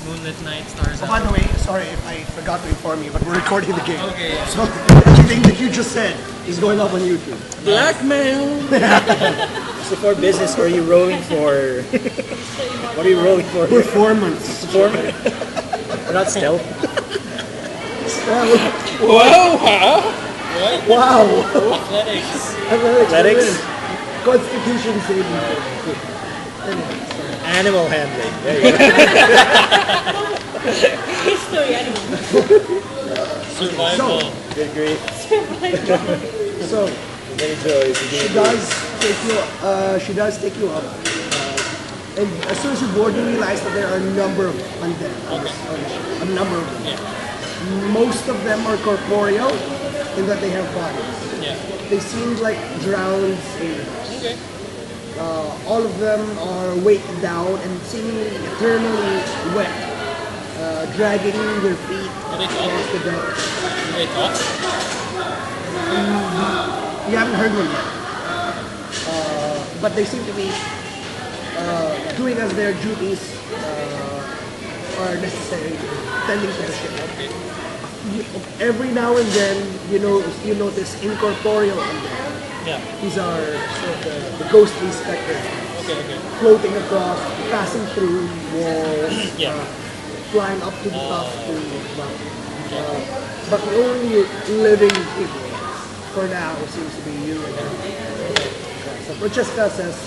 Moonlit night, stars Oh, out. by the way, sorry if I forgot to inform you, but we're recording the game. Okay, yeah. So everything that you just said is going up on YouTube. Blackmail! So for business, what are you rolling for? What are you rolling for? Performance. Performance? Not stealth. Whoa, huh? What? Wow. Athletics. Athletics? Constitution saving. Animal handling. There you go. History, animal. Survival. Good grief. So Many joys. she does take you up. And as soon as you board, you realize that there are a number of undead on this ship. A number of them. Yeah. Most of them are corporeal in that they have bodies. Yeah. They seem like drowned sailors. Okay. All of them are weighted down and seemingly eternally wet, dragging their feet they across the deck. Do they talk? You haven't heard one yet. But they seem to be doing as their duties are necessary, tending to the ship. Okay. Every now and then, you notice incorporeal undead. Yeah. These are sort of the ghostly specters, Okay, okay. floating across, passing through walls, Yeah. flying up to the top to the bottom. But the only living people for now seems to be you and her. So Francesca says,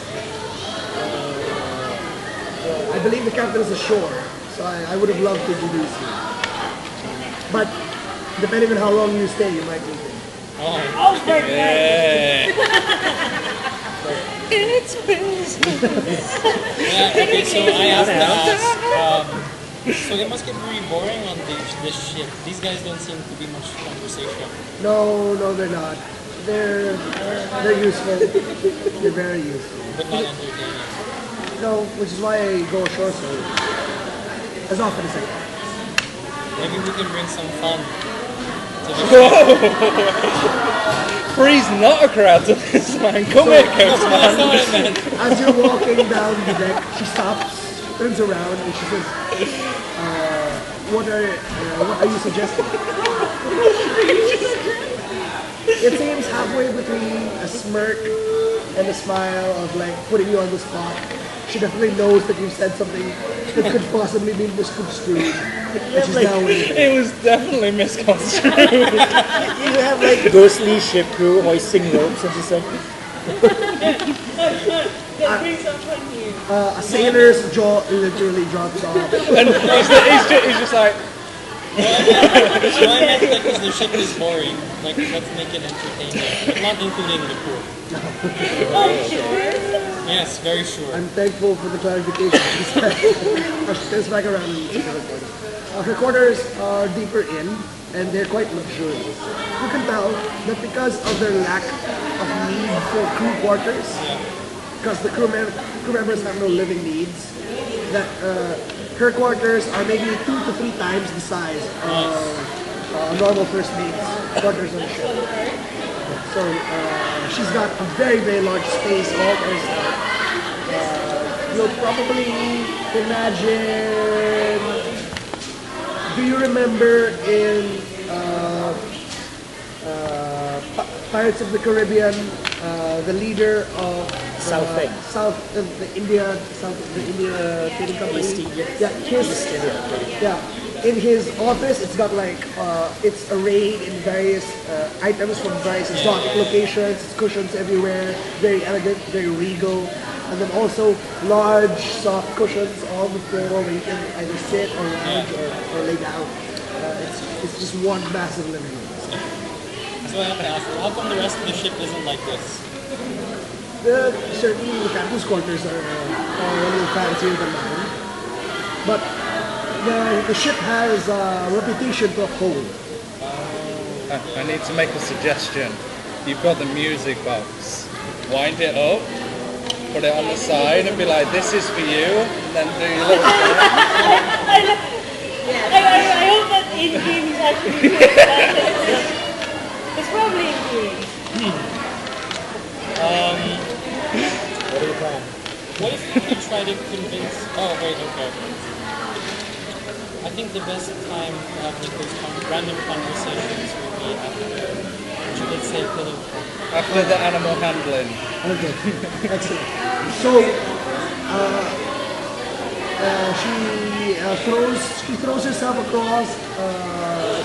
I believe the captain is ashore, so I would have loved to introduce you. But depending on how long you stay, you might meet him. Oh. Yeah. It's business. Yeah, okay, so I have to ask, so it must get very boring on this ship. These guys don't seem to be much conversation. No, they're not. They're useful. They're very useful. But not entertaining. No, which is why I go ashore so as often as I can. Maybe we can bring some fun to the Freeze not a crowd to this man. Come here, Coach That's man. not what I meant. As you're walking down the deck, she stops, turns around, and she says, what are you suggesting? It seems halfway between a smirk and a smile of like putting you on the spot. She definitely knows that you've said something that could possibly be misconstrued. And she's now waiting. It was definitely misconstrued. You have like ghostly ship crew hoisting ropes and just like That brings up fun here. A sailor's jaw literally drops off. And he's just like, So I meant that because the ship is boring. Like, let's make it entertaining. But not including the crew. Oh, sure. Yes, very sure. I'm thankful for the clarification. She's back around and she's recording. Her quarters are deeper in, and they're quite luxurious. You can tell that because of their lack of need for crew quarters, because the crew members have no living needs, that her quarters are maybe 2 to 3 times the size of normal first mate's quarters on the ship. So she's got a very, very large space all to herself. You'll probably imagine. Do you remember in Pirates of the Caribbean, the leader of the India Trading Company? In his office, it's got like it's arrayed in various items from various exotic locations. It's cushions everywhere, very elegant, very regal, and then also large, soft cushions on the floor where you can either sit or lounge or lay down. It's just one massive living room. So I have to ask, how come the rest of the ship isn't like this? Certainly, the captain's quarters are a little fancier than mine, but the ship has a reputation to uphold. I need to make a suggestion. You've got the music box. Wind it up, put it on the side and be like, this is for you, and then do your little I hope that in-game is actually good. It's probably in-game. what do you plan? What if you try to convince... Oh, wait, okay. think the best time to have like those random conversations would be after, let's say, pillow talk. After the animal handling. Okay, excellent. So, she throws herself across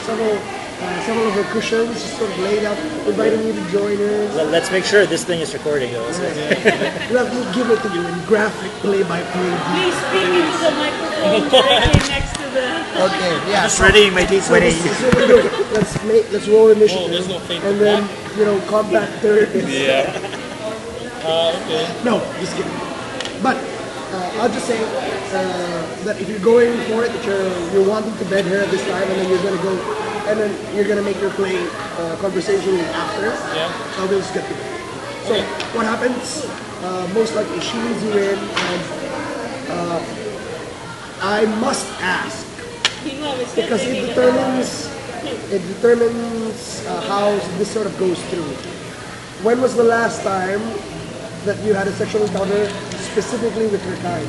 several of her cushions, just sort of laid out, inviting you to join her. Let's make sure this thing is recording. We'll give it to you in graphic play-by-play. Please speak into the microphone directly next to the... Okay, yeah. Just readying my So this is what we do. Let's roll initiative, there's no fate and to then combat third. Yeah. Okay. No, just kidding. But I'll just say that if you're going for it, that you're wanting to bed her at this time, and then you're gonna go, and then you're gonna make your play conversation after. Yeah. So we'll just get to it. So what happens? Most likely she leads you in, and I must ask because it determines how this sort of goes through. When was the last time that you had a sexual encounter specifically with her kind?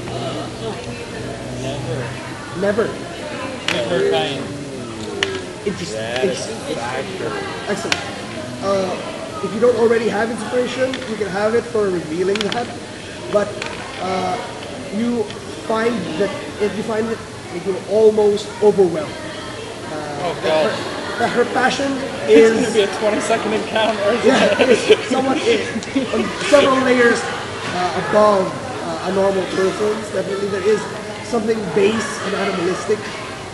Never. With her kind. Interesting. Excellent. If you don't already have inspiration, you can have it for revealing that. But you find it will almost overwhelm. Oh god. That her passion It's going to is be a 20-second encounter. somewhat on several layers above a normal person's. Definitely there is something base and animalistic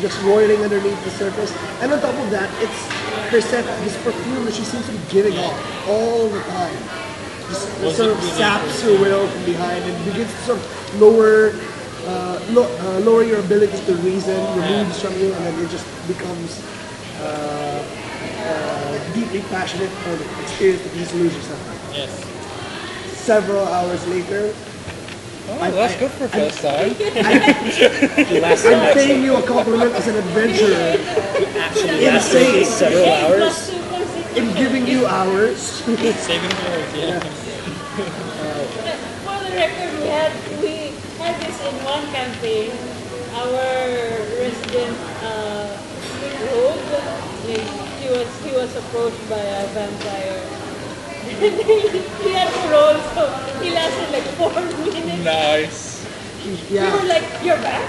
just roiling underneath the surface. And on top of that, it's her scent, this perfume that she seems to be giving off all the time. Just sort of saps her will from behind and begins to sort of lower your ability to reason, removes from you, and then it just becomes deeply passionate for the experience that you just lose yourself. Yes. Several hours later, Oh, that's good for first time. I'm paying you a compliment as an adventurer in saying Several hours. in giving you hours. Saving yours, yeah. For the record, we had this in one campaign. Our resident rogue, like, he was approached by a vampire. He had to roll, so he lasted like 4 minutes. Nice. We were Yeah. like, you're back.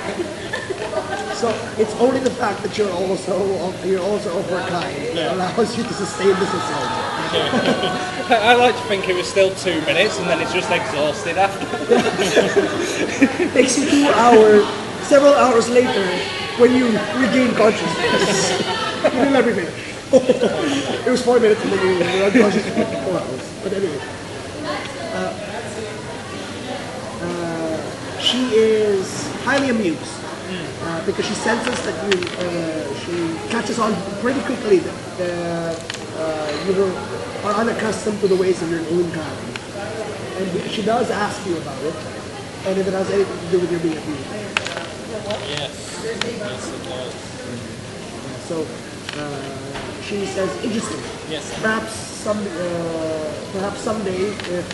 So it's only the fact that you're also of her kind that allows you to sustain this assault. I like to think it was still 2 minutes and then it's just exhausted after. It takes you 2 hours, several hours later, when you regain consciousness. You did everything. It was 4 minutes and then you were unconscious for 4 hours. But anyway. She is highly amused because she senses that she catches on pretty quickly that you are unaccustomed to the ways of your own kind. And she does ask you about it, and if it has anything to do with your being abused. Yes. Yes, it does. So she says, interesting. Yes. Perhaps someday, if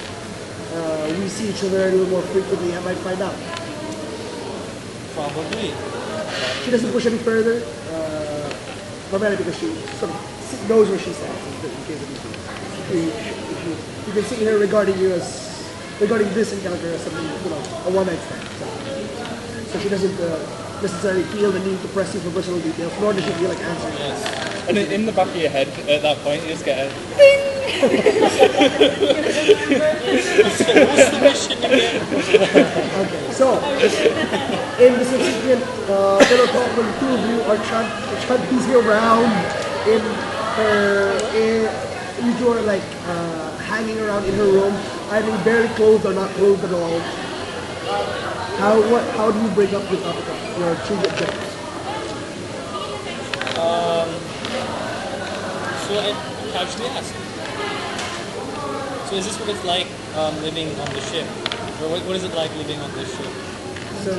we see each other a little more frequently, I might find out. Probably. She doesn't push any further, primarily because she sort of knows where she stands in case of you can see her regarding this encounter as something, a one-night stand. So she doesn't necessarily feel the need to press you for personal details, nor does she feel like answering. Yes. And in the back of your head at that point you just get a What's the mission again? Okay, so in the subsequent pillow talk, when the two of you are trudging around you two are like hanging around in her room, either barely clothed or not clothed at all. How do you break up the topic of your two objectives? So I casually asked. So is this what it's like living on the ship? Or what is it like living on this ship? So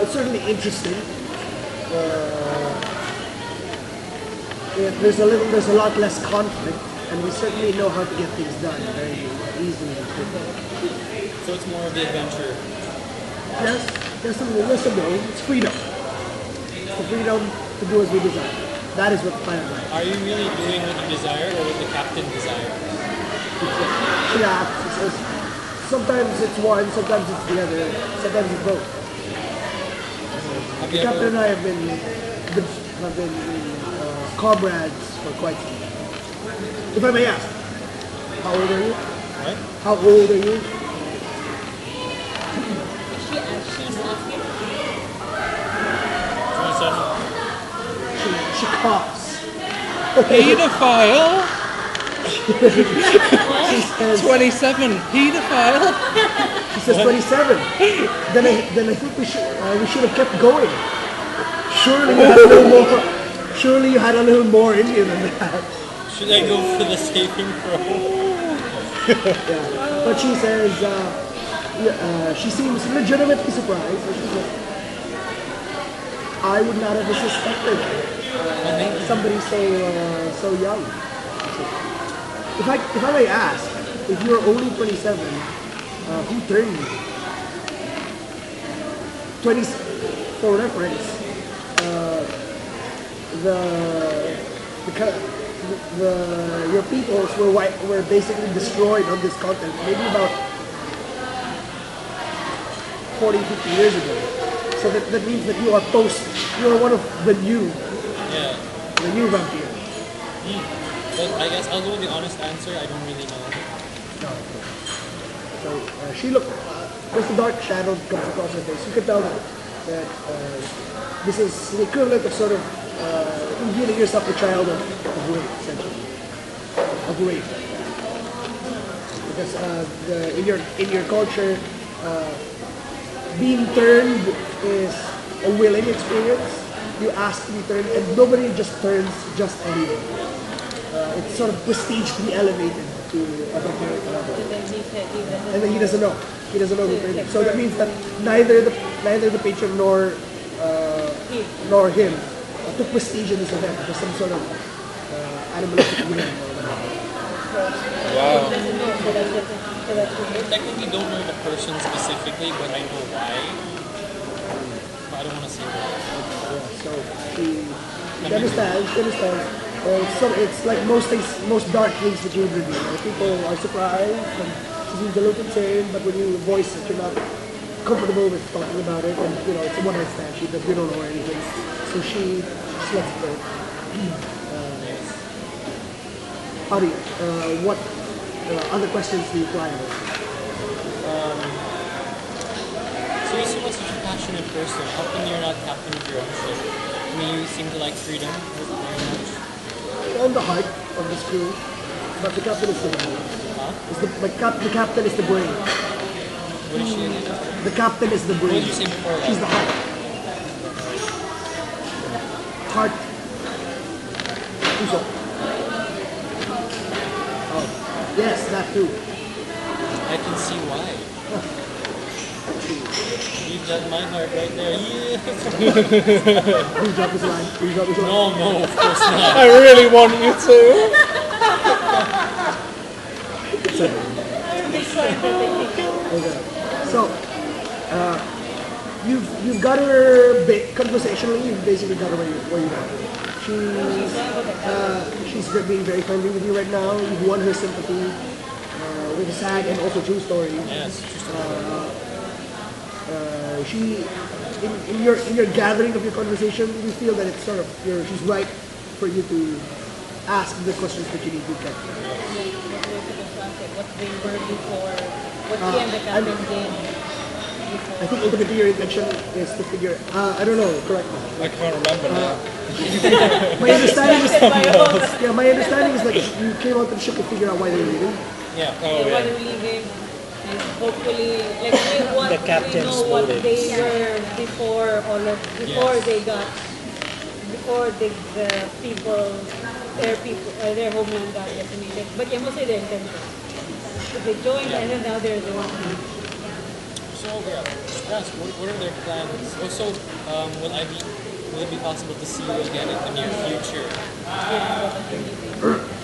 it's certainly interesting. There's a lot less conflict, and we certainly know how to get things done very easily and quickly. So it's more of the adventure. Yes. There's a no. It's freedom. It's the freedom to do as we desire. That is what the planet is. Are you really doing what you desire or what the captain desires? She asks, it says, sometimes it's one, sometimes it's the other, sometimes it's both. Have The you captain ever, and I have been comrades for quite some time. If I may ask, how old are you? what? How old are you? She's asking. 27. She coughs. Pedophile? She says, 27, pedophile? she says 27. Then I think we should have kept going. Surely you had a little more. Surely you had a little more in you than that. Should I go for the saving throw? Yeah. But she says, she seems legitimately surprised. And she says, I would not have suspected somebody so young. If I may ask, if you're only 27, who turned you? 20, for reference, your peoples were basically destroyed on this continent maybe about 40, 50 years ago. So that means that you are one of the new vampire. But I guess I'll go with the honest answer. I don't really know. No. So she looked, there's a dark shadow comes across her face. You could tell that this is the equivalent of sort of revealing yourself a child of rape, essentially. Of rape. Because in your culture, being turned is a willing experience. You ask to be turned, and nobody just turns just anyway. It's sort of prestige to be elevated to a vampiric level. And then he doesn't know. He doesn't know who turned him. So that means that neither the patron nor him took prestige in this event. There's some sort of animalistic win or whatever. Wow. I technically don't know the person specifically, but I know why. But I don't want to say why. Yeah, so she understands. It's like most dark things that you would reveal. People are surprised and she seems a little insane, but when you voice it, you're not comfortable with talking about it, and it's a one-night stand. She does, we don't know anything, so she lets it go. Ari, what other questions do you fly with? So you seem like such a passionate person. How come you're not captain of your own ship? I mean, you seem to like freedom very much. I'm the heart of this crew, but the captain is the brain. Huh? The captain is the brain. What is she again? The captain is the brain. What did you say before that? She's the heart. Heart. Who's up? Oh, yes, that too. I can see why. You got my heart right there. Yeah. Will you drop his line? Will you drop his line? No, of course not. I really want you to. Okay. So, you've got her conversationally. You've basically got her where you want. She's being very friendly with you right now. You've won her sympathy with a sad and also true story. Yes, true story. In your gathering of your conversation, you feel that it's sort of she's right for you to ask the questions that you need to get. What they were before, what he and the captain did before. I think ultimately your intention is to figure. I don't know. Correct me. I can't remember now. My understanding is my understanding is that you came out to the ship to figure out why they were leaving. Yeah. Oh, They want yeah. to leave him, and hopefully, like we want The captain's we know what motives. they were before they got before the people their homeland got decimated. But you must say their intention. So they joined, and then now they're the ones. So yes, what are their plans? Also, will it be possible to see you again in the near future?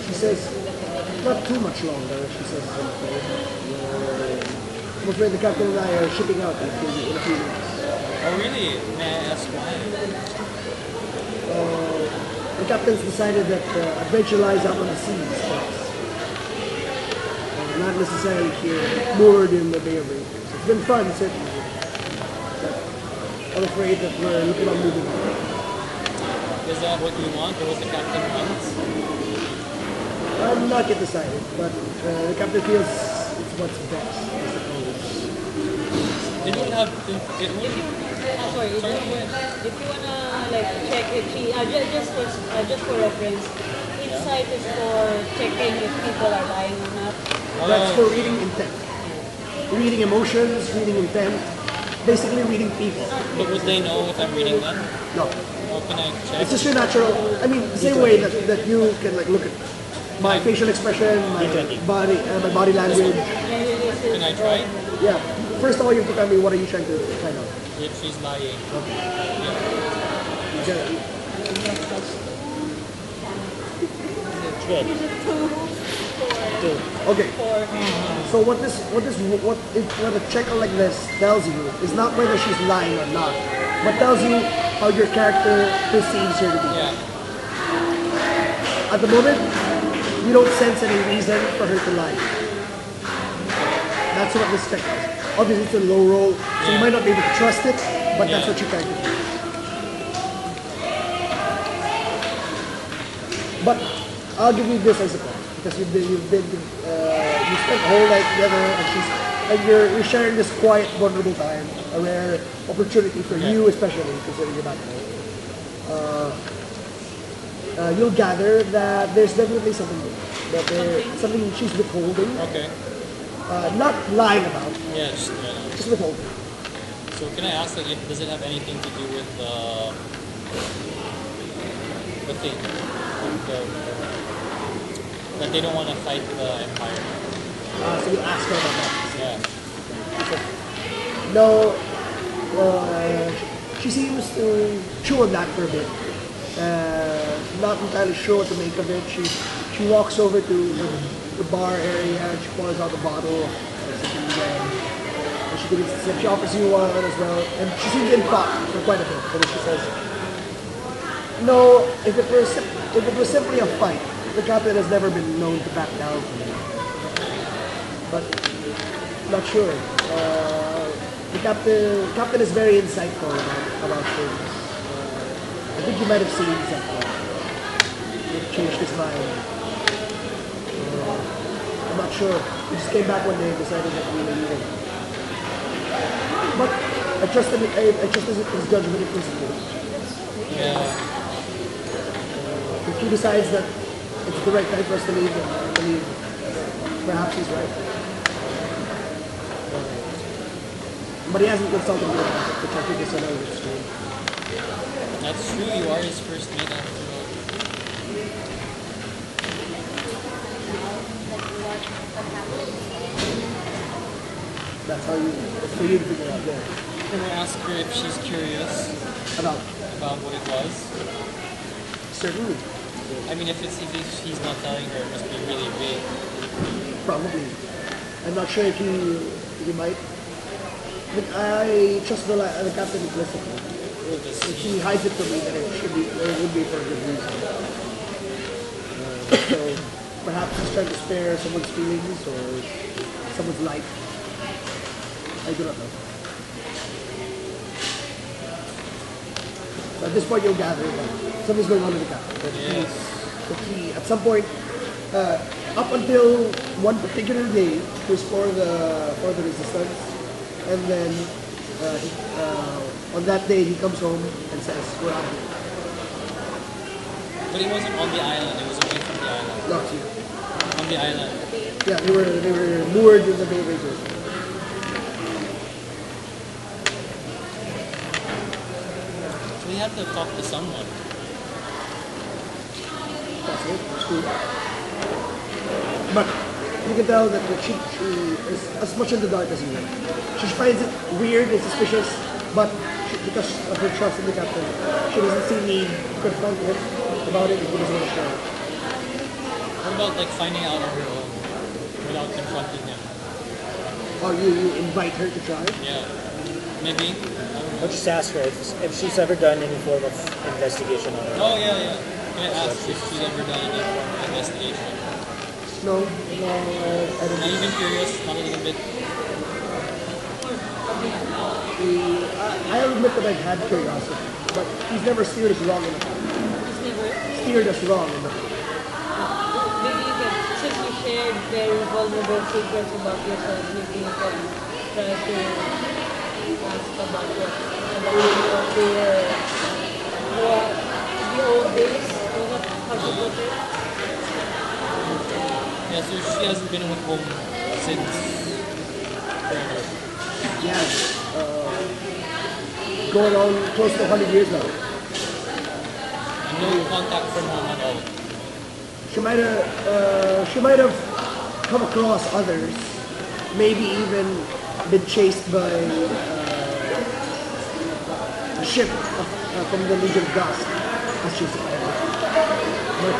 She says, not too much longer. She says, I'm afraid the captain and I are shipping out in a few weeks. Oh really? May I ask why? The captains decided that adventure lies out on the seas first. Not necessarily here, moored in the Bay of Rapiers. It's been fun, certainly. But I'm afraid that we're looking on moving on. Is that what you want, or what the captain wants? I'm not yet decided, but the captain feels it's what's best, I suppose. It would have. It would. Sorry, Sorry, if go ahead. you wanna like check if she just for reference, insight is for checking if people are lying or not. That's for reading intent. Reading emotions, reading intent, basically reading people. But would they know if I'm reading them? No. How can I check? It's just your natural, I mean, the same way that you can like look at my facial expression, my body language. Can I try? Yeah. First of all, you have to tell me what are you trying to find out. If she's lying. Good. Okay. So what a checker like this tells you is not whether she's lying or not, but tells you how your character perceives her to be. Yeah. At the moment, you don't sense any reason for her to lie. That's what this check does. Obviously, it's a low roll, so you might not be able to trust it, but that's what your character does. But I'll give you this, I suppose, because you spent the whole night together, and you're sharing this quiet, vulnerable time, a rare opportunity for you, especially considering you're not home. You'll gather that there's definitely something something she's withholding. Okay. Not lying about, Yes. just withholding. So can I ask, like, does it have anything to do with the thing? That they don't want to fight the Empire? So you ask her about that. Yeah. No, she seems to chew on that for a bit. Not entirely sure what to make of it. She walks over to the bar area and she pours out a bottle. And she takes a sip. She offers you one as well. And she seems in thought for quite a bit. But then she says, no, if it was simply a fight, the captain has never been known to back down from it. But not sure. The captain is very insightful about things. I think you might have seen something. He changed his mind. I'm not sure. He just came back one day and decided that we were leaving. But I trust his judgment in principle. Yeah. If he decides that it's the right time for us to leave, then I believe perhaps he's right. But he hasn't consulted me about it, which I think is another extreme. That's true. You are his first mate after all. That's for you to figure out there. Can I ask her if she's curious About about what it was? certainly, I mean, if he's not telling her, it must be really big. probably. I'm not sure if he might. But I trust the captain implicitly. If he hides it from me, then it would be for a good reason. So perhaps he's trying to spare someone's feelings or someone's life. I do not know. So at this point, you'll gather that something's going on with the captain. That Yes. he, at some point, up until one particular day, he was for the resistance, and then on that day he comes home and says, "We're out of here." But it wasn't on the island. It was away from the island. Not here. On the island. Yeah, they were moored in the Bay of Rapiers. So we have to talk to someone. That's it. It's cool. But you can tell that she is as much in the dark as you are. She finds it weird and suspicious, but because of her trust in the captain, she doesn't see need to confront him about it if he doesn't want to share it. What about like finding out on her own without confronting him? Or you invite her to try. Yeah. Maybe. I don't I'll just ask her if she's ever done any form of investigation on her. Oh yeah, yeah. Can I ask if she's ever done any form of investigation? No, I don't Not even curious, not a little bit. I'll admit that I've had curiosity, but he's never steered us wrong enough. It's never. Steered us wrong enough. Maybe you can, since you shared very vulnerable secrets about yourself, maybe you can try to ask about what the old days, how to put it. Yeah, so she hasn't been home since forever. Yeah, going on close to 100 years now. And no contact from home at all. She might have come across others, maybe even been chased by a ship from the Legion of Dust, as she's called. But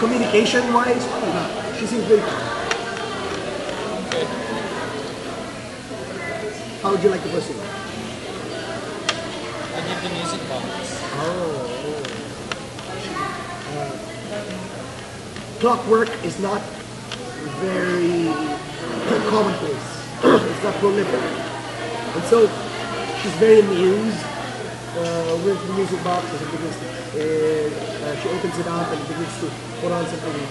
communication-wise, probably not. She seems very fine. Okay. How would you like to proceed? I give the music box. Clockwork is not very commonplace. It's not prolific. And so she's very amused with the music box as it begins to, she opens it up and begins to put on something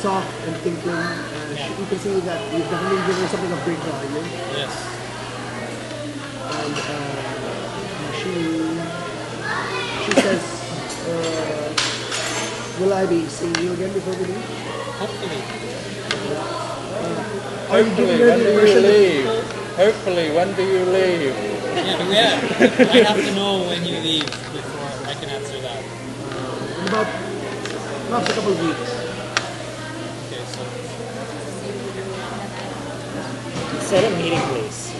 soft and thinking. You can see that you've definitely given her something of great value. Yes. And she says, will I be seeing you again before we leave? Hopefully. Are you giving Hopefully, her when the do you impression that leave? Hopefully, when do you leave? Yeah. I have to know when you leave before I can answer that. in about perhaps a couple of weeks? Okay, so Set a meeting place.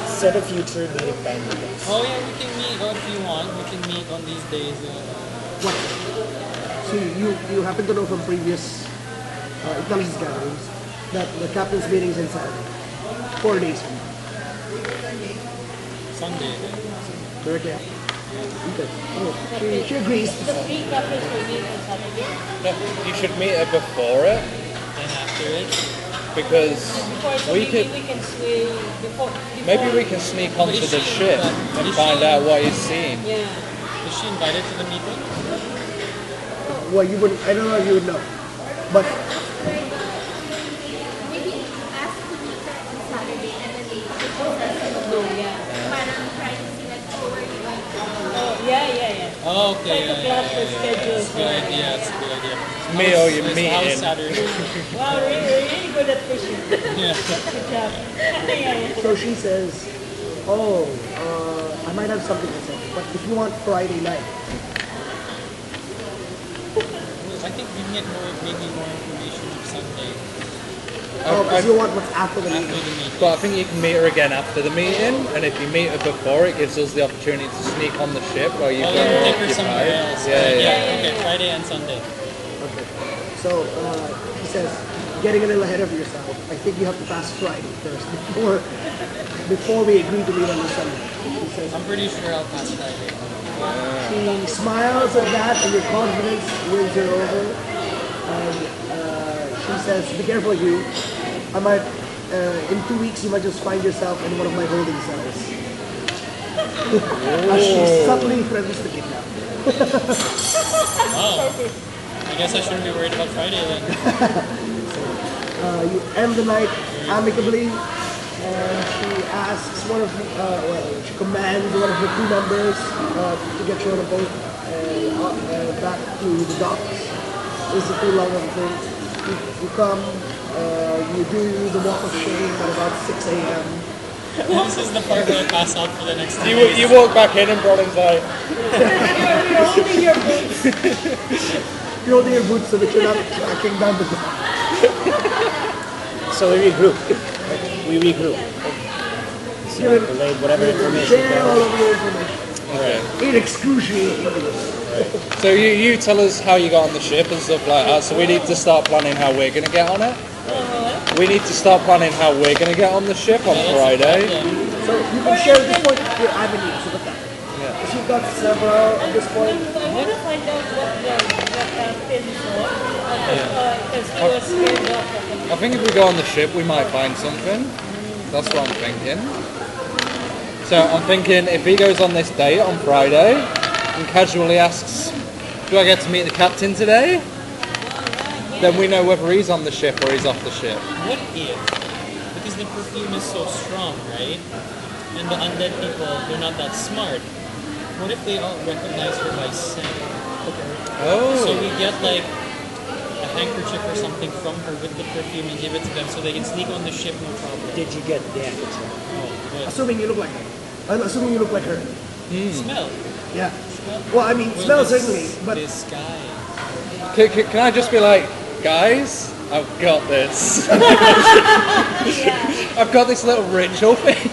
Set a future meeting time with us. oh yeah, we can meet if you want. We can meet on these days. What? See, you happen to know from previous intelligence gatherings that the captain's meeting is on Saturday. 4 days from now. Sunday. Directly after. Okay. Oh, she agrees. The three couples will meet on Saturday. No, you should meet her before it, And after it, because Before, so we maybe could. we can sway before. Maybe we can sneak onto Is the she- ship but and is find she- out what he's seen. Yeah. is she invited to the meeting? Well, you wouldn't. I don't know if you would know, but Maybe ask to meet her on Saturday and then they No, yeah. parang try to see like, oh, where you going to? Oh, yeah. Oh, okay. Try to clash the schedules. That's a good idea. That's a good idea. Me or your How's meeting. Saturday? Wow, really good at fishing. Yeah. Good job. Yeah. so she says, oh, I might have something to say, but if you want Friday night, I think we can get maybe more information on Sunday because you want what's after the after meeting. the meeting. But I think you can meet her again after the meeting, and if you meet her before, it gives us the opportunity to sneak on the ship while you Oh, go yeah, take her somewhere occupied. else. Yeah. Okay, Friday and Sunday. Okay. So he says, getting a little ahead of yourself. I think you have to pass Friday first before we agree to meet on the Sunday. He says, I'm pretty sure I'll pass Friday. she smiles at that, and your confidence wins her over. And she says, "Be careful, you. I might in 2 weeks you might just find yourself in one of my holding cells." As she subtly threatens to kidnap. Oh, I guess I shouldn't be worried about Friday then. You end the night amicably, and she asks one of she commands one of the crew members to get you on a boat and back to the docks. It's a too long of a thing. You come, you do the walk of shame at about 6 a.m. This is the part where I pass out for the next 2 You days. walk back in and Brolin's like, You're holding your boots. You're holding your boots so that you're not tracking down the dock. So we regroup. So You're- relay whatever information. Share all of your information. okay. In excruciating. So you tell us how you got on the ship and stuff like that, so we need to start planning how we're going to get on it. We need to start planning how we're going to get on the ship on Friday. So you can share at this point your avenues of attack. Yeah. Because you've got several at this point. I want to find out what the captain saw. Because he was scared off. I think if we go on the ship, we might find something. That's what I'm thinking. So I'm thinking if he goes on this date on Friday and casually asks, do I get to meet the captain today? Then we know whether he's on the ship or he's off the ship. What if, because the perfume is so strong, right? And the undead people, they're not that smart. What if they all recognize her by scent? Oh. So we get like a handkerchief or something from her with the perfume and give it to them so they can sneak on the ship, no problem. Did you get the handkerchief? Oh, good. Assuming you look like her. I'm assuming you look like her. Smell. Yeah. Well, I mean, smell certainly, but This guy. Can I just be like, guys, I've got this. I've got this little ritual thing.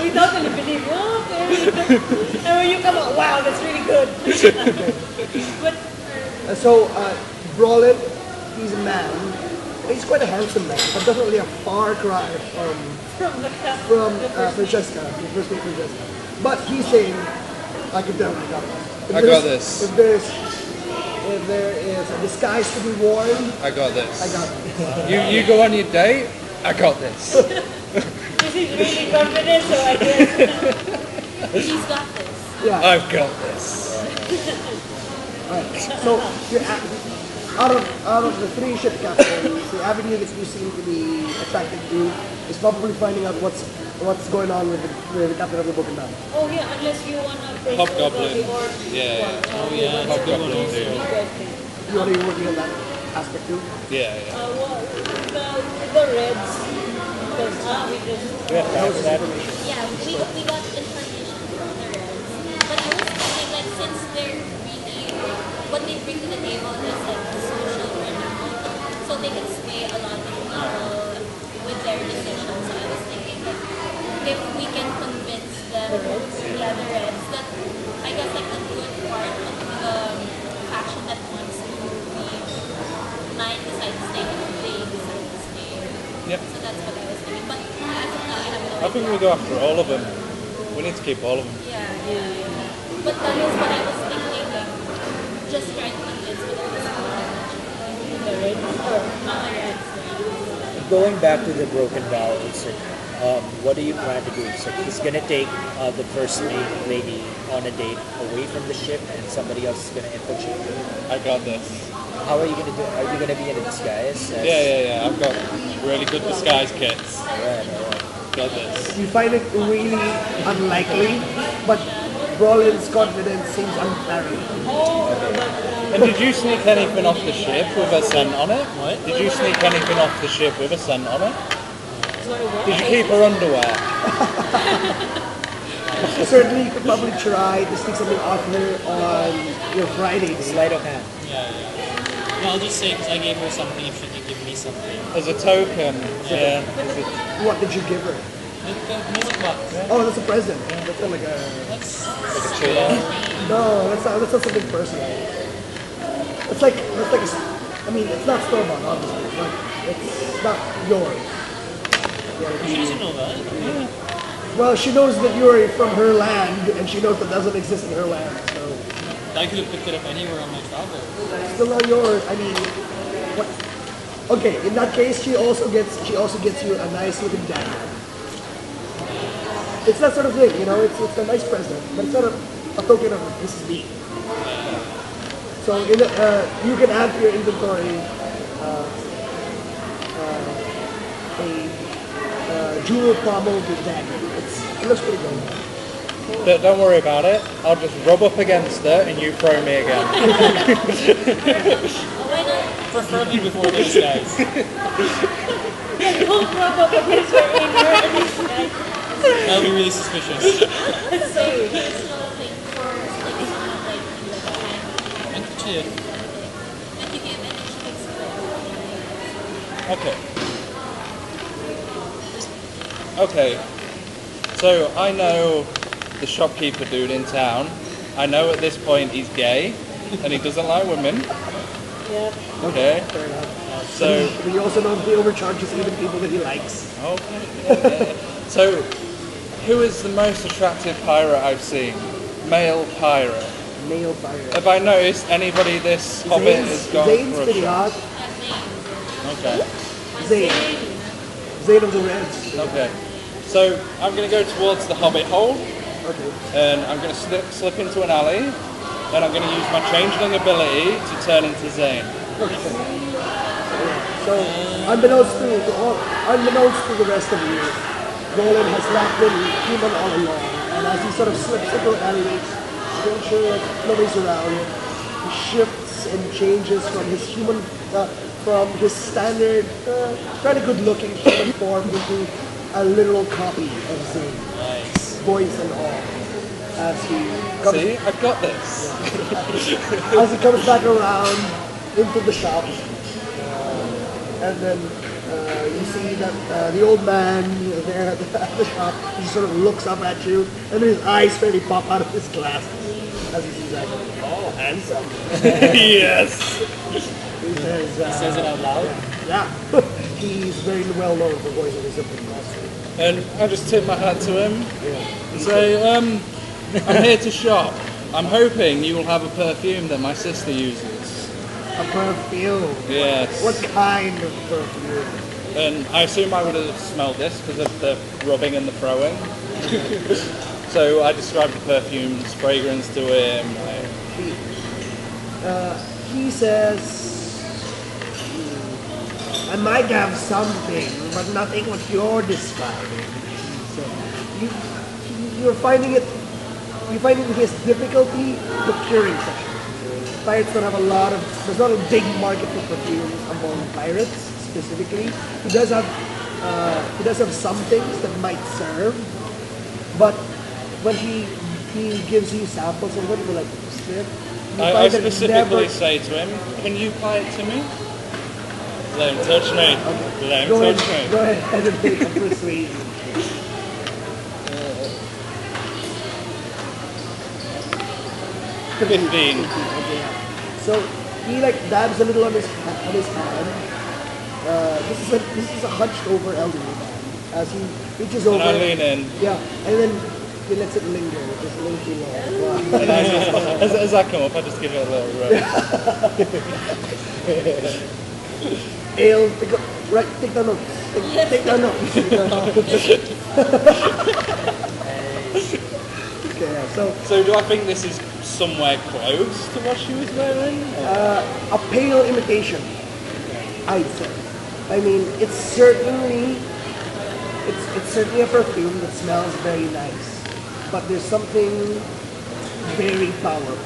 We not going to believe you. Okay. And when you come out, wow, that's really good. But so Brolin, he's a man. He's quite a handsome man, but definitely a far cry from the Francesca, the first name Francesca. But he's saying, I can tell you, I got this. If there is a disguise to be worn, I got this. I got it. You go on your date, I got this. this is really confident, so I guess. He's got this. Yeah. I've got this. Alright. So out of the three ship captains, the avenue that you seem to be attracted to is probably finding out what's going on with the captain of the Broken Bow. Oh yeah, unless you want to face Hobgoblin. the orc. Yeah. Oh yeah, that's a good one Hobgoblin also. too. You already working on that aspect too? Yeah. Well, the reds. Because we just. We have time for that. Yeah, we got information from the Reds. But I was thinking, like, since they're really, what they bring to the table is like a social remote, so they can sway a lot of people with their decisions. So I was thinking that if we can convince them, the Reds, that I guess like a good part of the faction that wants to leave might decide to stay if they decide to stay. Yep. So that's what I was thinking. But as of now, I have no I think we go after all of them. We need to keep all of them. Yeah. But that is what I was thinking. Like, just try to convince whether this The reds or not the reds. Going back to the Broken Bow incident, what do you plan to do? So he's gonna take the first lady on a date away from the ship, and somebody else is gonna infiltrate her. I got this. How are you gonna do it? Are you gonna be in a disguise? Yeah. I've got really good disguise kits. Alright. Got this. You find it really unlikely, but Brolin's confidence seems unparalleled. And did you sneak anything off the ship with a scent on it? What? Did you sneak anything off the ship with a scent on it? Did you keep her underwear? Certainly, you could probably try to stick something off her on your Friday date. Sleight of hand. Yeah. No, I'll just say because I gave her something if she could give me something. As a token. Yeah. What did you give her? The music box. Oh, that's a present. That's not like a... That's Like a chill. No, that's not something personal. It's like I mean, it's not store-bought, obviously, but it's not yours. Yeah, she doesn't know that. well, she knows that you're from her land, and she knows that doesn't exist in her land, so... I could have picked it up anywhere on my travel. Still not yours. I mean, what? Okay, in that case, she also gets you a nice looking dagger. It's that sort of thing, you know. It's a nice present, but it's not a token of this is me. So you can add to your inventory a jewel pommel dagger. It looks pretty good. Don't worry about it. I'll just rub up against it and you throw me again. Preferably before these guys. Don't rub up against her anger and it's like, That would be really suspicious. it's so weird. personal thing for like someone like in the hand. Handkerchief. That you give and then she takes it. Okay. So I know the shopkeeper dude in town. I know at this point he's gay and he doesn't like women. Yeah. Okay. Fair enough. So But you also know that he overcharges even people that he likes. okay. So, who is the most attractive pirate I've seen? Male pirate. Male pirate. Have I noticed anybody this Hobbit has got a Zane's crush pretty on? hot. Okay. Zane. Zane of the Reds. Okay. So I'm going to go towards the Hobbit hole, Okay. and I'm going to slip into an alley, and I'm going to use my changeling ability to turn into Zane. So, unbeknownst to the rest of you, Roland has not been human all along, and as he sort of slips into an alleyway, making sure that nobody's around, he shifts and changes from his human, from his standard, kind of good-looking human form into a literal copy of Zane, Nice. voice and all. As he comes, See, I've got this. as he comes back around into the shop, and then you see that the old man there at the shop, he sort of looks up at you, and his eyes fairly pop out of his glasses as he sees that. Oh, handsome. Yes. He says, Says it out loud. yeah. He's very well known for voicing his opinions. And I just tip my hat to him and say, I'm here to shop. I'm hoping you will have a perfume that my sister uses. A perfume. Yes. What kind of perfume? And I assume I would have smelled this because of the rubbing and the throwing. So I described the perfume's fragrance to him. He says, I might have something, but nothing what you're describing. So you're finding his difficulty procuring such. Pirates don't have there's not a big market for perfumes among pirates specifically. He does have some things that might serve, but when he gives you samples of them, you're like, sniff. I specifically say to him, can you apply it to me? Let him touch me. Okay. Let him Go touch ahead, me. go ahead and make a persuasion. 15. Okay, yeah. So he like dabs a little on his hand. This is a hunched over elderly man. As he reaches over, And I lean in. yeah, and then he lets it linger just a little too long. Wow. And as I come up, I just give it a little rub. Ale, take the notes. Take the notes. Take the notes. Okay, yeah, So do I think this is somewhere close to what she was wearing? a pale imitation, I'd say. I mean, it's certainly a perfume that smells very nice, but there's something very powerful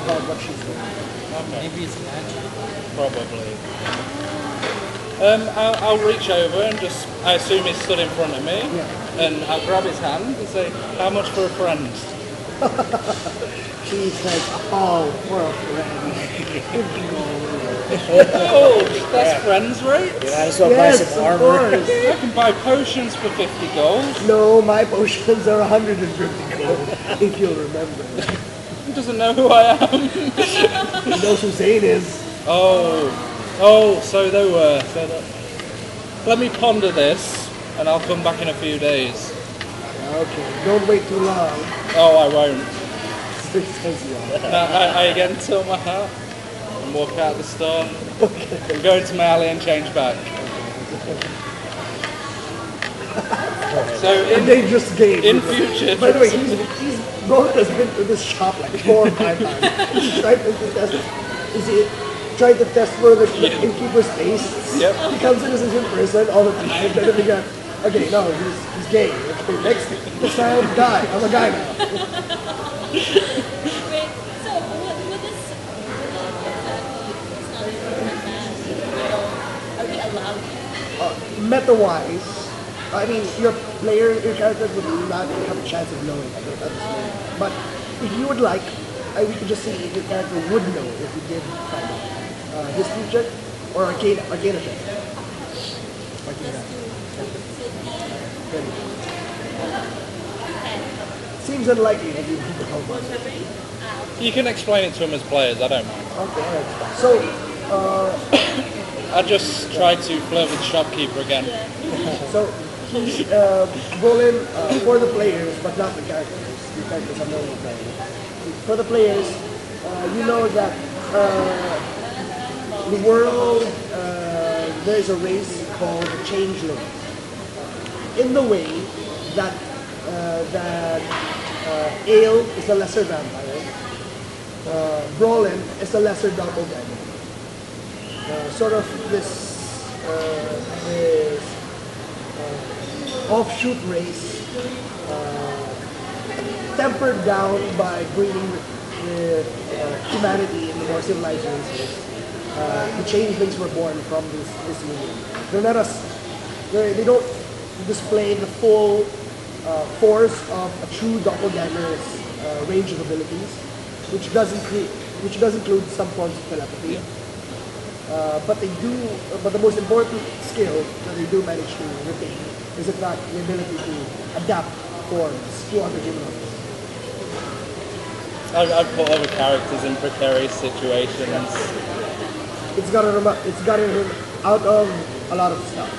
about what she's wearing. Okay. Maybe it's magic. Probably. I'll reach over and just, I assume he's stood in front of me, Yeah. and I'll grab his hand and say, how much for a friend? She says, oh, for a friend. Oh, that's friends rate? You might as well buy Yes, some of armor. course. I can buy potions for 50 gold. No, my potions are 150 gold, if you'll remember. He doesn't know who I am. He knows who Zane is. Oh, so they were. Let me ponder this, and I'll come back in a few days. Okay, don't wait too long. Oh, I won't. He says, yeah. I again tilt my hat and walk out the store. And go into my alley and change back. So A dangerous game. in future, By the way, Roland has been to this shop like 4 or 5 times. He's tried to test. Trying to test for the innkeeper's tastes. Yep. He comes in as a person all the time, trying to figure out, okay, no, he's gay. Okay, next time, guy. I'm a guy now. Wait, so what is are we allowed? Meta-wise, I mean, your character would not have a chance of knowing at this point. But if you would like, we could just see if your character would know if you did find out. History check or arcana check. Seems unlikely that you would know. you can explain it to them as players. I don't mind. Okay, alright. So, I just tried to flirt with the shopkeeper again. so Brolin, for the players, but not the characters. The characters are known to. For the players, you know that the world, there is a race called the Changeling. In the way that Ale is a lesser vampire, Brolin is a lesser doppelganger. Sort of this offshoot race, tempered down by breeding with humanity in the more civilized races. The changelings were born from this union. They're not as they don't display the full force of a true doppelganger's range of abilities, which does include some forms of telepathy. But they do. But the most important skill that they do manage to retain is in fact the ability to adapt forms to other humanoids. I've put other characters in precarious situations. It's gotten him out of a lot of stuff.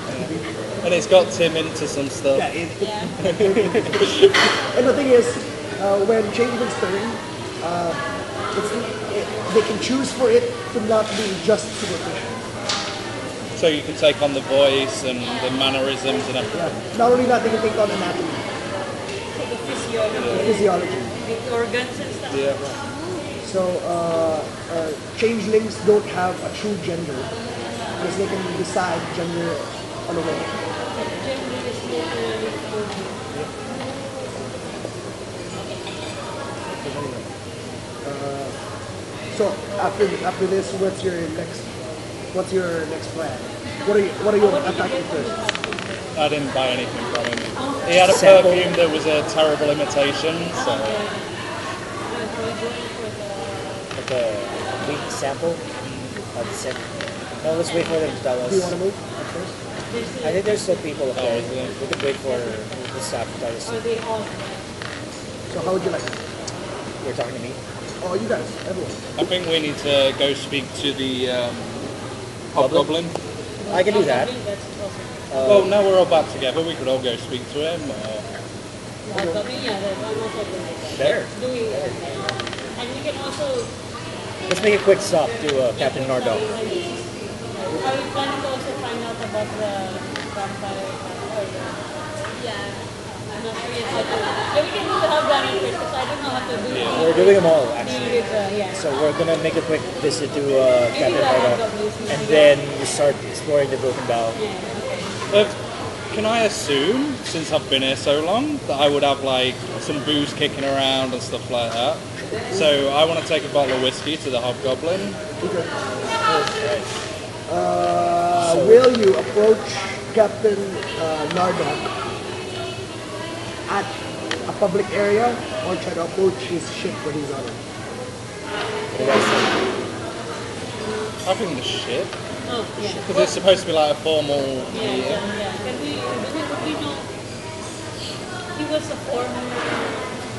And it's got Tim into some stuff. Yeah. And the thing is, when changelings turn, they can choose for it to not be just superficial. So you can take on the voice and the mannerisms and everything. Yeah. Not only that, they can take on anatomy, The physiology, physiology. the organs and stuff. Yeah. So changelings don't have a true gender because they can decide gender on a whim. Gender is literally coded. So after this, what's your next plan? What are you attacking first? I didn't buy anything from him. He had a perfume that was a terrible imitation, so Like a complete sample of the set. No, let's wait for them to tell us. Do you want to move at first? I think there's still people up there. is there? We could wait for the staff to tell us. Or they all. So how would you like it? You're talking to me? Oh, you guys, everyone. I think we need to go speak to the Hobgoblin. I can do that. That's awesome. Well, now we're all back together, we could all go speak to him. Or... Yeah, I'm also doing that. Better. Doing it. And we can also. Let's make a quick stop to Captain Nardo. Are we planning to also find out about the vampire? Yeah. I'm not sure yet. Yeah, we can do the Hobgoblin first because I don't know how to do it. We're doing them all, actually. With, yeah. So we're gonna make a quick visit to Captain the Nardo, Hobgoblins, and yeah. then we start exploring the Broken Bow. Can I assume, since I've been here so long, that I would have like some booze kicking around and stuff like that? So I want to take a bottle of whiskey to the Hobgoblin. Will you approach Captain Nardok at a public area or try to approach his ship when he's on it? I think the ship, Oh, yeah. because it's supposed to be like a formal Yeah, meeting. yeah. Can we know? He was a former.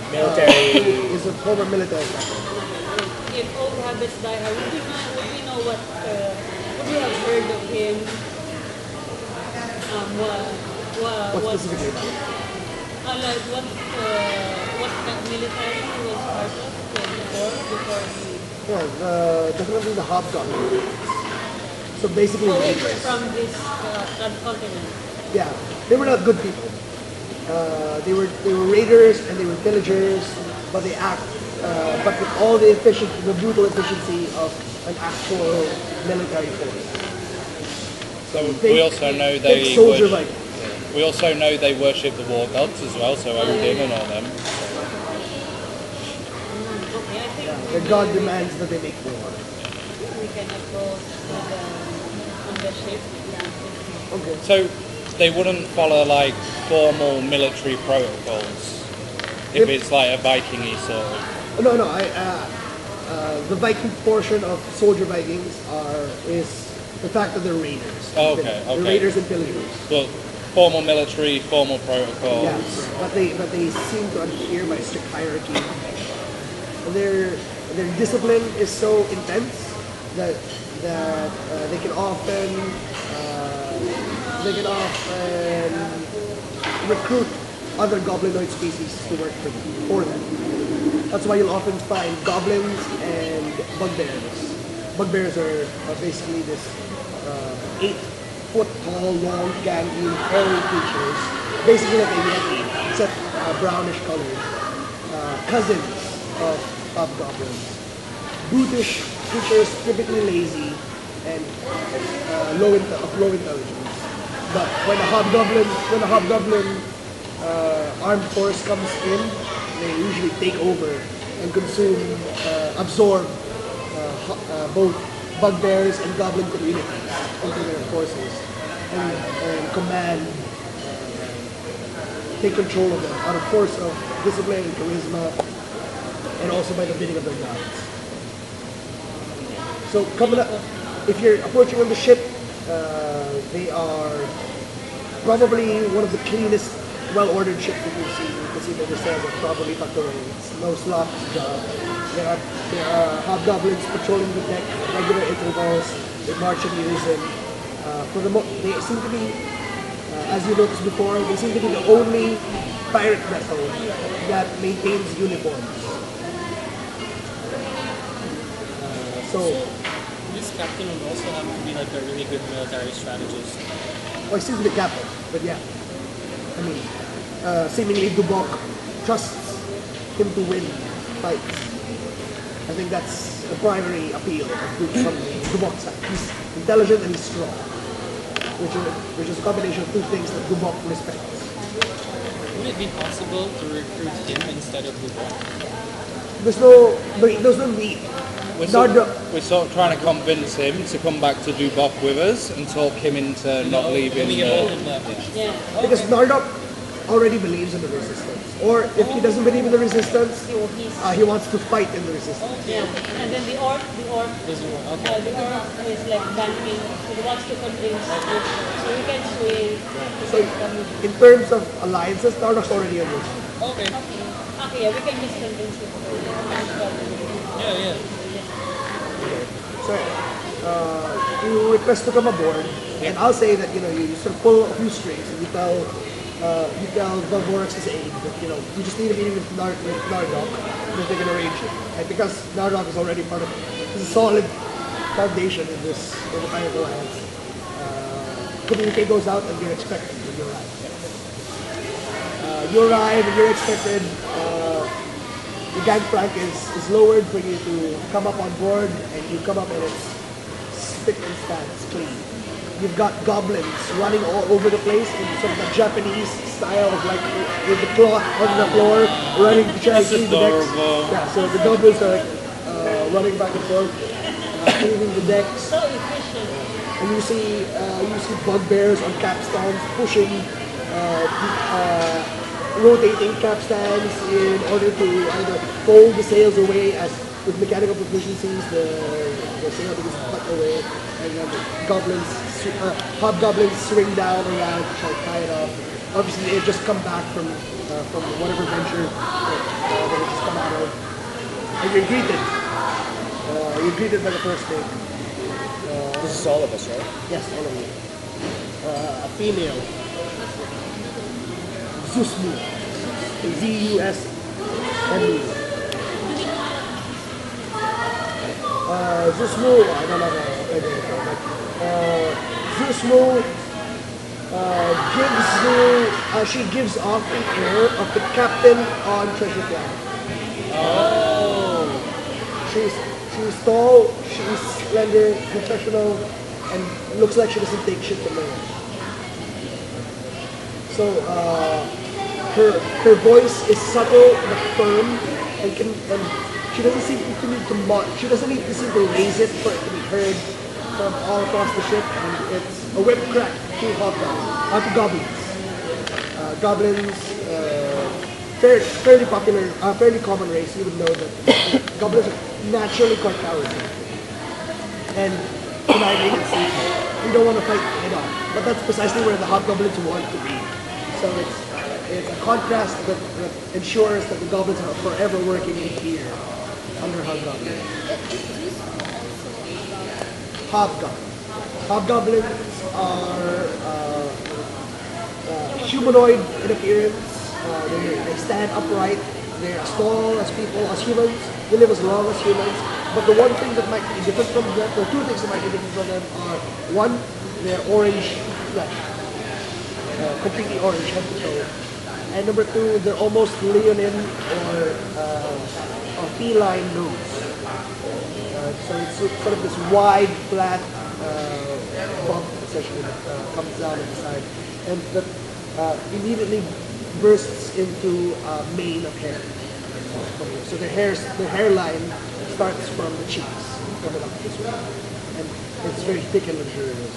Military. He's a former military captain. If old habits die hard, would we know what? Would we have heard of him? What specifically about it? Like what kind of military he was part of before he. Yeah, definitely the Hobgoblin. So basically, raiders. From this continent. Yeah, they were not good people. They were raiders and they were pillagers, but they act, but with all the brutal efficiency of an actual military force. So They- we also know think they soldier worship, Vikings. we also know they worship the war gods as well, so Odin and all them. Okay, I think The god demands that they make war. we can approach on the ship. Okay. So they wouldn't follow like formal military protocols if Yep. it's like a Viking-y sort of. No, the Viking portion of soldier Vikings is the fact that they're raiders. Oh, okay, They're okay. raiders and pillagers. But formal military, formal protocols. Yes, but they seem to adhere by strict hierarchy. Their discipline is so intense that they can often recruit other goblinoid species to work for them. That's why you'll often find goblins and bugbears. Bugbears are basically this 8-foot tall, long, gangly, hairy creatures, basically like a yeti, except brownish colored, cousins of hobgoblins. Brutish creatures, typically lazy and low intelligence. But when a hobgoblin armed force comes in, they usually take over and consume, absorb both bugbears and goblin communities into their forces and command, take control of them out of force of discipline and charisma and also by the bidding of their gods. So coming up, if you're approaching on the ship, they are probably one of the cleanest, well-ordered ships that you've seen. You can see that the sails are properly tucked away. It's no sloppy job. There are hobgoblins patrolling the deck at regular intervals. They march in unison. They seem to be, as you noticed before, they seem to be the only pirate vessel that maintains uniforms. So this captain would also have to be like a really good military strategist. Well, he's the captain, but yeah. I mean, seemingly Duboc trusts him to win fights. I think that's the primary appeal from Duboc side. He's intelligent and he's strong, which is a combination of two things that Duboc respects. Would it be possible to recruit him instead of Duboc? There's no need. We're sort of trying to convince him to come back to Duboc with us and talk him into not leaving. Yeah. Because Nardoc already believes in the resistance. Or if he doesn't believe in the resistance, he wants to fight in the resistance. Yeah. And then the orc is like banking. He wants to convince you. So we can sway. So in terms of alliances, Nardoc's already on this. Okay. Okay, yeah, we can just convince him. Yeah. So you request to come aboard, and I'll say that you sort of pull a few strings, and you tell Valvorex's aide that you just need a meeting with Nardoc, that they can arrange it. And because Nardoc is already part of, it's a solid foundation in the Pirate Alliance. Communique goes out, and you're expected when you arrive. You arrive, and you're expected. The gangplank is lowered for you to come up on board, and you come up and it's spick and span, it's clean. You've got goblins running all over the place in sort of a Japanese style of like with the cloth on the floor, running to try to clean the decks. Yeah, so the goblins are running back and forth, cleaning the decks. So efficient. And you see bugbears on capstans pushing rotating capstans in order to either fold the sails away as with mechanical proficiencies, the sail is cut away, and then the hobgoblins swing down around to try to tie it off. Obviously, they've just come back from whatever venture that they just come out of, and you're greeted. You're greeted by the first mate. This is all of us, right? Yes, all of you. A female. Zusmu. Z-U-S-M-U. Zusmu, I don't have a idea, but Zusmu she gives off the air of the captain on Treasure Planet. Oh. She's tall, she's slender, professional, and looks like she doesn't take shit from anyone. So her voice is subtle but firm, and she doesn't seem to need to she doesn't need to seem to raise it for it to be heard from all across the ship, and it's a whip crack to goblins. Goblins, fairly popular, fairly common race. You would know that goblins are naturally quite cowardly and conniving and sneaky. You don't want to fight head on, but that's precisely where the hobgoblins want to be. So it's a contrast that ensures that the goblins are forever working in fear under hobgoblins. Hobgoblins. Hobgoblins are humanoid in appearance. They stand upright. They're as tall as people, as humans. They live as long as humans. But the one thing that might be different from them, or two things that might be different from them are, one, they're orange flesh. Completely orange head to toe. And number two, they're almost leonine or a feline nose. So it's sort of this wide, flat bump essentially that comes down on the side, and that immediately bursts into a mane of hair. So their hairline starts from the cheeks, coming up this way, and it's very thick and luxurious.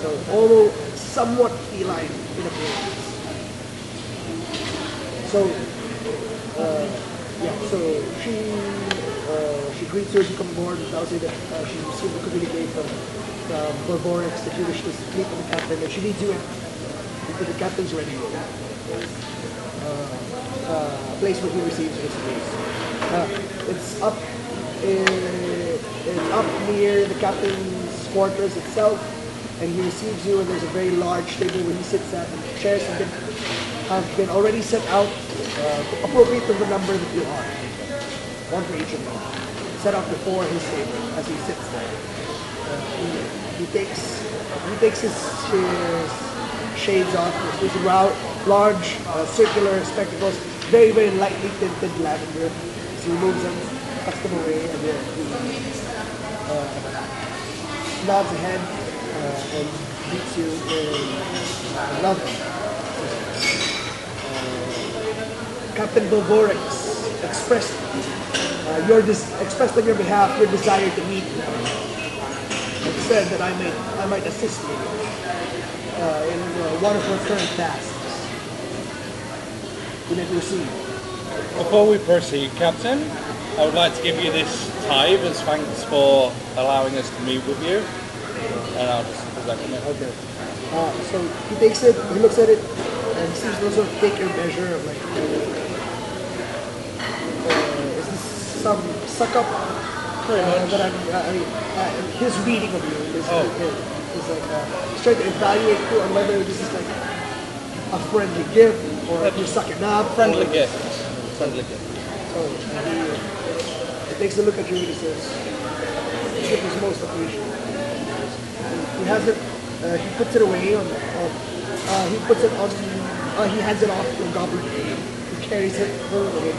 So although somewhat feline in appearance. So so she greets her to come aboard and tells you that she received a communique from Valvorex that you wish to meet with the captain, and she needs you into the captain's ready room. A place where he receives his case. It's up near the captain's quarters itself, and he receives you, and there's a very large table where he sits at, and chairs have been already set out appropriate to the number that you are. One for each of them. Set out before his table as he sits there. He takes his shades off. These large circular spectacles, very, very lightly tinted lavender. So he removes them, tucks them away, and then he nods ahead and greets you in London. Captain Valvorex expressed on your behalf your desire to meet him, and said that I might assist you in one of her current tasks. You may proceed. Before we proceed, Captain, I would like to give you this tithe as thanks for allowing us to meet with you. And I'll just present it. Okay. So he takes it, he looks at it, and seems to sort of take your measure of like, is this some suck up that his reading of you is like he's trying to evaluate you on whether this is like a friendly gift or if you're sucking up. Friendly gift. Friendly gift. So he takes a look at you and he says, this gift is most appreciated. He has it, he puts it away on, he puts it on, he hands it off to a goblin. He carries it away.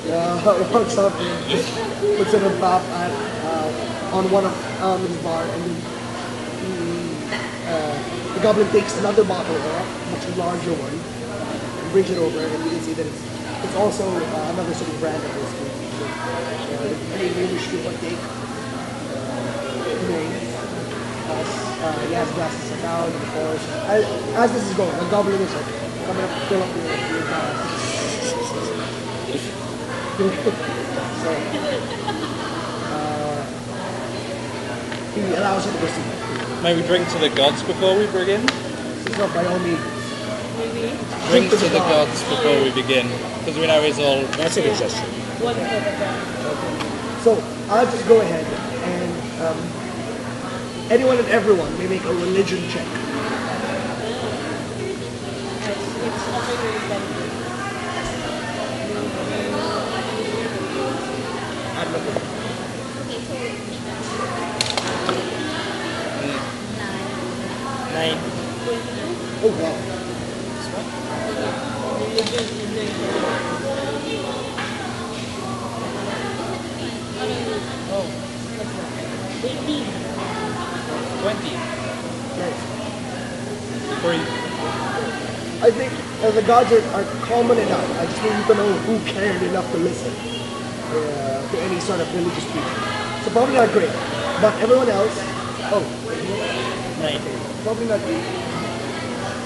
Walks up and puts it on top on one of his bar, and then the goblin takes another bottle, a much larger one, and brings it over, and you can see that it's also another sort of brand of whiskey. So, any wish to partake, he has glasses down, and of course, as this is going, the goblin is like coming up to fill up your glass. So, he allows you to proceed. May we drink to the gods before we begin? So by all means. Drink to the gods before we begin, because we know it's all. That's a good gesture. One for the ground. So I'll just go ahead and anyone and everyone may make a religion check. It's okay. I'm looking. Nine. Oh wow. Oh, 18. 20. Nice. 3. I think the gods are common enough. I just need to know who cared enough to listen to any sort of religious preaching. So probably not great, but everyone else, Nine. probably not great.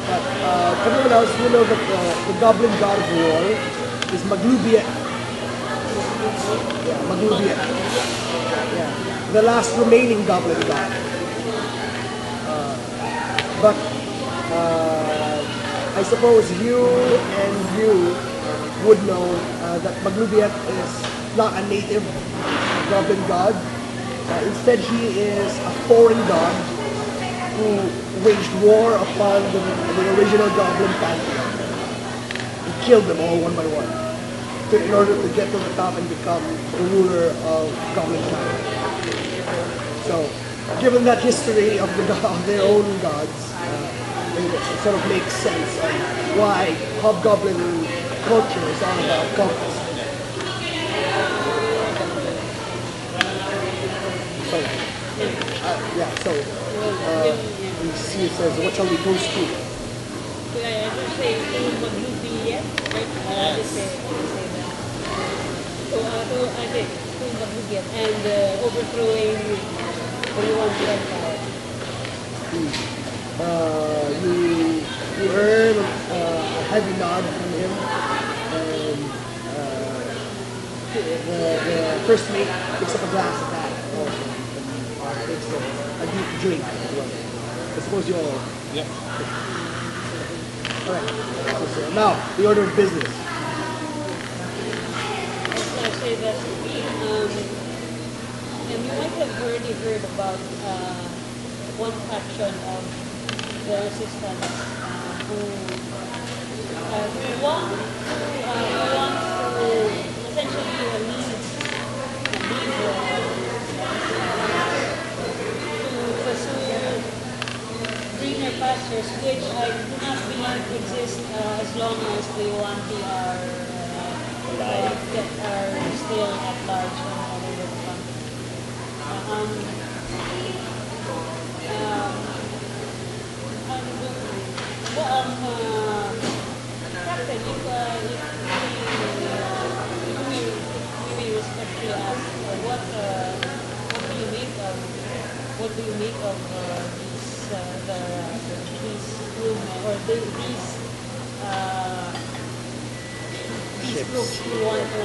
But everyone else, you know that the goblin god of war is Maglubiet. Yeah, Maglubiet. Yeah, the last remaining goblin god. But I suppose you would know that Maglubiet is not a native goblin god. Instead, he is a foreign god who waged war upon the original Goblin pantheon. He killed them all one by one in order to get to the top and become the ruler of Goblin Town. So, given that history of their own gods, it sort of makes sense of why Hobgoblin culture is all about conquest. So, we see it says, what shall we toast to? I don't say to maglubi yet, right? I just say that. To maglubi yet, and overthrowing everyone's empire. You earn a heavy nod from him, and the first mate picks up a glass of that also, and takes a deep drink as well. I suppose you all. Yep. Alright, so now, the order of business. I say that, and you might have already heard about one faction of the resistance who wants to essentially lead to pursue greener pastures, which I do not believe exist as long as the Yuan-Ti are still at large and all over the country. Captain, if we respectfully ask, what do you make of these groups who want to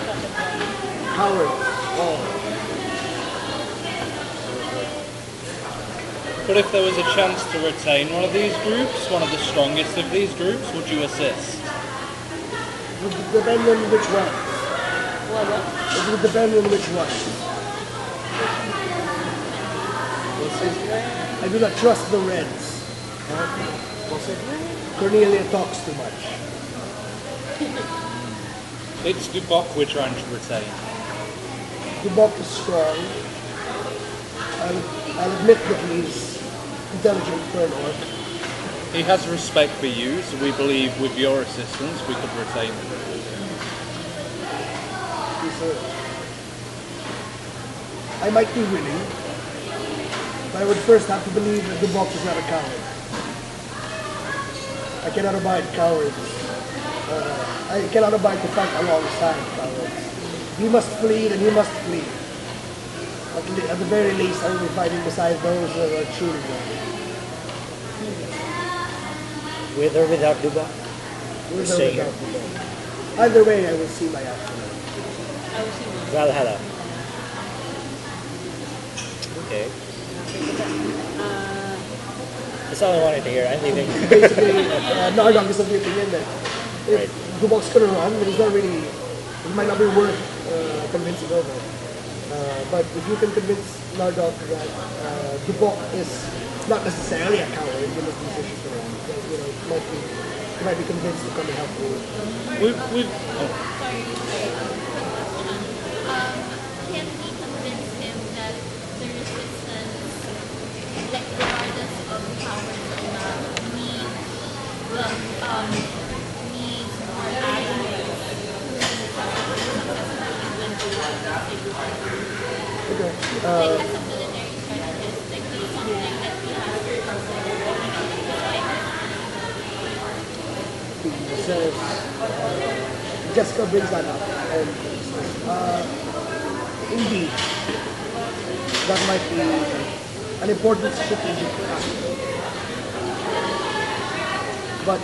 cut it down? Cowards, all. But if there was a chance to retain one of these groups, one of the strongest of these groups, would you assist? It would depend on which one. What? It would depend on which one. I do not trust the Reds. Cornelia talks too much. It's Duboc we're trying to retain. Duboc is strong. I'll admit that he's intelligent for an orc. He has respect for you, so we believe with your assistance we could retain him. I might be willing, but I would first have to believe that Duboc is not a coward. I cannot abide cowards. I cannot abide to fight alongside cowards. He must flee, then he must flee. At the very least, I will be fighting beside those that are truly good. With or without Duboc? With or Stay without Duboc. Either way, I will see my afternoon. Valhalla. Okay. That's all I wanted to hear. I'm leaving. Basically, Nardog is of the opinion that if Duboc's gonna run, then it might not be worth convincing over. But if you can convince Nardog that Duboc is not necessarily a coward, in the position for him, he might be convinced to come and help you. Can we convince him that the resistance, like regardless of powers or not, needs more allies Okay. like as a military strategist, like do something that we have He says, Jessica brings that up, and indeed, that might be an important strategic factor. But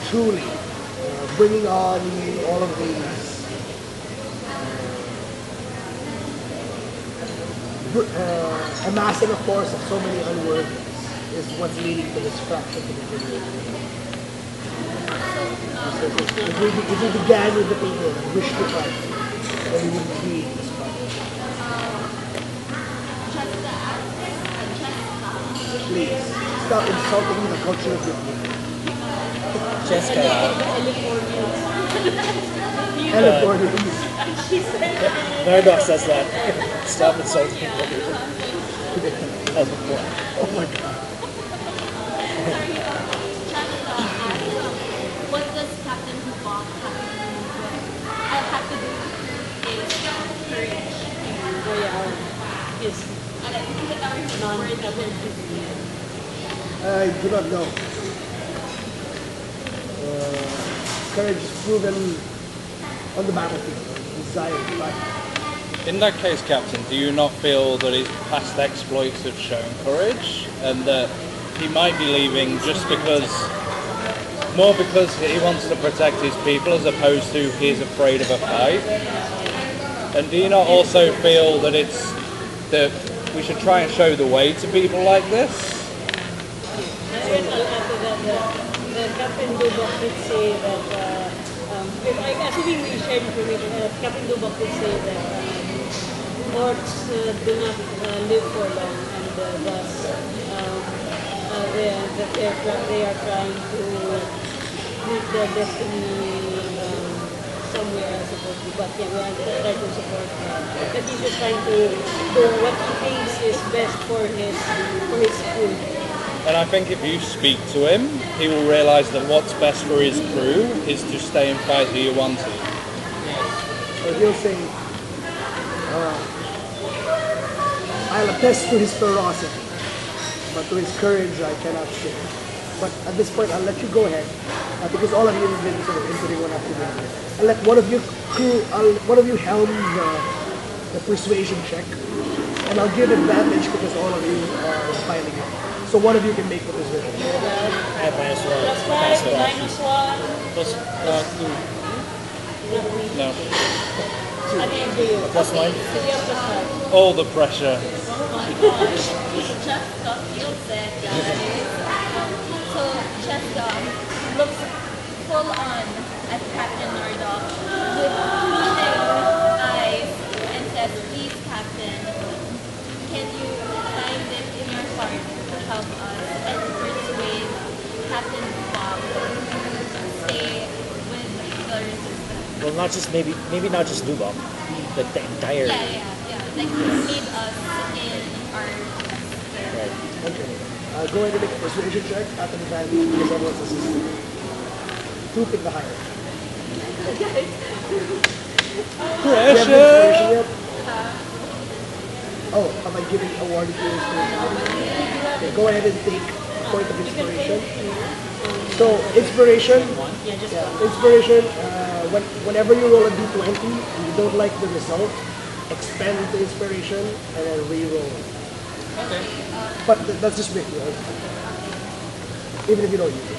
truly, bringing on all of these amassing a force of so many unworthies is what's leading to this fraction to begin with. If we began with the people that wish to fight, then we wouldn't be in this fight. Jessica asks, Please stop insulting the culture of your people. Jessica, Californians. Murdoch says that. Stop insulting people. As before. Oh my god. What does Captain Hubok have to do is courage. Oh yeah, yes. With our Non-Captain. I do not know. Courage is proven on the battlefield. Desire to fight. In that case, Captain, do you not feel that his past exploits have shown courage, and that he might be leaving just because he wants to protect his people as opposed to he's afraid of a fight? And do you not also feel that that we should try and show the way to people like this? Yes, I'll add to that. The Captain Dubok did say that, assuming we shared information, Captain Dubok did say that orcs do not live for long, and thus they are trying to meet their destiny somewhere, I suppose. But yeah, we are trying to support that he's just trying to do what he thinks is best for his crew. And I think if you speak to him, he will realise that what's best for his crew is to stay and fight who you want to. So he'll say, I'll attest to his ferocity, but to his courage I cannot say. But at this point, I'll let you go ahead, because all of you have been sort of entering one after the other. I'll let one of you helm the persuasion check, and I'll give advantage because all of you are piling in. So one of you can make the persuasion. I have minus one. Plus 5, minus 1. Plus 2. No. Ano yung do you? Plus one. Sige, plus 5. All the pressure. Jessica feels it, guys. So Jessica looks full on at Captain Murdoch with pleading eyes and says, "Please, Captain, can you find it in your heart to help us and persuade Captain Bob to stay with the resistance?" Well, not just maybe not just Dubok, but the entire. Yeah. Like lead us in our Right. Okay. Go ahead and make a persuasion check at an advantage because everyone's assisting. Who picked the higher? Do you have inspiration yet? Oh, am I giving award to inspiration? Okay, go ahead and take a point of inspiration. So, inspiration. Inspiration. Whenever you roll a d20 and you don't like the result, expend the inspiration and then re-roll. Okay. But that's just with you. Even if you don't use it.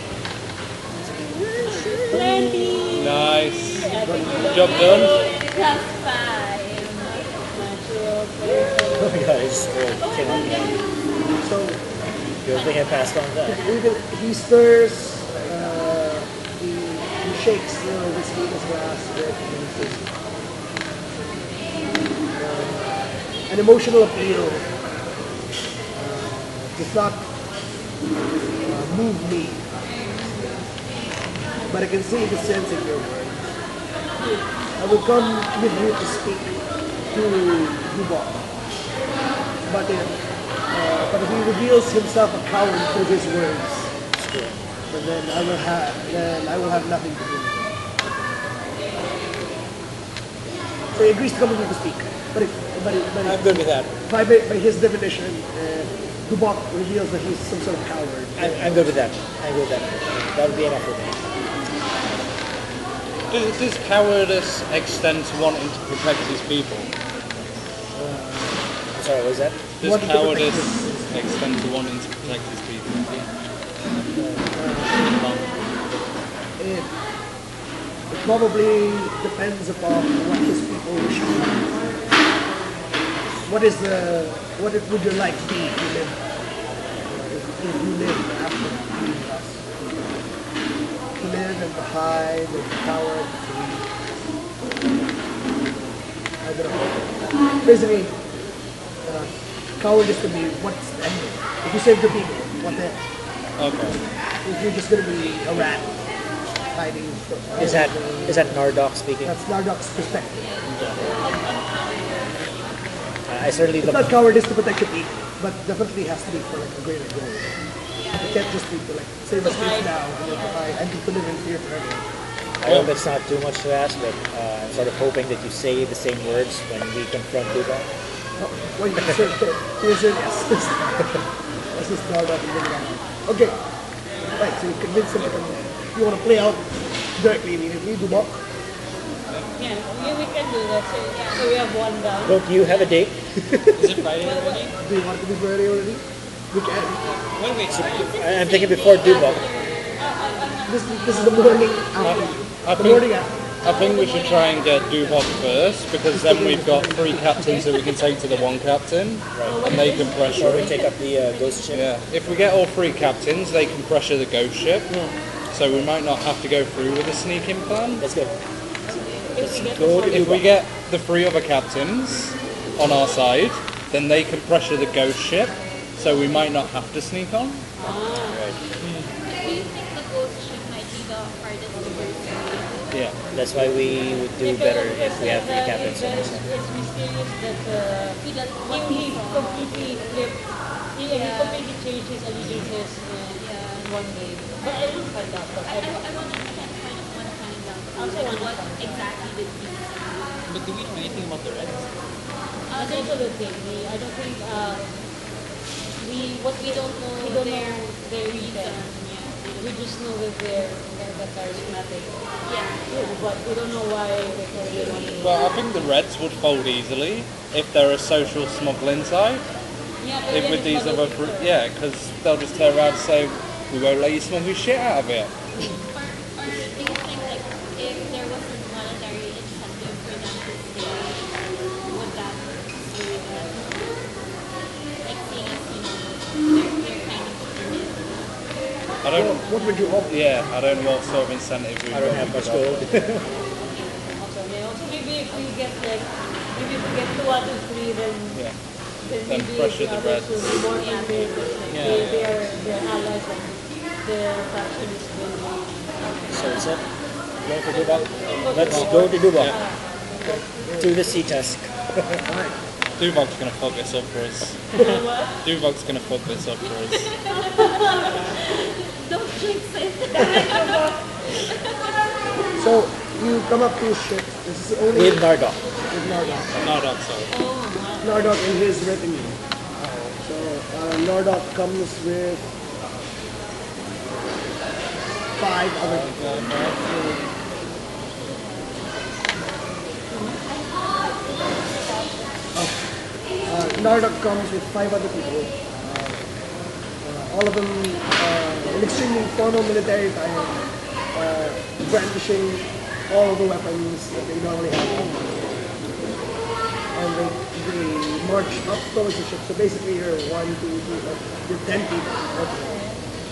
Nice. Job done. plus 5. Oh my god, I just came on that. So Good thing I passed on that. he stirs, he shakes the whiskey in his glass a bit, and he says, an emotional appeal does not move me, but I can see the sense in your words. I will come with you to speak to Dubok, but if he reveals himself a coward through his words, then I will have nothing to do with him. So he agrees to come with me to speak, I'm good with that. by his definition, Dubok reveals that he's some sort of coward. I'm good with that. I'm good with that. That would be enough for me. Does cowardice extend to wanting to protect his people? I'm sorry, what was that? Does Wanting to protect cowardice extend to wanting to protect his people? It probably depends upon what his people wish to do. What would your life be if you lived? If you lived after leaving us? To live and to hide and to cower and to I don't know. Basically, cowardice to me, what's the end? If you save the people, what the hell? Okay. If you're just gonna be a rat hiding. Is that Nardok speaking? That's Nardok's perspective. I certainly It's look. not cowardice to protect your people, but definitely has to be for like a greater goal. It can't just be to like save us kids now and then hide and to live in fear forever. I hope it's not too much to ask, but I'm sort of hoping that you say the same words when we confront Dubai. Oh, wait, sir, yes. This is Nardok and Nardok. Okay. Right, so you convince him that you want to play out directly immediately, Dubok. Yeah, we can do that. So we have one down. Don't you have a date? Is it Friday already? Do you want it to be Friday already? We can. Wait. I'm thinking before Dubai. This is the morning after. I The think- morning after. I think we should try and get Duvok first, because then we've got 3 captains that we can take to the 1 captain, and they can pressure Or we it. take up the ghost ship. Yeah, if we get all 3 captains, they can pressure the ghost ship, so we might not have to go through with a sneaking plan. Let's go. If we get Go to If we Dubai. get the 3 other captains on our side, then they can pressure the ghost ship, so we might not have to sneak on. Do you think the ghost ship might be the hardest to pursue? Yeah. That's why we would do better if we have 3 captains on our side. It's mysterious that He doesn't he want completely flipped. He completely changed his allegiances in one day. But I will find out. But I want to find out what exactly did he do. But do we know anything about the Reds? That's also the thing. I don't think What we don't know, we don't their know their reason. We just know that they're charismatic. yeah. But we don't know why they totally want to. Well, I think the Reds would fold easily if they're a social smuggling side. Yeah, but If then with it's these smuggled other, first. yeah, because they'll just turn around and say, we won't let you smuggle shit out of it. Or do you think like if there was a monetary incentive for them to stay, would that sway them? Like seeing as they're kind of timid. I don't, What would you hope? yeah, I don't know what sort of incentive we I don't have much gold. Also, maybe if we get like, maybe if we get 2 out of 3, then Yeah. then Then maybe pressure the the others Reds. will be more angry because like, they're allies and their faction is building. So it's it. Going for Dubai. Let's go to Dubai. To the sea task. Duvok's gonna fuck this up for us. What? Duvok's gonna fuck this up for us. Don't jinx it. So you come up to a ship. This is only With Nardok. with Nardok. No, that's all. Nardok and his retinue. So Nardok comes with 5 other people. Nardok comes with 5 other people. All of them in extremely formal military attire, brandishing all of the weapons that they normally have. And they march up towards the ship. So basically you're 1, 2, 3, you're 10 people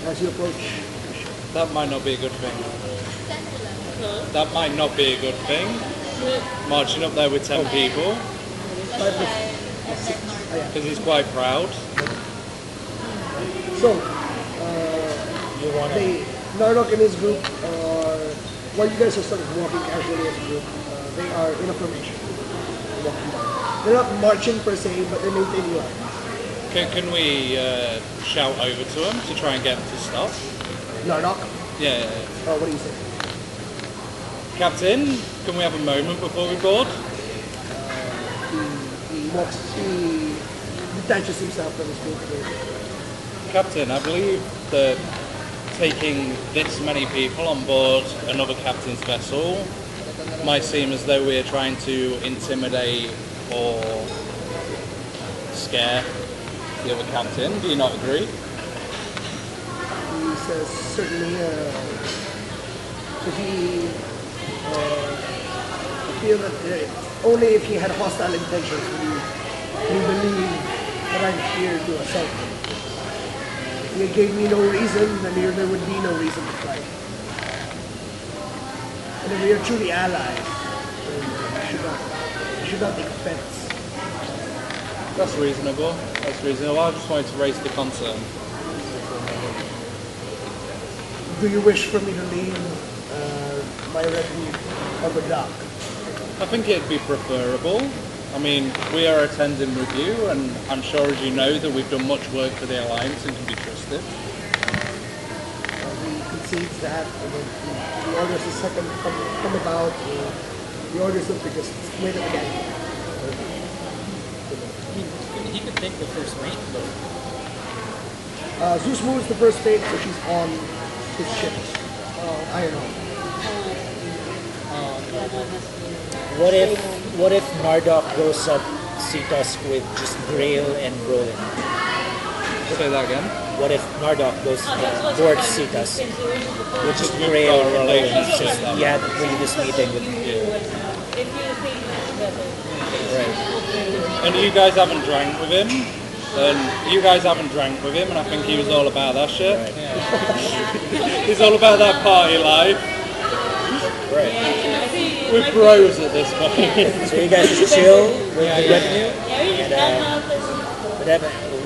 as you approach the ship. That might not be a good thing. That might not be a good thing. Marching up there with 10 people, because he's quite proud. So, You want to Nardok and his group are, while you guys are sort of walking casually as a group, they are in a formation. Walking down. They're not marching per se, but they're maintaining line. Can we shout over to him to try and get him to stop? Nardok, Yeah. what do you say? Captain, can we have a moment before we board? He detaches himself from his group. Captain, I believe that taking this many people on board another captain's vessel might seem as though we're trying to intimidate or scare the other captain. Do you not agree? He says certainly if he I feel that only if he had hostile intentions would he believe that I'm here to assault him. If he gave me no reason, then there would be no reason to fight. And if we are truly allies, then I should not take offense. That's reasonable. That's reasonable. I just wanted to raise the concern. Do you wish for me to leave my retinue on the dock? I think it'd be preferable. I mean, we are attending with you, and I'm sure as you know that we've done much work for the Alliance and can be trusted. He concedes that, and then the orders the second come about. The orders look to just wait at the gate. He could take the first mate though. Zeus moves the first fate, so she's on his ship. Iron on. What if Nardoc goes up Sea Tusk with just Grail and Roland? Say that again. What if Nardoc goes towards Sea Tusk with just Grail and Roland? Since he had the previous meeting with Right. And you guys haven't drank with him. And I think he was all about that shit. Right. He's all about that party life. Right. We're bros at this point. So you guys just chill with the retinue, Yeah, and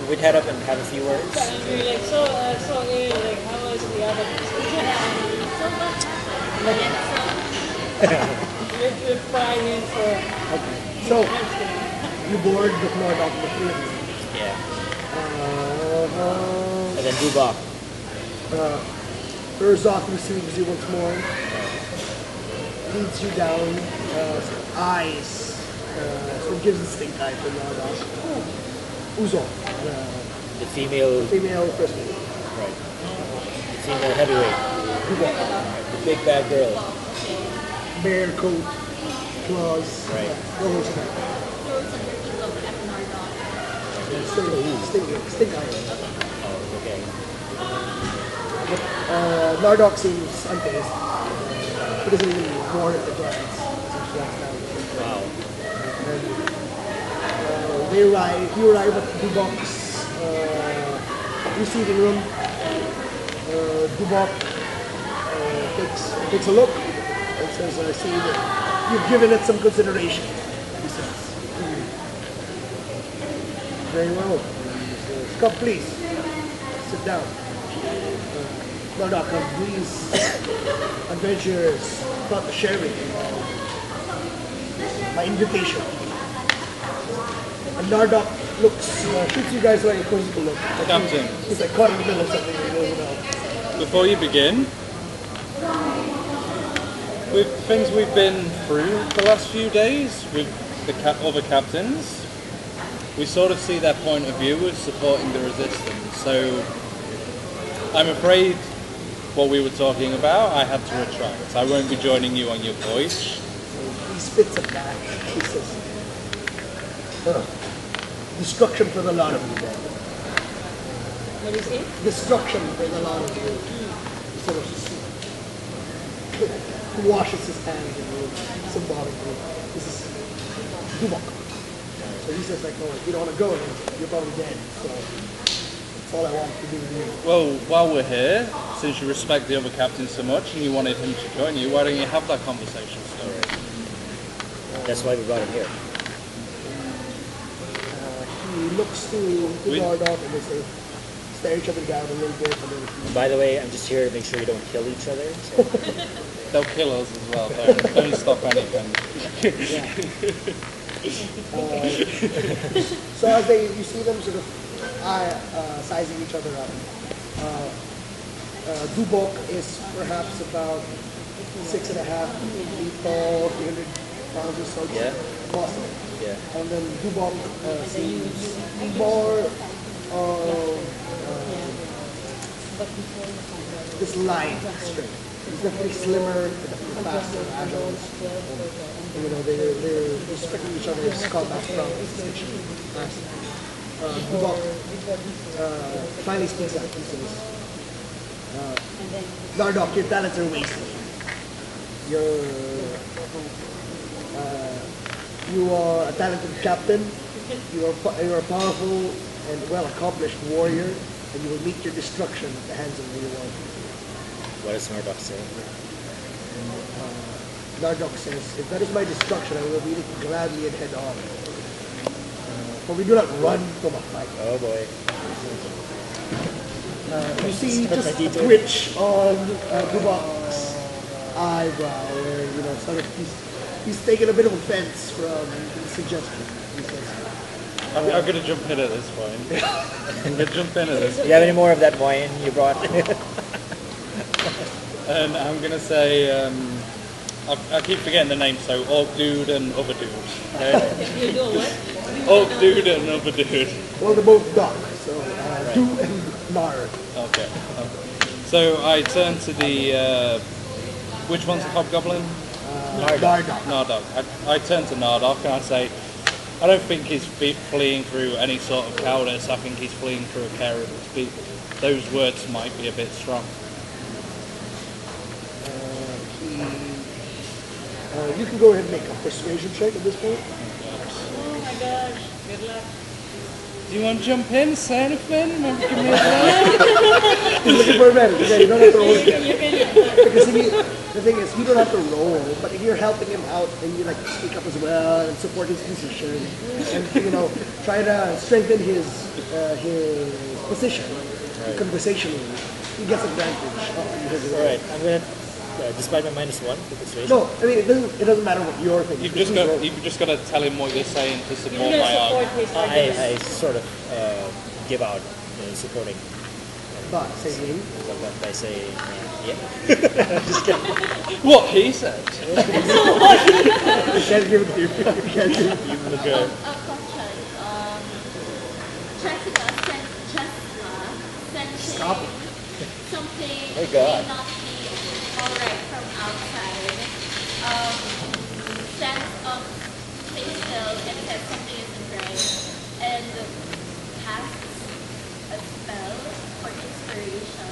we'd head up and have a few words. we're like so ill, like how was the other we're crying for So, you board with Nardoc, the three of you. Yeah. And then Dubok. Urzoth receives you once more. Leads you down. Eyes. So gives a stink eye for Nardoc. Uzo. The female, Female first mate. right? The female heavyweight, Dubok. the big bad girl. Bear coat. Claws. Right. No horse back. Stink eye. Oh, okay. Nardoc seems unfazed. He doesn't even warn at the glance. Wow. You arrive at Dubok's receiving room. Dubok takes a look and says, I see that you've given it some consideration, he says. Very well. He says, come please, sit down. Nardoc, of these adventures about the sharing my invitation. And Nardoc looks, shoots you guys like a quizzical look. Captain. He's like caught in the middle of something he doesn't know. Before you begin, with things we've been through the last few days with the other captains, we sort of see their point of view as supporting the resistance. So I'm afraid what we were talking about, I had to retract. I won't be joining you on your voyage. He spits it back. He says, destruction for the lot of you then. what do you say? Destruction for the lot of you. He sort of he washes his hands and symbolically. This is Dubok. So he says like, oh, you don't want to go, you're probably dead. So that's all I want to do with you. Well, while we're here, since you respect the other captain so much and you wanted him to join you, why don't you have that conversation still? That's why we brought him here. He looks to Nardoc and they say, stare each other down a little bit. And then And by the way, I'm just here to make sure you don't kill each other. So. They'll kill us as well. Don't stop anything. So as you see them sort of sizing each other up. Dubok is perhaps about 6.5 feet tall, 300 pounds or so. Yeah. Muscle. Yeah. And then Dubok seems more this line strength. He's definitely slimmer, definitely faster, agile. You know, they're respecting each other's combat prowess. Dubok finally speaks out. He says, Nardoc, your talents are wasted. You are a talented captain. You are a powerful and well-accomplished warrior, and you will meet your destruction at the hands of your one. What does Nardoc say? Nardoc says, if that is my destruction, I will meet it gladly and head on. but we do not run to the fight. Oh boy. You see Start just my a detour. twitch on Dubak's eyebrow, where sort of he's taken a bit of offense from the suggestion. He says, I'm going to jump in at this point. I'm going to jump in at this Do you have any more of that wine you brought? And I'm going to say, I keep forgetting the name, so Orc Dude and Other Dude. You do what? Orc Dude and Other Dude. well, they're both dark, so Du and Nar. Okay. So I turn to the, which one's the Hobgoblin? Nardok. Nardok. I turn to Nardok and I say, I don't think he's fleeing through any sort of cowardice. I think he's fleeing through a care of his people. Those words might be a bit strong. You can go ahead and make a persuasion check at this point. Oh my gosh. Good luck. Do you want to jump in, say anything? Maybe give me a He's looking for advantage. Okay, you don't have to roll You again. can Because the thing is, you don't have to roll, but if you're helping him out and you speak up as well and support his position and try to strengthen his position conversationally, he gets advantage. Alright, I'm gonna, despite my -1 for persuasion. No, I mean it doesn't matter what you're thinking. You've just got to tell him what you're saying to support You're my gonna support argument. his argument. I sort of give out supporting. But say name. But I say, yeah. What he said. You can't give it to you. You can't give it to you. A question. Jessica sent Stop it. something Oh my God. may not be alright from outside. Sense of stay still and said something isn't right. And casts a spell for inspiration.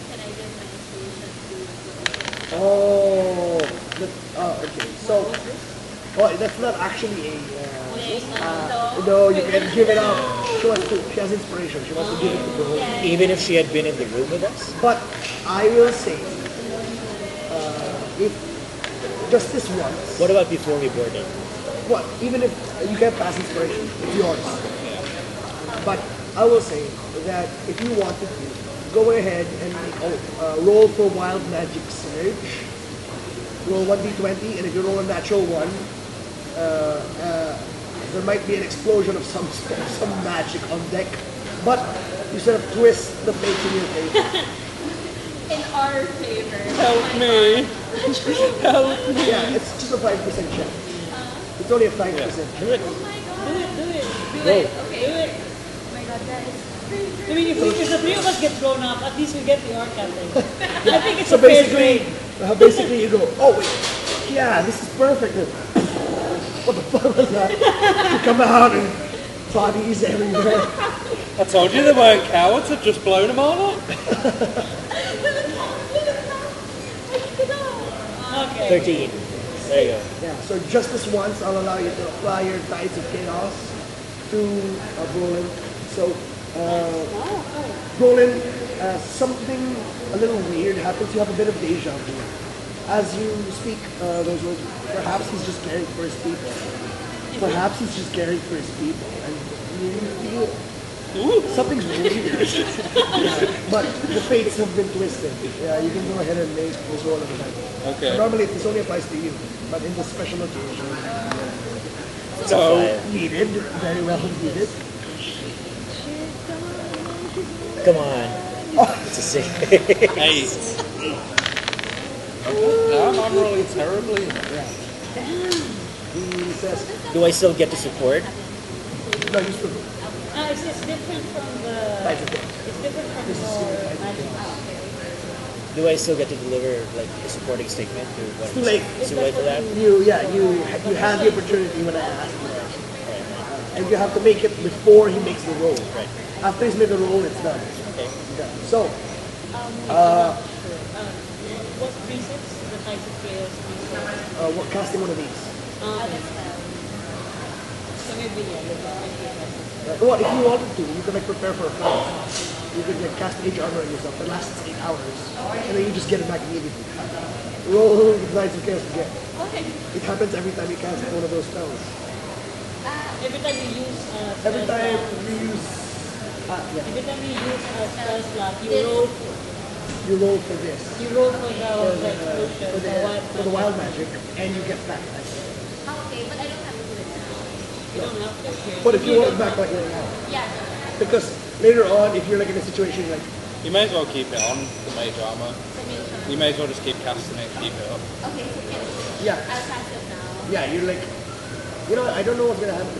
Can I give my inspiration to Okay. So, that's not actually a. Wait, No, you can give it up. She has inspiration. She wants to give it to Bro. Even if she had been in the room with us? But I will say, if just this once, What about before we boarded? what? Even if you can't pass inspiration, it's yours. But I will say that if you wanted to, go ahead and make roll for wild magic surge. Roll 1d20, and if you roll a natural one, there might be an explosion of some magic on deck. But you sort of twist the fate in your favor. in our favor. Help me. Help me. Yeah, it's just a 5% check. It's only a 5%. Do it. Do it. Do it. Okay. Do it. Oh my god, that is crazy. I mean, if the three of us get thrown up, at least we get the orc captain. I think it's So a fair basically, trade. basically you go, oh wait, yeah, this is perfect. And what the fuck was that? You come out and bodies everywhere. I told you they weren't cowards. I've just blown them all up. Okay. 13. There you go. Yeah, so just this once, I'll allow you to apply your Tides of Chaos to Brolin. So, Brolin, something a little weird happens. You have a bit of deja vu. As you speak those words, perhaps he's just caring for his people. Perhaps he's just caring for his people. And you feel something's weird. Yeah, but the fates have been twisted. Yeah, you can go ahead and make this roll of the dice. Okay. Normally this only applies to you, but in this special occasion, So, needed, very well needed. Come on. It's a 6. 8. Damn, I'm rolling terribly. He says, Do I still get to support? no, you still do. It's different from the. Tides of Chaos. It's different from This is your super Tides of magic. Chaos. Do I still get to deliver like a supporting statement to what? It's too late. It's too late for that? You had the opportunity when I asked you. And you have to make it before he makes the roll. Right. After he's made the roll, it's done. Okay. Yeah. So, What presets? The types of chaos presets. what casting one of these? So maybe Well, if you wanted to, you can prepare for a fight. You can cast Age Armor on yourself. It lasts 8 hours, and then you just get it back immediately. Roll the Tides of Chaos again. Okay. It happens every time you cast one of those spells. Every time you use Every time we use, yeah, every time you use a spell slot, you roll for this. you roll for For the the, explosion, for the, for the wild magic, and you get back. Oh, okay, but I don't have to do it now. You don't have to. But if you want it back right now, Yeah. because later on, if you're like in a situation like, You may as well keep it on, the mage armor. The mage armor. You may as well just keep casting it and keep it up. Okay, so can yeah, I'll cast it now. yeah, you're like, you know, I don't know what's gonna happen.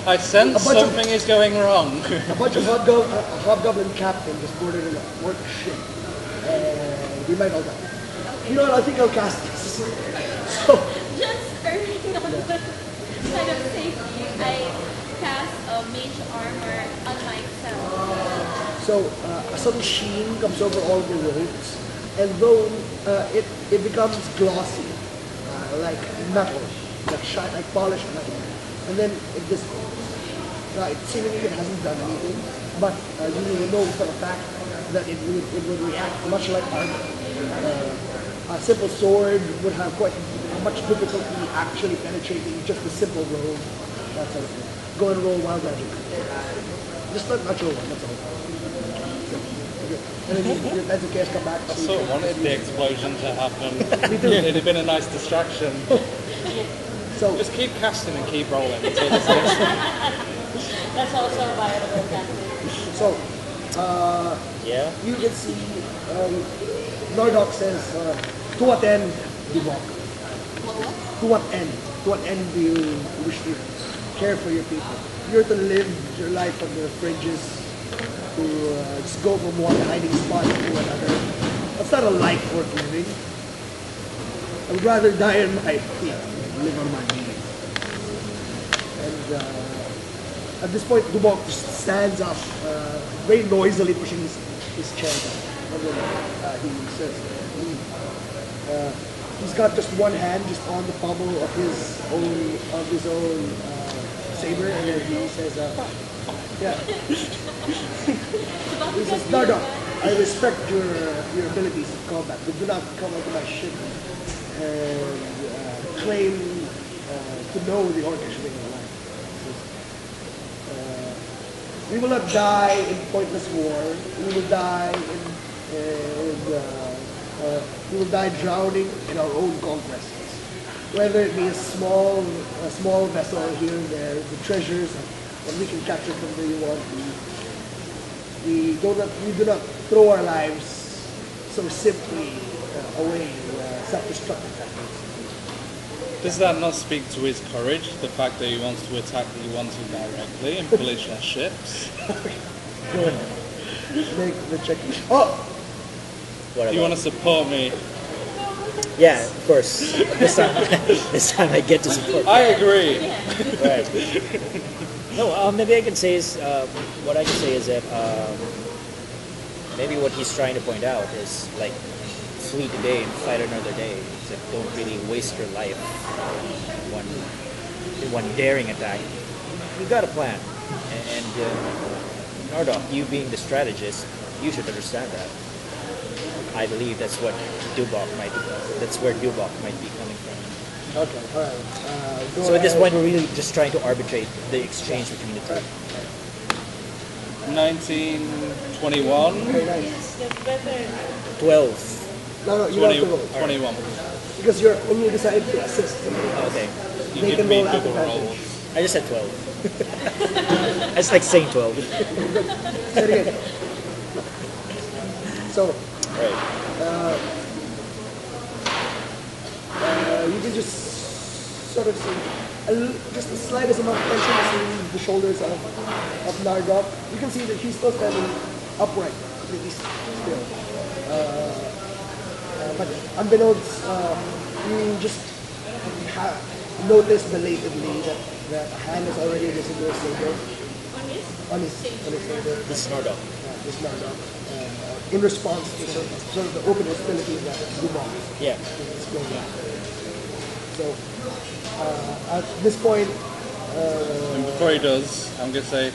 I sense A bunch of- something is going wrong. A bunch of hobgoblin captain just boarded in a work of shit, and we might all die. You know what? I think I'll cast this. So, Just earning on the side of safety, I cast a mage armor on myself. so a subtle sheen comes over all the robes, and though it becomes glossy, like metal, like polished metal, and then it just seemingly it hasn't done anything, but you will know for a fact that it would react much like armor. A simple sword would have quite much difficulty actually penetrating just a simple robe, that sort of thing. Go and roll wild magic. Just not natural one, that's all. And then your Tides of Chaos come back. I sort of wanted the explosion to happen. Me too. It'd have been a nice distraction. So, Just keep casting and keep rolling until this next That's also a viable tactic. so Yeah. you can see Nordok says, to what end do you walk? To what end? To what end do you wish to care for your people? You're to live your life on the fringes, to just go from one hiding spot to another. That's not a life worth living. I would rather die in my feet than live on my knees. And at this point, Dubok just stands up, very noisily pushing his chair down. And then he says, he's got just one hand just on the pommel of his own saber, and then he says, yeah. He says, Nardok, I respect your abilities in combat, but do not come onto my ship and claim to know the orcish way of life. We will not die in pointless war. We will die we will die drowning in our own conquests. Whether it be a small vessel here and there, the treasures that we can capture from where you want. We do not throw our lives so simply away self-destructive tactics. Does that not speak to his courage? The fact that he wants to attack the ones who directly and pillage their ships? Go ahead. Make the check. Oh! What You about? want to support me? Yeah, of course. This time I get to support. I agree. Right. No, maybe I can say is what I can say is that maybe what he's trying to point out is like flee today and fight another day. It's like don't really waste your life in one daring attack. You got a plan, and Nardok, you being the strategist, you should understand that. I believe that's what Dubok might be. That's where Dubok might be coming from. Okay, alright. So at this point, we're really just trying to arbitrate the exchange between the two. 1921, Okay, nice. Yes, that's better. 12. No, you have to roll. 21. Because when you decide to assist somebody else, Okay. You they give can me roll at double advantage. rolls. I just said 12. I just like saying 12. Say it again. So, Right. you can just sort of see just the slightest amount of tension between the shoulders of Nardok. You can see that he's still standing upright, completely still. But unbeknownst, you just notice belatedly that a hand is already in his saber. On his saber. This is Nardok. This Nardok. In response to sort of the open hostility that Dubon Yeah. is going on. So, at this point, And before he does, I'm going to say,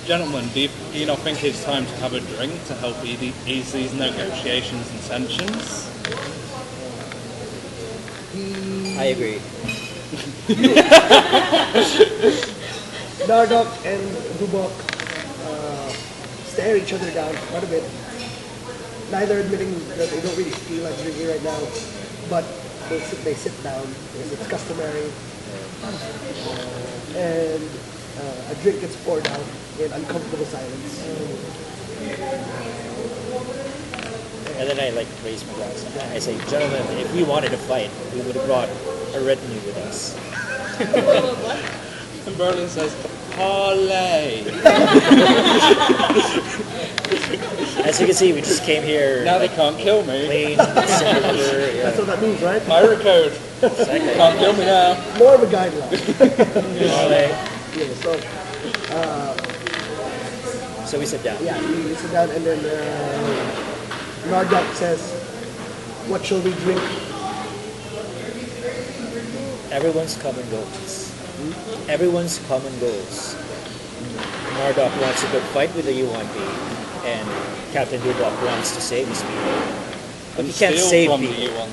gentlemen, do you not think it's time to have a drink to help ease these negotiations and tensions? I agree. Nardok and Dubok stare each other down quite a bit. Neither admitting that they don't really feel like drinking right now, but they sit down because it's customary. And a drink gets poured out in uncomfortable silence. And then I like raise my glass. I say, gentlemen, if we wanted to fight, we would have brought a retinue with us. And Berlin says, parlay. As you can see, we just came here. Now they can't kill me. Plain, simple, yeah. That's what that means, right? Pirate code. Exactly. Can't kill me now. More of a guideline. Parlay. Yeah, So we sit down. yeah, you sit down and then Nardok says, what shall we drink? Everyone's come and goes. Everyone's come and goes. Marduk wants a good fight with the UNP, and Captain Dubok wants to save his people. But you can't Steal save from people. the U1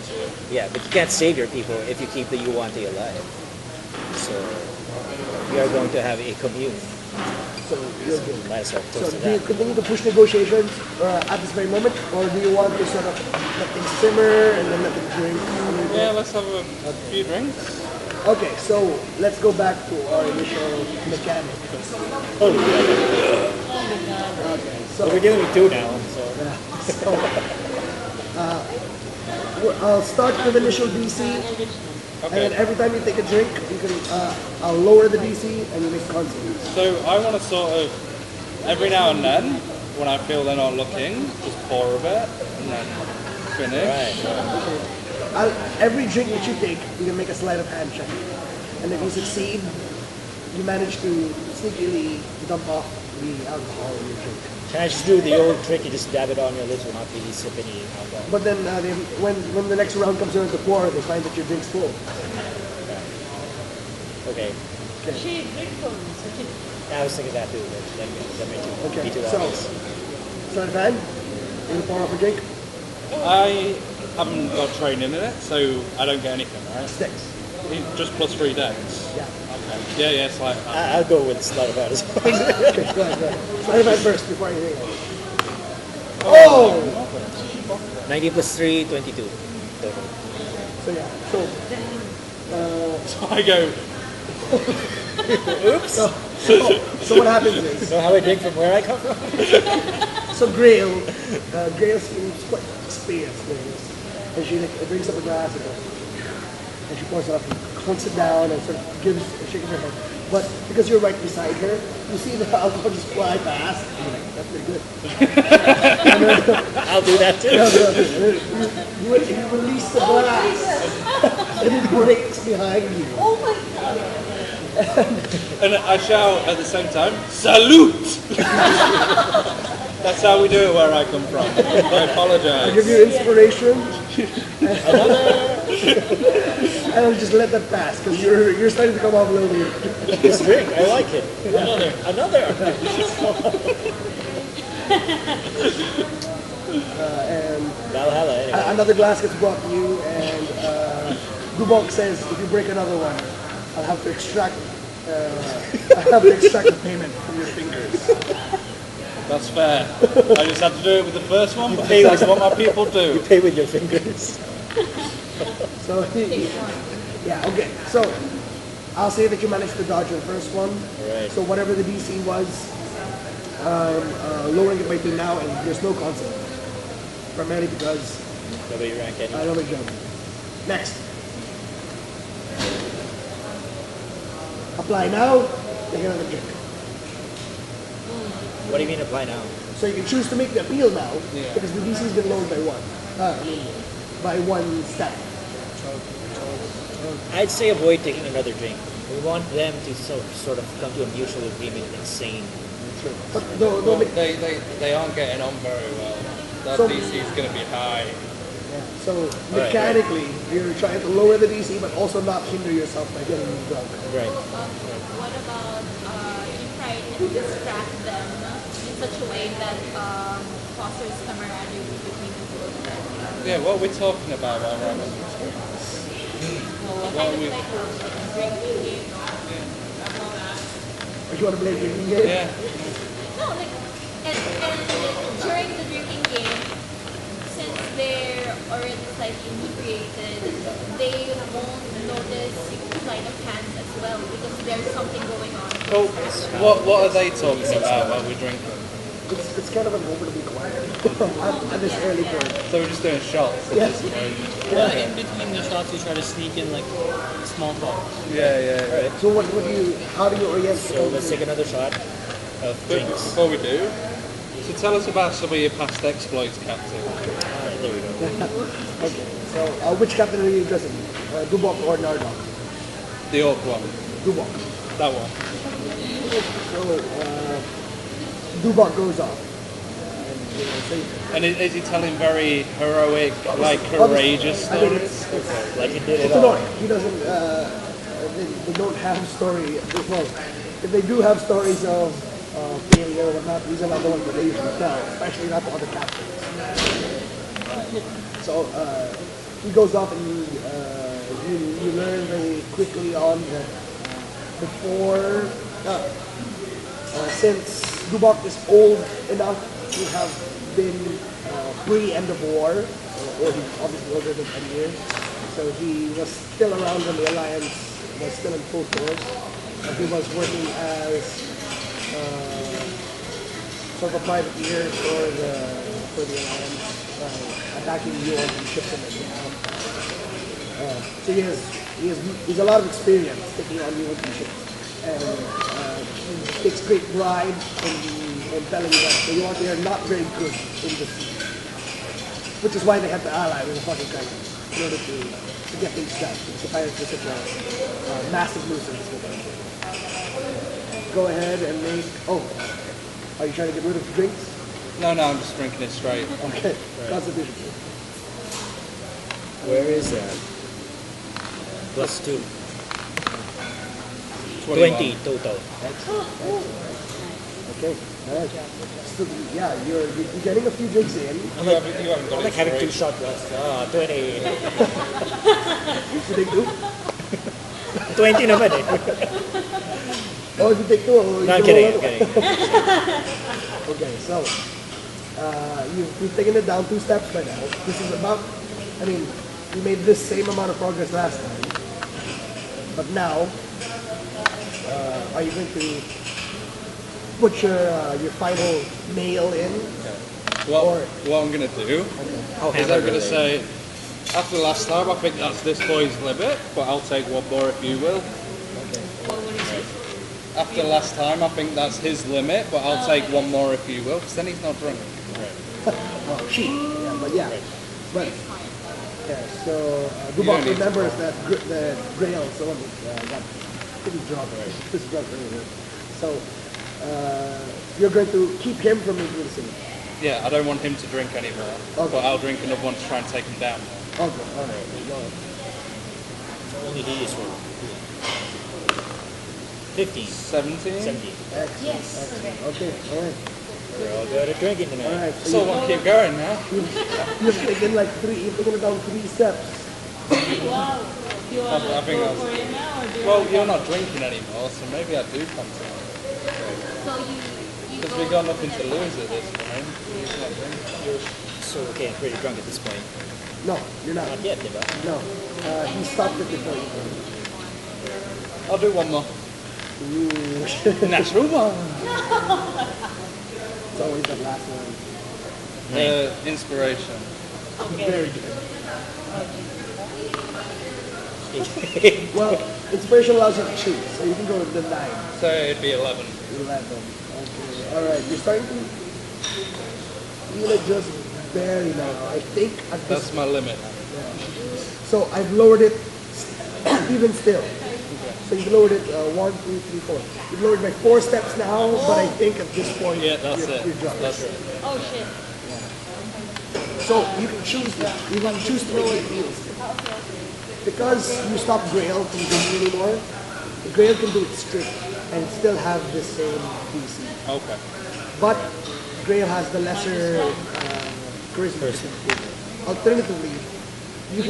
Yeah, but you can't save your people if you keep the UNP alive. So we are going to have a commune. So you're good. Might as well So toast to do you that. continue to push negotiations at this very moment, or do you want to sort of let things simmer and then let them drink? Yeah, let's have a few drinks. Okay, so let's go back to our initial mechanic. Oh, Okay, so so, we're dealing with two now. So I'll start with initial DC, and Okay. then every time you take a drink, you can I'll lower the DC and you make consequences. So I want to sort of, every now and then, when I feel they're not looking, just pour a bit and then finish. right. Every drink that you take, you can make a sleight of hand check, and if you succeed, you manage to sneakily dump off the alcohol in your drink. Can I just do the old trick? You just dab it on your lips without really sip any alcohol. But then when the next round comes around to pour, they find that your drink's full. Okay. She drink from I was thinking that too. But that may too. Okay, Be too so obvious. sleight of hand, you can pour off a drink, I haven't got training in it, so I don't get anything, right? 6. Just plus 3 decks. Yeah. Okay. Yeah, it's like that. I'll go with sleight of hand as well. Okay, go ahead. Sleight of hand first before anything else. Oh! 19 plus 3, 22. Total. So yeah, so So I go, Oops. so what happens is, So how I drink from where I come from? so Grail seems quite experienced with this, and she like, brings up a glass and she pours it up and clunks it down and sort of shakes her head. But because you're right beside her, you see the alcohol just fly past. And you're like, that's pretty good. I'll do that too. You release the glass, and it breaks behind you. Oh my god! and I shout at the same time, salute! That's how we do it where I come from. I I apologize. give you inspiration, and I'll just let that pass because you're starting to come off a little weird. This drink, I like it. Another. And Valhalla, anyway. another glass gets brought to you, and Dubok says, if you break another one, I'll have to extract the payment from your fingers. That's fair. I just had to do it with the first one because that's what my people do. Pay with your fingers. So, yeah, okay. So, I'll say that you managed to dodge the first one. Alright. So whatever the DC was, lowering it by 2 now, and there's no consequence. Primarily because Nobody rank any. I don't make jump. Next. Apply now, take another drink. What do you mean apply now? So you can choose to make the appeal now, Yeah. because the DC has been lowered by 1. By 1 step. I'd say avoid taking another drink. We want them to sort of come to a mutual agreement and sane. But no, Well, they aren't getting on very well. That So- DC is going to be high. So mechanically, you're trying to lower the DC, but also not hinder yourself by getting drunk. Right. What about you try and distract them in such a way that fosters camaraderie between the two of them? Yeah, what we're talking about while we're having this. kind of we? like drinking game. Or you want to play a drinking game? Yeah. No, like, and during the drinking game, since they're already slightly inebriated, they won't notice sleight of hand as well because there's something going on. Well, what are they talking about while we're drinking? It's kind of an over to be quiet at this early point. So we're just doing shots. Yes. Well, in between the shots, you try to sneak in like small talk. Yeah. So what do you, how do you orient? So let's take another shot of But drinks. before we do, so tell us about some of your past exploits, Captain. Alright, there we go. Okay, so which captain are you interested in? Dubok or Nardok? The orc one. Dubok. That one. So Dubok goes off. And, And is he telling very heroic, like courageous I mean, stories? it's Like he did it it's all. annoying. He doesn't. They don't have story. Well, if they do have stories of failure or whatnot, these are not the ones that they usually tell, especially not the other captains. So he goes off, and you learn very quickly on that before, since Dubok is old enough to have been pre-end of war, or he's obviously older than 10 years, so he was still around when the Alliance was still in full force. He was working as sort of a privateer for the Alliance, attacking York and ships and everything. So he's a lot of experience taking on York and ships, and he takes great pride in telling you that the York are not very good in the sea, which is why they had to ally with the fucking country in order to get things done. Because the pirates were such a massive nuisance with them. Go ahead and make. Oh, are you trying to get rid of the drinks? No, I'm just drinking it straight. Okay, Constitution. Where is that? +2. 21. 20 total. Okay, alright. So, yeah, you're getting a few drinks in. I'm You like, haven't got I'm it like having straight. 2 shot glasses. 20. You take two? 20 naman eh. Oh, if you take two, No, I'm kidding, I'm kidding. Okay, so you've taken it down 2 steps by now. This is about, I mean, you made this same amount of progress last time. But now, are you going to put your final nail in? What I'm going to do is I'm going to say, after last time, I think that's this boy's limit, but I'll take one more if you will. After last time, I think that's his limit, but I'll take one more if you will, because then he's not drunk. Oh, she. Yeah, but yeah. But, yeah, so don't Dubok need to remembers that the Grail, so got pretty drunk, just drunk earlier. So you're going to keep him from making the scene. Yeah, I don't want him to drink anymore, Okay. but I'll drink another one to try and take him down. Okay, all right. Go ahead. Only he is wrong. 15. 17? 17. Excellent. Yes. Excellent. Okay, all right. We're all good at drinking All tonight. right. So we'll keep going now. You've taken like you've taken it down 3 steps. Wow. Do you want I to think go that's- for it now or do you Well, want you're not drinking anymore, so maybe I do come to him. So you Because go we got nothing to lose at this point. He's not drinking. You're so okay, pretty drunk at this point. No, you're not. Not yet, diba? No. He stopped it before you did. I'll do one more. Ooh. Natural one. It's always that last one. Inspiration. Very good. Well, inspiration allows you to choose, so you can go with the 9, So it'd be 11. 11. Okay. All right. You're starting to feel it just barely now. I think at this. That's my limit. So I've lowered it even still. So you've lowered it 1, 2, 3, 4. You've lowered by 4 steps now, but I think at this point Yeah, that's you're, it. you're drunk. That's it. Oh shit. So you can choose that. You can choose to make it feel still. Because you stop Grail from doing anymore, Grail can do it straight and still have the same DC. Okay. But Grail has the lesser charisma. Alternatively, You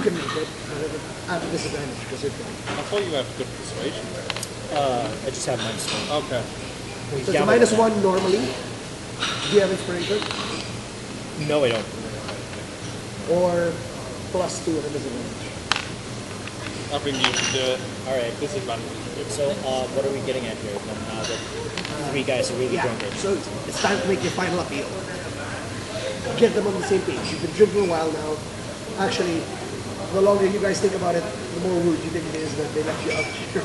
can make it, but at a disadvantage because you're drunk. I thought you have good persuasion. I just have minus one. Okay. So it's a -1 normally. Do you have inspiration? No, I don't. Or +2 at a disadvantage? I think you should do it. All right. Disadvantage. So, what are we getting at here? Now that three guys are really Yeah, drunk. so it's time to make your final appeal. Get them on the same page. You've been drinking a while now. Actually, the longer you guys think about it, the more rude you think it is that they left you out here.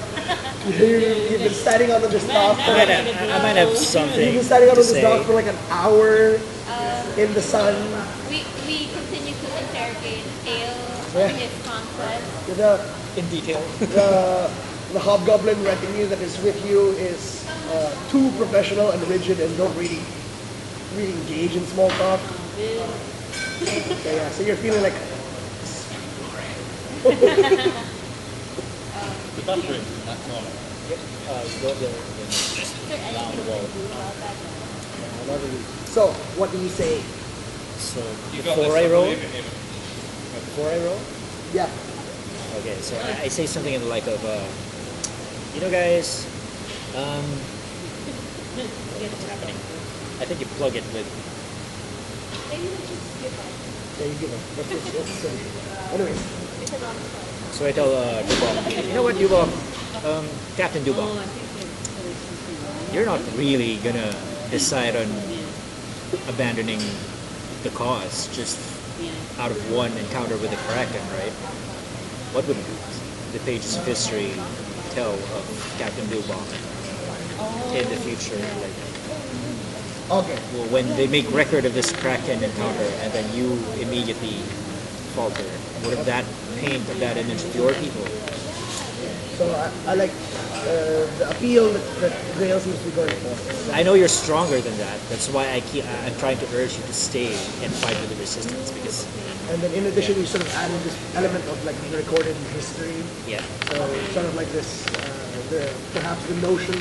You've been standing out on this dock. I might have something You've been standing out to on this say. dock for like an hour in the sun. We continue to interrogate Ale Yeah. on his conquest. In detail. The hobgoblin retinue that is with you is too professional and rigid and don't really engage in small talk. Okay, yeah, so you're feeling like The battery. That's all. Around the wall. so. What do you say? So You got before this, I roll, believe it, Amy. before I roll. Yeah. Okay, so I say something in the like of, you know, guys, what's happening? I think you plug it with. There you go. That's anyways, So I tell Dubok, you know what, Dubok, Captain Dubok, you're not really gonna decide on abandoning the cause just out of one encounter with the Kraken, right? What would the pages of history tell of Captain Dubok in the future? Like, okay. well, when they make record of this Kraken encounter and then you immediately falter, would that paint a bad image of your people? So I like the appeal that Grail seems to be going for. I know you're stronger than that. That's why I'm trying to urge you to stay and fight with the resistance because And then in addition, you sort of added this element of like recorded history. yeah, So sort of like this, perhaps the notion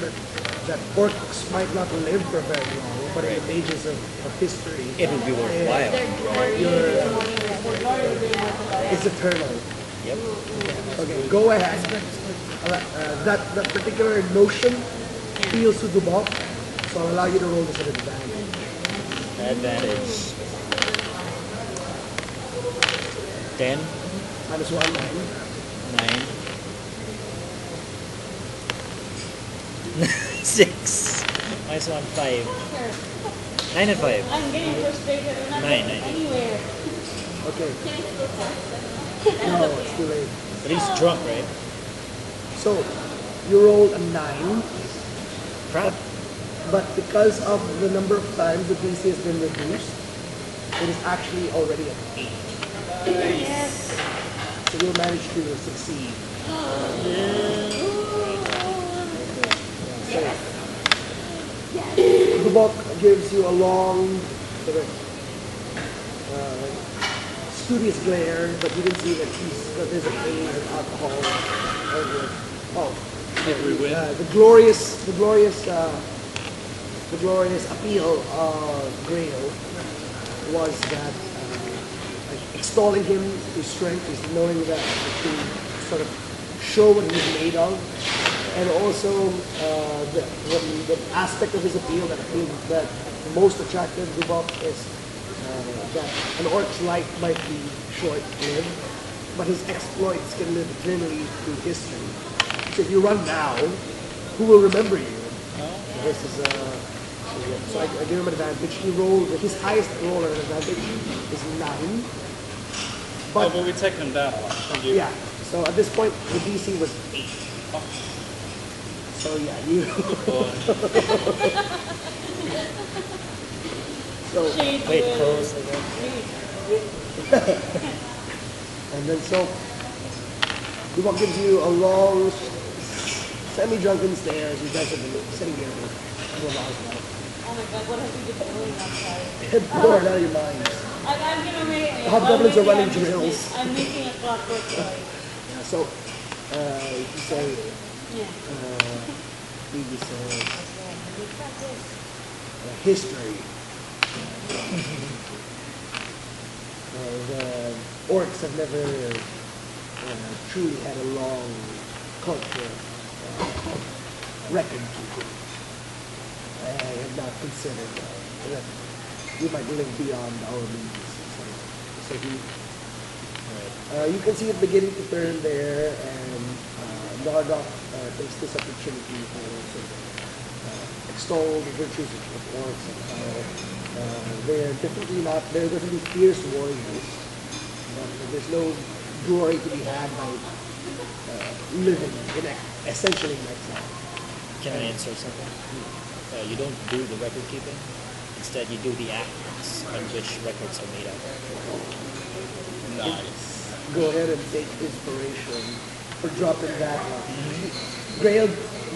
that orcs might not live for very long, but in the pages of history, it would be worthwhile. it's eternal. Yep. Okay, go ahead. That particular notion appeals to Dubok, so I'll allow you to roll this at advantage. Advantage. 10, -1, 9. 9, 6, -1, 5, 9 and 5. I'm getting frustrated. We're not Nine, getting nine. anywhere. Okay. No, it's too late. But he's drunk, right? So you rolled a 9, Crap. but because of the number of times the DC has been reduced, it is actually already at 8. Yes. So you'll manage to succeed. The book gives you a long, sort of, studious glare, but you can see that there's a haze of alcohol everywhere. Oh, Everywhere. the glorious appeal of Grail was that extolling him, his strength, his knowing that to sort of show what he's made of, and also the aspect of his appeal that appealed that most attractive to Bob is that an orc's life might be short-lived, but his exploits can live eternally through history. So if you run now, who will remember you? This is so I give him an advantage. He rolled his highest roll at an advantage is 9. But we take them down a lot. Thank you. Yeah. So at this point, the DC was 8. So yeah, you. So Shade Wait, will- close again. and then so, Dubok gives you a long, semi-drunken stare as you guys have been sitting here for a couple of hours now. Oh my god, what have you been doing outside? Bored out of your minds. I'm gonna make The hobgoblins are running I'm drills. I'm making a clockwork toy. Yeah, so, you say, Yeah. he says, history. the orcs have never truly had a long culture of record keeping. I have not considered that we might live beyond our means. So you can see it beginning to turn there, and Nardok takes this opportunity to extol the virtues of orcs and how they're definitely fierce warriors. There's no glory to be had by living in essentially in exile. Can I answer something? You don't do the record keeping. Instead, you do the acts on which records are made up. Nice. Go ahead and take inspiration for dropping that one. Grail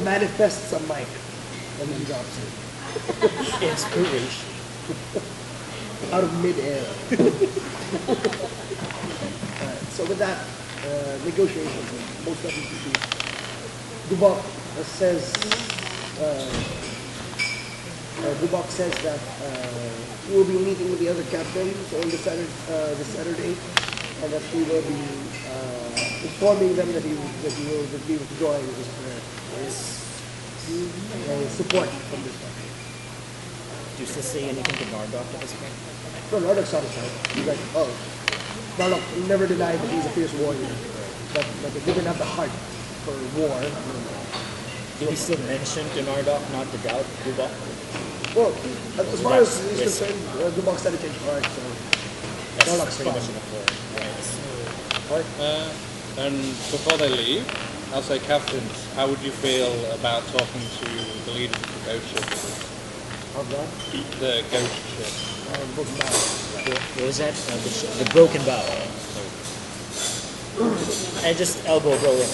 manifests a mic and then drops it. Inspiration. Out of mid-air. Alright, so with that, negotiations, most of the Dubok says that he will be meeting with the other captains on this Saturday, and that he will be informing them that he will be withdrawing his support from this country. Do you still say anything to Nardok at this point? No, Nardok's satisfied. He's like, oh, Nardok never denied that he's a fierce warrior, but he didn't have the heart for war. Do we still mention to Nardok not to doubt Dubok? Well, as far as he's concerned, Dubok's had to change heart, so Nardok's pretty fine. much enough for him. Right. And before they leave, I'll say, captains, how would you feel about talking to the leaders of the ghost ship? Of that, The ghost ship. book back. What was that? The broken bow. I just elbow roll him.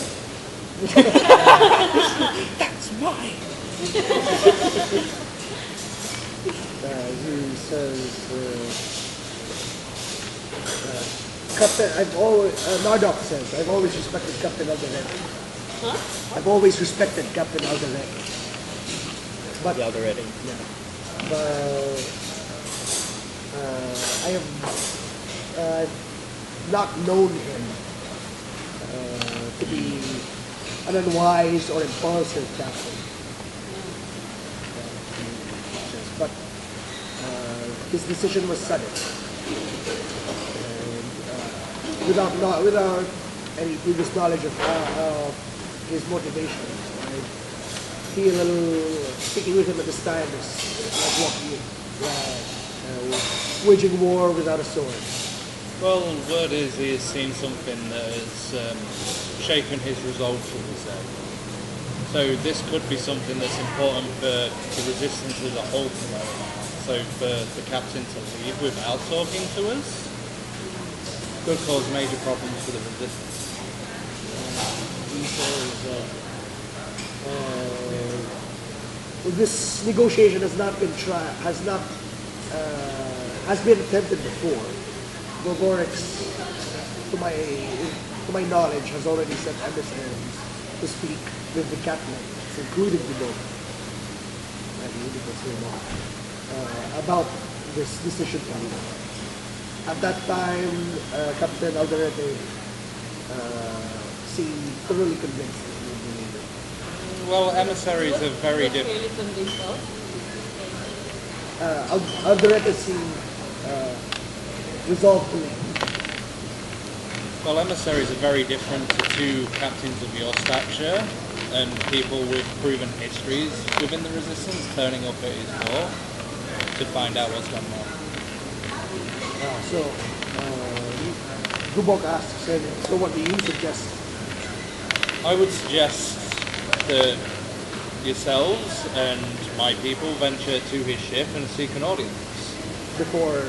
That's mine. He says, Captain, Nardok says, I've always respected Captain Alderete. Huh? I've always respected Captain Alderete. But The already. I have not known him to be an unwise or impulsive captain. But his decision was sudden, and without any previous knowledge of his motivation. I feel a little sticking with him at this time is like waging war without a sword. Well, word is he has seen something that has shaken his resolve, shall we say. So this could be something that's important for the resistance as a whole to know about. So for the captain to leave without talking to us could cause major problems for the resistance. He says, this negotiation has been attempted before. Valvorex, to my knowledge, has already sent emissaries to speak with the captains, including the boat, about this decision to leave. At that time, Captain Alderete seemed thoroughly convinced. Well, emissaries are very He was different. really convinced of. Alderete seemed resolved to leave. Well, emissaries are very different to two captains of your stature and people with proven histories within the resistance turning up at his door to find out what's going on. Dubok asks, so what do you suggest? I would suggest that yourselves and my people venture to his ship and seek an audience Before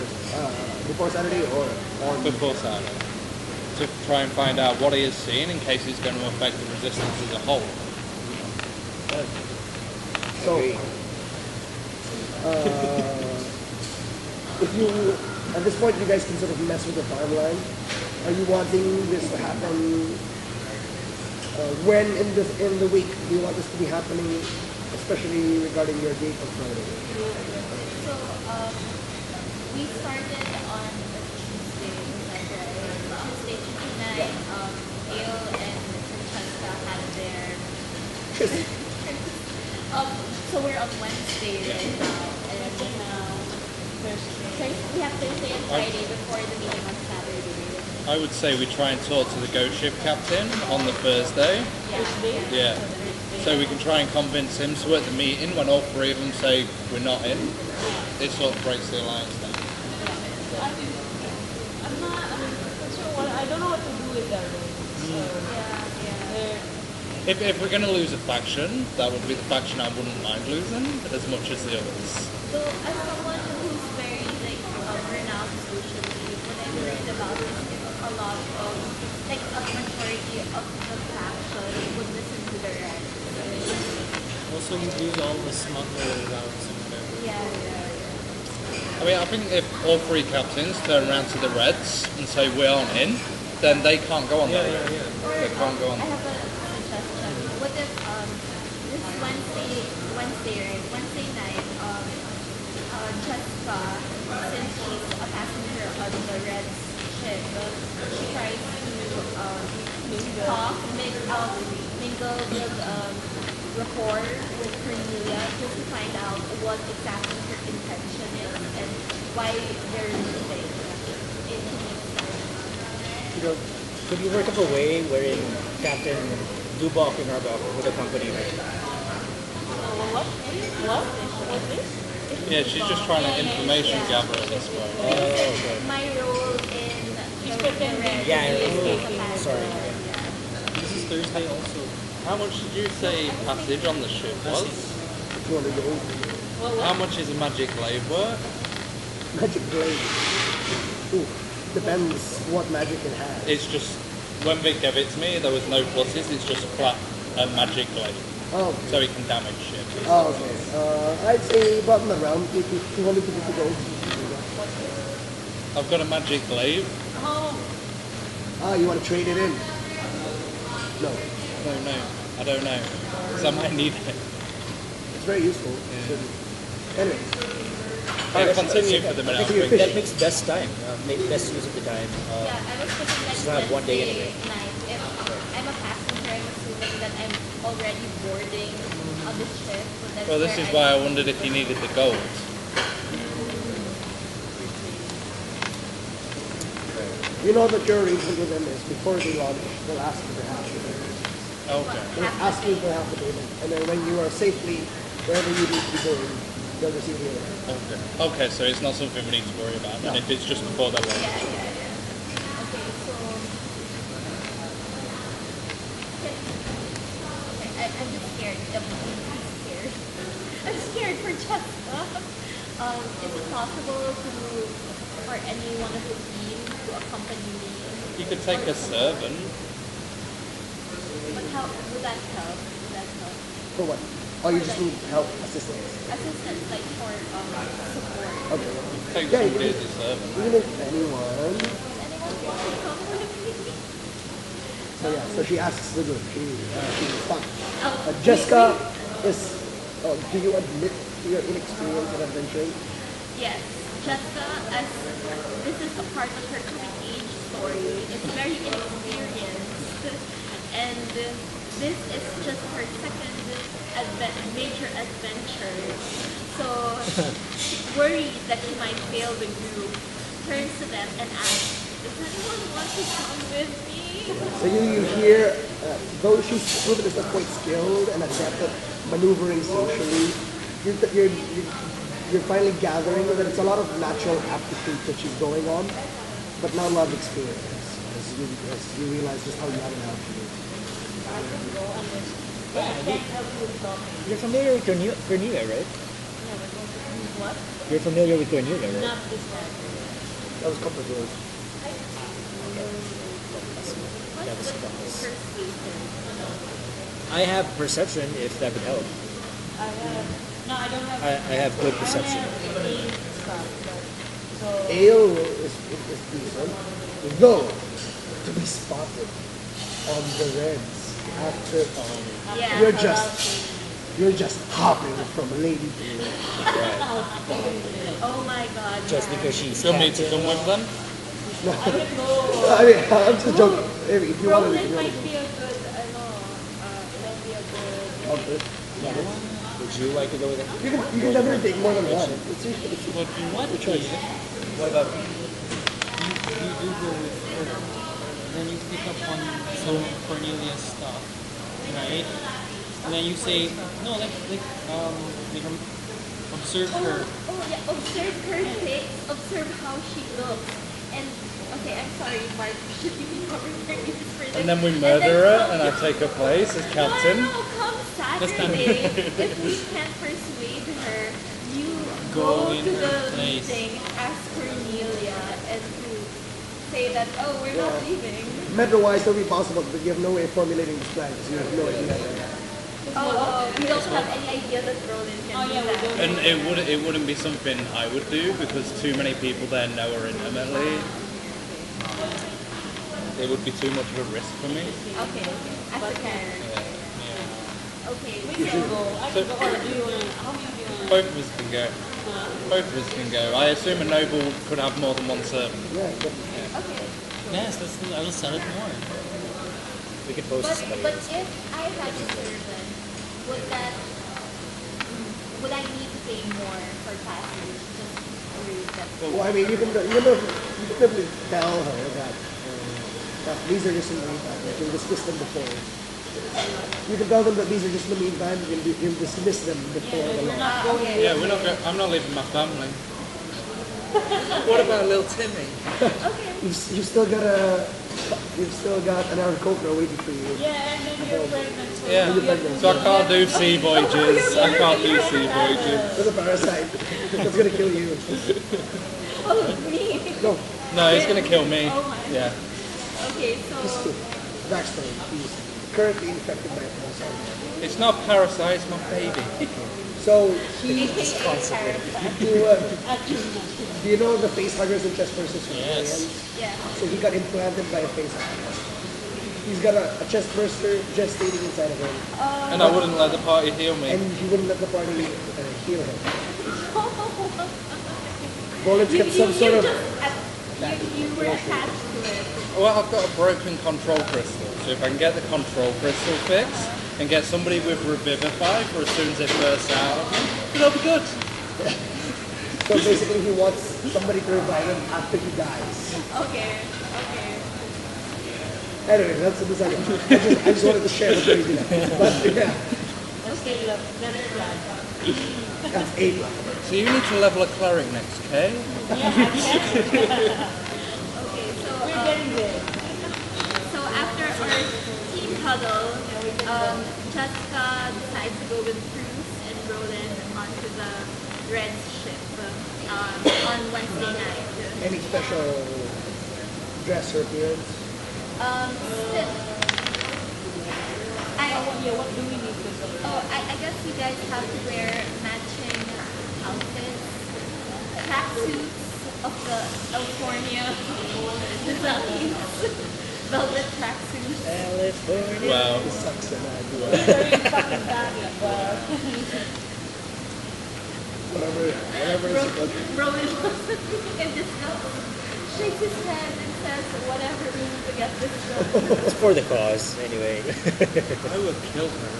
Saturday or on? before Saturday to try and find out what he has seen in case it's going to affect the resistance as a whole. So, if you, at this point, you guys can sort of mess with the timeline. Are you wanting this to happen? When in the week do you want this to be happening, especially regarding your date on Friday? So we started on a Tuesday. Tuesday night, Ale and Francesca had their. So we're on Wednesday right now, and we have Thursday and Friday before the meeting on Saturday. I would say we try and talk to the Go ship captain on the Thursday. Yeah. So we can try and convince him. So at the meeting, when all three of them say we're not in, it sort of breaks the alliance down. I'm not sure what, I don't know what to do with that. If we're going to lose a faction, that would be the faction I wouldn't mind losing as much as the others. So as someone who's very renowned socially, what I learned about this is a lot of a majority of the faction would listen to the rest. Also, we use all the smuggler routes and whatever. Yeah. I mean, I think if all three captains turn around to the Reds and say we aren't in, then they can't go on that route. They can't go on. I have a suggestion. What if this Wednesday night, Jessica, since she's a passenger on the Red ship, she tries to talk, mingle with rapport with Cornelia just to find out what exactly her intention is and why they're leaving. Could you work up a way wherein Captain Dubok and Arbok would accompany her? What is? Yeah, she's just trying to information gather at this point. Okay. My role in the Yeah, Red sorry. This is Thursday also. How much did you say passage on the ship was? 200 gold. How much is a magic glaive worth? Magic blade. Ooh, depends what magic it has. It's just, when Vic gave it to me, there was no pluses, it's just flat magic glaive. Oh, So it can damage ship. oh okay. I'd say about around 200 to 50 gold. I've got a magic glaive. Ah, you want to trade it in? No. No, I don't know. Because I might need it. It's very useful. Anyway, I'll continue for the minute. I think. That makes best time. Make best use of the time. Yeah, I was thinking just have one day Wednesday anyway. night. If I'm a passenger, I'm assuming that I'm already boarding on the ship. So that's Well, this where is why I wondered if you needed the gold. you know that your arrangement with them is before they launch, they'll ask you for half the payment. Okay. They'll ask you for half the payment. And then when you are safely wherever you need to be going, they'll receive the other. Okay. Okay, so it's not something we need to worry about. And if it's just before that one. Okay, so I'm just scared. I'm scared for Jessica. Is it possible for any one of the team to accompany me? You could take a servant. But how would that help? For what? Oh, you just need help, assistance. Assistance, like for support. Okay. Take Yeah, somebody you as a servant. Even if anyone. Anyone want to come with me? So yeah, so she asks the group. She's fine. Oh, Jessica is. Do you admit to your inexperience in adventuring? Yes, Jessica, as this is a part of her coming age story, is very inexperienced, and this is just her second major adventure. So, worried that she might fail the group, turns to them and asks, "Does anyone want to come with me?" So you hear, though she's proven as quite skilled and adept at maneuvering socially, you're finally gathering that it's a lot of natural aptitude that she's going on, but not a lot of experience as you realize just how young and how she is. You're familiar with Cornelia, right? What? You're familiar with Cornelia, right? Not this one. That was comfort zone. That was close. Persuasion. I have perception, if that would help. I have. No, I don't have. I have good perception. I don't have any stuff. So. Ale is decent, though to be spotted on the Reds after Yeah. you're just hopping from lady to lady. Oh my god. Just yeah. because she's You'll need to captain. come with them. I don't know. I mean, I'm just joking. If you want to, Roland might be a good, might be a good. Okay. Would you like to go with it? You can never take more than one. It's But in what choice. case, What about you do go with her, then you pick up on some Cornelia's stuff, right? And then you say, no, like observe her. Oh yeah, observe her face, observe how she looks. And okay, I'm sorry, Mark, should you be covering her ears for this? And then we murder her, and I take her place as captain. No, come Saturday. If we can't persuade her, you Go go in to her the place. meeting, ask Cornelia, and to say that, oh, we're not leaving. Meta-wise, it'll be possible, but you have no way of formulating this plan because you have no idea. We don't have any idea that Roland can do that. And it wouldn't be something I would do because too many people there know her intimately. It would be too much of a risk for me. Okay, as a character. Okay, We can go. I can go. Or do you want? How many do you want? Both of us can go. Both of us can go. I assume a noble could have more than one servant. Yeah, but okay. Yes, I will sell it more. We could post somebody But else. if I had a servant, would I need to pay more for passage just through that? well, I mean, you can definitely tell her that these are just in the meantime. You can dismiss them before. You can tell them that these are just in the meantime. You can dismiss them before the We're law. not going. Yeah, we're not. I'm not leaving my family. What about little Timmy? You've still got an hour Cobra waiting for you. Yeah, and then you're pregnant. So Yeah. you have to- So I can't do sea voyages. I can't do sea voyages. There's a parasite that's gonna kill you. Oh, me. No, No, it's gonna kill me. Oh my. Yeah. Okay, just so backstory. He's currently infected by a parasite. It's not parasite. It's my baby. So he, parasite. do you know the face huggers and chest bursters from Yes. aliens? Yeah. So he got implanted by a face hugger. He's got a chest burster gestating inside of him, And I wouldn't let the party heal me. and he wouldn't let the party heal him. Roland's got some sort of You were attached to it. Well, I've got a broken control crystal, so if I can get the control crystal fixed and get somebody with Revivify for as soon as it bursts out of me, then I'll be good. so basically he wants somebody to revive him after he dies. Okay. Anyway, that's the second. I just wanted to share the crazy. But yeah, Okay, love. Better blood. that's 8. So you need to level a cleric next, okay? Okay, so We're getting there. so after our team huddle, Jessica decides to go with Bruce and Roland onto the Red ship on Wednesday night. Any special dress or appearance? What do we need to do? I guess you guys have to wear matching outfits, tracksuits of the California designs, velvet tracksuits. California. Wow. It sucks and I do Very fucking bad, but whatever is supposed to. Roland looks at me and just shakes his head and says, whatever we need to get this done. It's for the cause, anyway. I will kill her.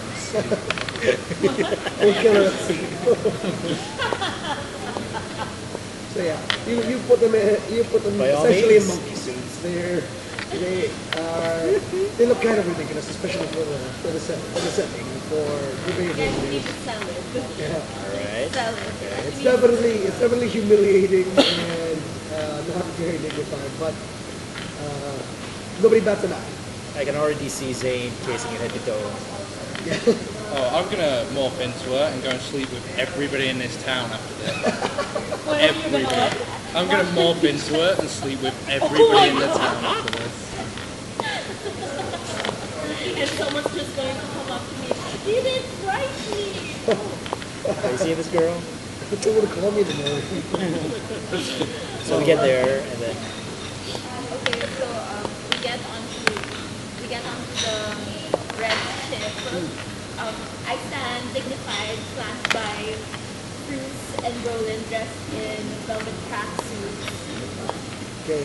We'll kill her at sea. So yeah, you put them By all essentially in means. monkey suits. They look kind of ridiculous, especially for the setting for the Bay of Yes, we need Rapiers. to sell it. Yeah. Alright. Sell it. It's definitely humiliating and not very dignified, but nobody bats an eye. I can already see Zane casing your head to toe. Oh, I'm gonna morph into her and go and sleep with everybody in this town after this. Everybody. I'm gonna morph into her and sleep with everybody in the town after this. And someone's just going to come up to me. You didn't write me. Have you seen this girl? They would have called me tomorrow. So we get there, and then Okay, so we get onto the red ship. I stand dignified, flanked by Bruce and Roland dressed in velvet tracksuits. Okay.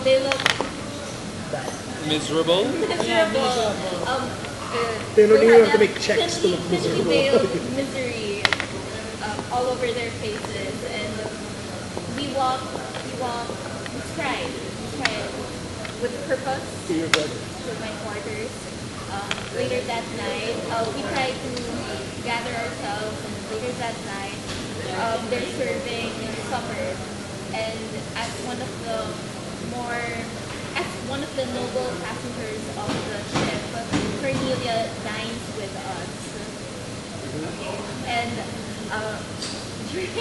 They look Miserable. miserable. They don't we even had have to a make checks to look thinly miserable. veiled misery all over their faces, and we walk, we strive with purpose To your brother. to my quarters. Later that night, we try to gather ourselves, and later that night, they're serving supper, and as one of the noble passengers of the ship, Cornelia dines with us. Okay. And during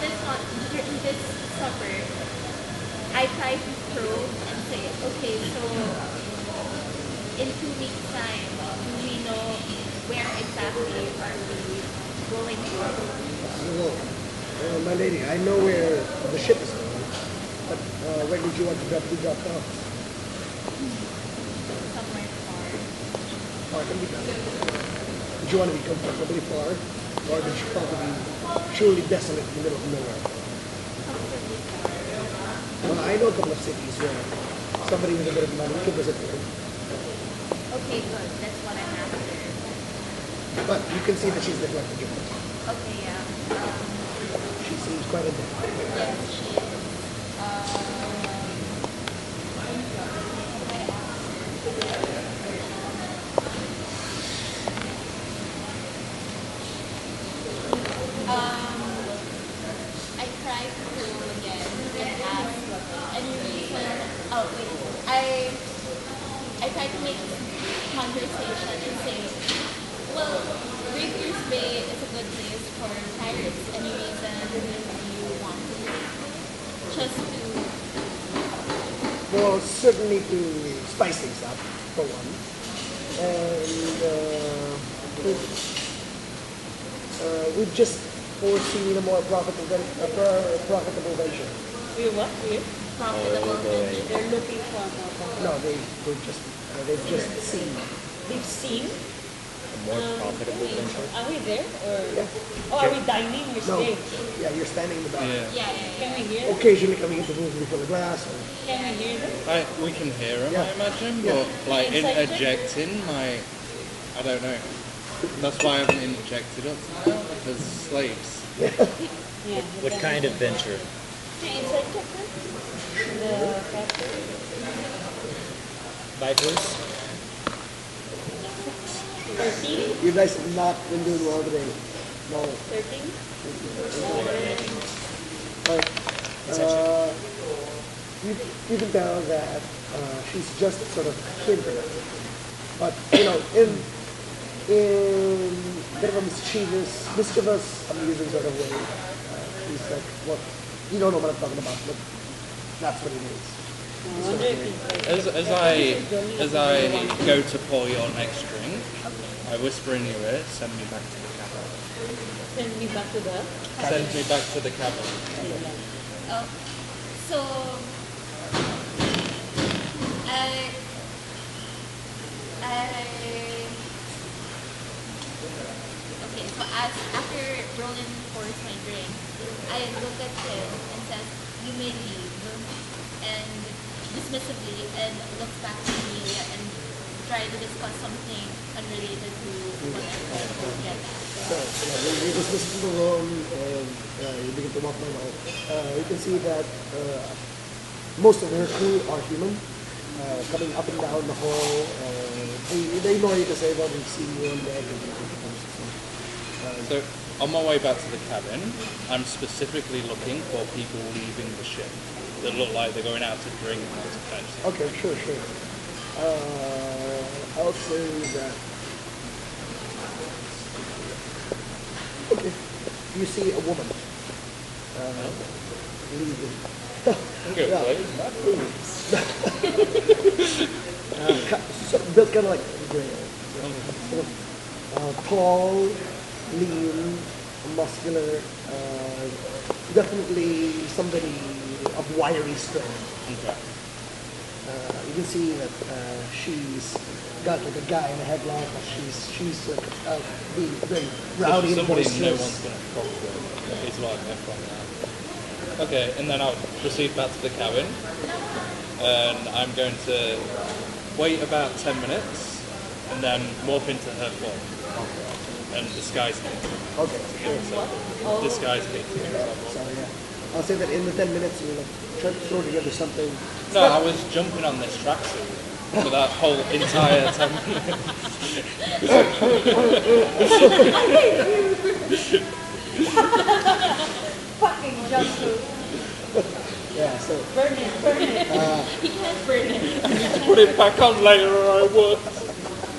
this supper, I try to probe and say, okay, so in 2 weeks' time, do we know where exactly are we going to? My lady, I know where the ship is going, but where did you want to be dropped off? Somewhere far. Far can be done. Did you want to be comfortably far, or did you want to be truly desolate in the middle of nowhere? Comfortably far. Well, I know a couple of cities where somebody with a bit of money could visit there, Okay, good. That's what I'm after. but you can see that she's neglected you. Okay, yeah. She seems quite adept. Yes, she is. I try to go again and ask any reason. Oh wait, I try to make conversation and say, well, Rapiers Bay is a good place for pirates. Any reason you want to leave? Just to Well, certainly to spice things up, for one. And we've just foreseen a more profitable venture. We what? We? profitable venture. They're looking for more. No, they've just seen. They've seen. A more profitable venture. Are we there? Or Yeah. are we dining or No, staying? yeah, you're standing in the back. Yeah. Yeah, yeah, Can yeah. we hear? Occasionally coming into the room to fill the glass. Or, Can we hear them? We can hear them, Yeah. I imagine, Yeah. but like Inside interjecting might, I don't know. That's why I haven't interjected up to now, because slaves. Yeah. What kind of venture? Inside checker? The factory? Vipers? 13? you guys have not been doing well today. No. 13? But, you can tell that she's just sort of hinted. But in a bit of a mischievous, amusing sort of way, he's like, "What? You don't know what I'm talking about, but that's what it is." I wonder if he's As I go to pour your next drink, I whisper in your ear, send me back to the cabin. send me back to the... Send me back to the cabin. Oh, so I okay. So after Roland pours my drink, I look at him and says, "You may leave," and dismissively, and looks back to Amelia and try to discuss something unrelated to what I'm trying to get at. So, when you dismiss from the room and you begin to walk around, you can see that most of her crew are human, coming up and down the hall. They ignore you to say, well, we've seen you on deck. So on my way back to the cabin, I'm specifically looking for people leaving the ship that look like they're going out to drink or to fetch. Okay, sure. I'll say that. Okay, you see a woman leaving. Good Yeah. place. Built kind of like Grail. Tall, lean, muscular, definitely somebody of wiry strength. Okay. You can see that she's got like a guy in a headlock. She's like being very rowdy and Somebody no boisterous. one's going to fuck with is like they're from now. Okay, and then I'll proceed back to the cabin, and I'm going to wait about 10 minutes, and then morph into her form, and disguise Katie. Okay. Disguise Katie. So yeah, I'll say that in the 10 minutes we'll like try to throw together something. No, I was jumping on this tracksuit for that whole entire 10 minutes. Fucking jumpsuit. Yeah. So Burn it, burn it. He can't burn it. Put it back on later or I would.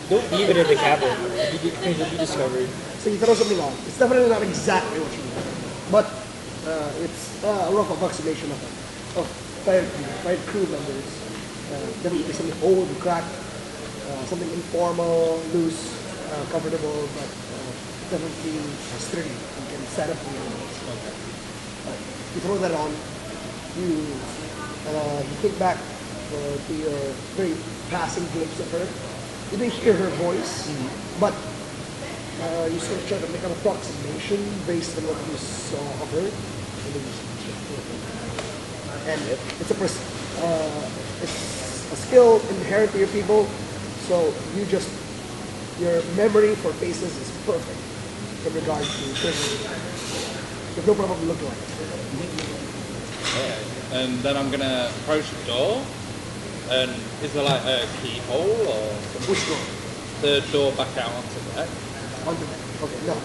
Don't leave it in the cabin. It'll be discovered. so you throw something on. It's definitely not exactly what you want, but it's a rough approximation of five crew members. Definitely something old, cracked, something informal, loose, comfortable, but definitely sturdy and can set up the animals. You throw that on, you think back to your very passing glimpse of her. You didn't hear her voice, but you sort of try to make an approximation based on what you saw of her. And it's a skill inherent to your people, so your memory for faces is perfect in regard to prisoners. You have no problem looking like it. And then I'm gonna approach the door. And is there like a keyhole or Which door? the door back out onto deck? Onto deck. Okay, no.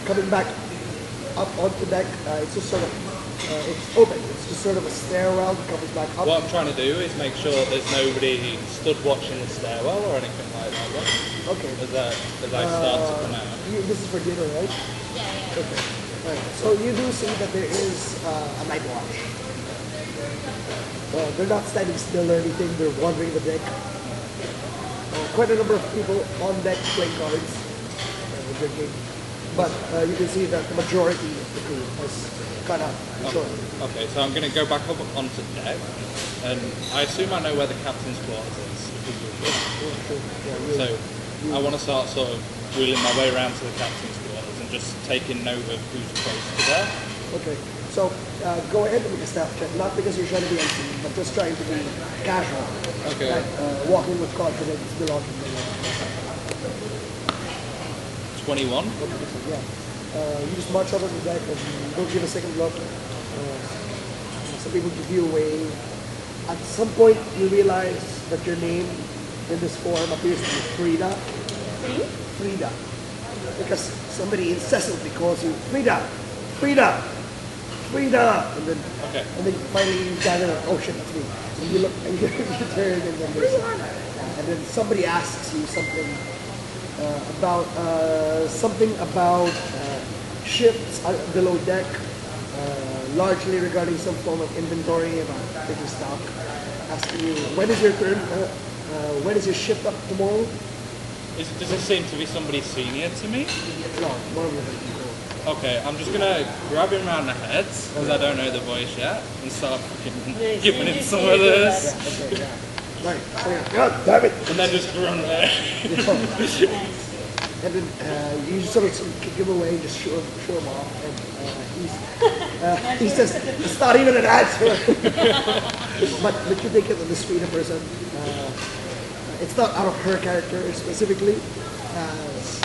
Coming back up onto deck, it's just sort of, it's open. It's just sort of a stairwell that comes back up. What I'm trying to do is make sure there's nobody stood watching the stairwell or anything like that. Okay. As I start to come out. This is for dinner, right? Yeah. Okay. Right. So you do see that there is a night watch. They're not standing still or anything. They're wandering the deck. Quite a number of people on deck playing cards, drinking. But you can see that the majority of the crew has got out. Sure. Okay, so I'm going to go back up onto deck, and I assume I know where the captain's quarters is. So I want to start sort of wheeling my way around to the captain's quarters and just taking note of who's close to there. Okay. So go ahead and make a stealth check. Not because you're trying to be unseen, but just trying to be casual. Okay. Like, walking with confidence, belonging to the 21. Yeah. You just march over to the deck and don't give a second look. Some people give you away. At some point, you realize that your name in this form appears to be Frida. Frida. Because somebody incessantly calls you Frida, Frida, Frida, and then finally you gather, oh shit, that's me. And you look and you turn, and then somebody asks you something about shifts below deck, largely regarding some form of inventory about taking stock. Asking you, when is your turn? When is your shift up tomorrow? Does it seem to be somebody senior to me? No, more of people. Okay, I'm just gonna grab him around the head, because I don't know the voice yet, and start fucking giving him some of this. Okay, yeah. Right. So yeah, God damn it! And then just run there. And then you sort of kick him away, just show him off, and he says, "It's not even an answer." but you think of the sweeter person. It's not out of her character specifically, as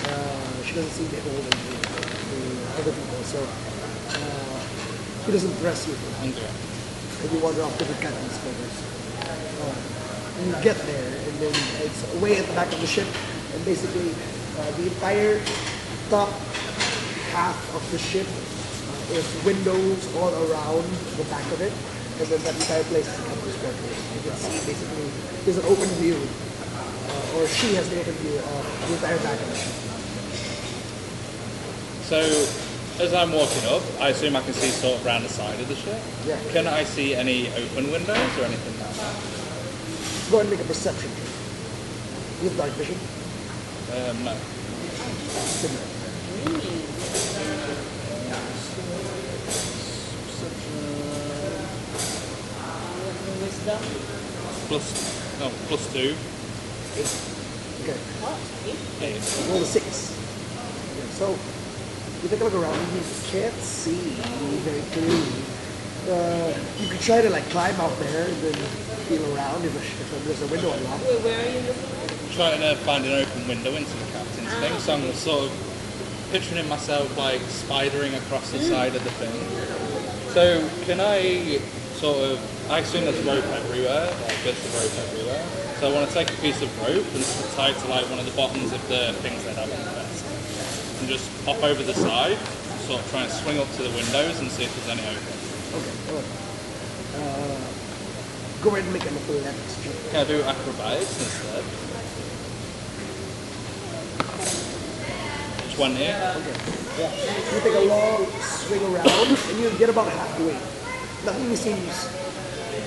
she doesn't seem to hold into other people, so he doesn't dress you for that. Okay. And you wander off to the captain's quarters. You get there, and then it's way at the back of the ship, and basically the entire top half of the ship is windows all around the back of it, and then that entire place is the captain's quarters. You can see basically there's an open view, or she has the open view of the entire back of the ship. So, as I'm walking up, I assume I can see sort of around the side of the ship? Yeah. Can I see any open windows or anything like that? Go ahead and make a perception check. You have dark vision? No. Similar. Wisdom. +2. Okay. What? 8. Roll a 6. Okay, so you take a look around, you can't see very clearly. You could try to like climb out there and then feel around if there's a window unlocked. Wait, where are you looking at? Trying to find an open window into the captain's thing, so I'm sort of picturing myself like spidering across the side of the thing. So can I sort of, I assume there's rope everywhere, like bits of rope everywhere. So I want to take a piece of rope and tie it to like one of the bottoms of the things they have on the fence. And just hop over the side, sort of try and swing up to the windows and see if there's any open. Okay, all right. Go ahead and make an athletics check. Can I do acrobatics instead? 20. Okay. Yeah. You take a long swing around and you get about halfway. Nothing seems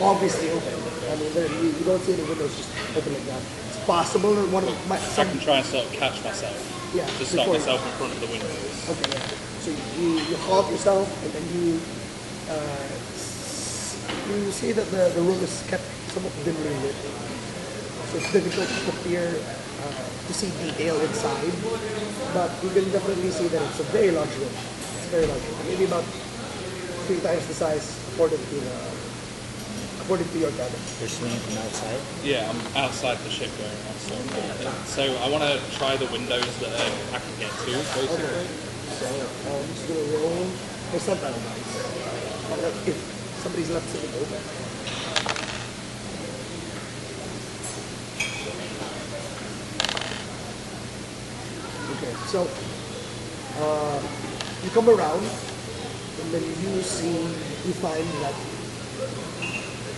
obviously open. I mean, you don't see any windows just open like that. It's possible that one of my I can try and sort of catch myself. Yeah. To stop before myself in front of the windows. Okay. Yeah. So you halt yourself and then you see that the room is kept somewhat dimly lit. So it's difficult to appear to see detail inside, but you can definitely see that it's a very large room. It's a very large room, maybe about 3 times the size according to your cabin. You're swinging from outside. Yeah, I'm outside the ship going on. So I want to try the windows that I can get to, basically. Okay. So I'm just gonna roll percentile dice. If somebody's left something open. Okay, so you come around and then you find that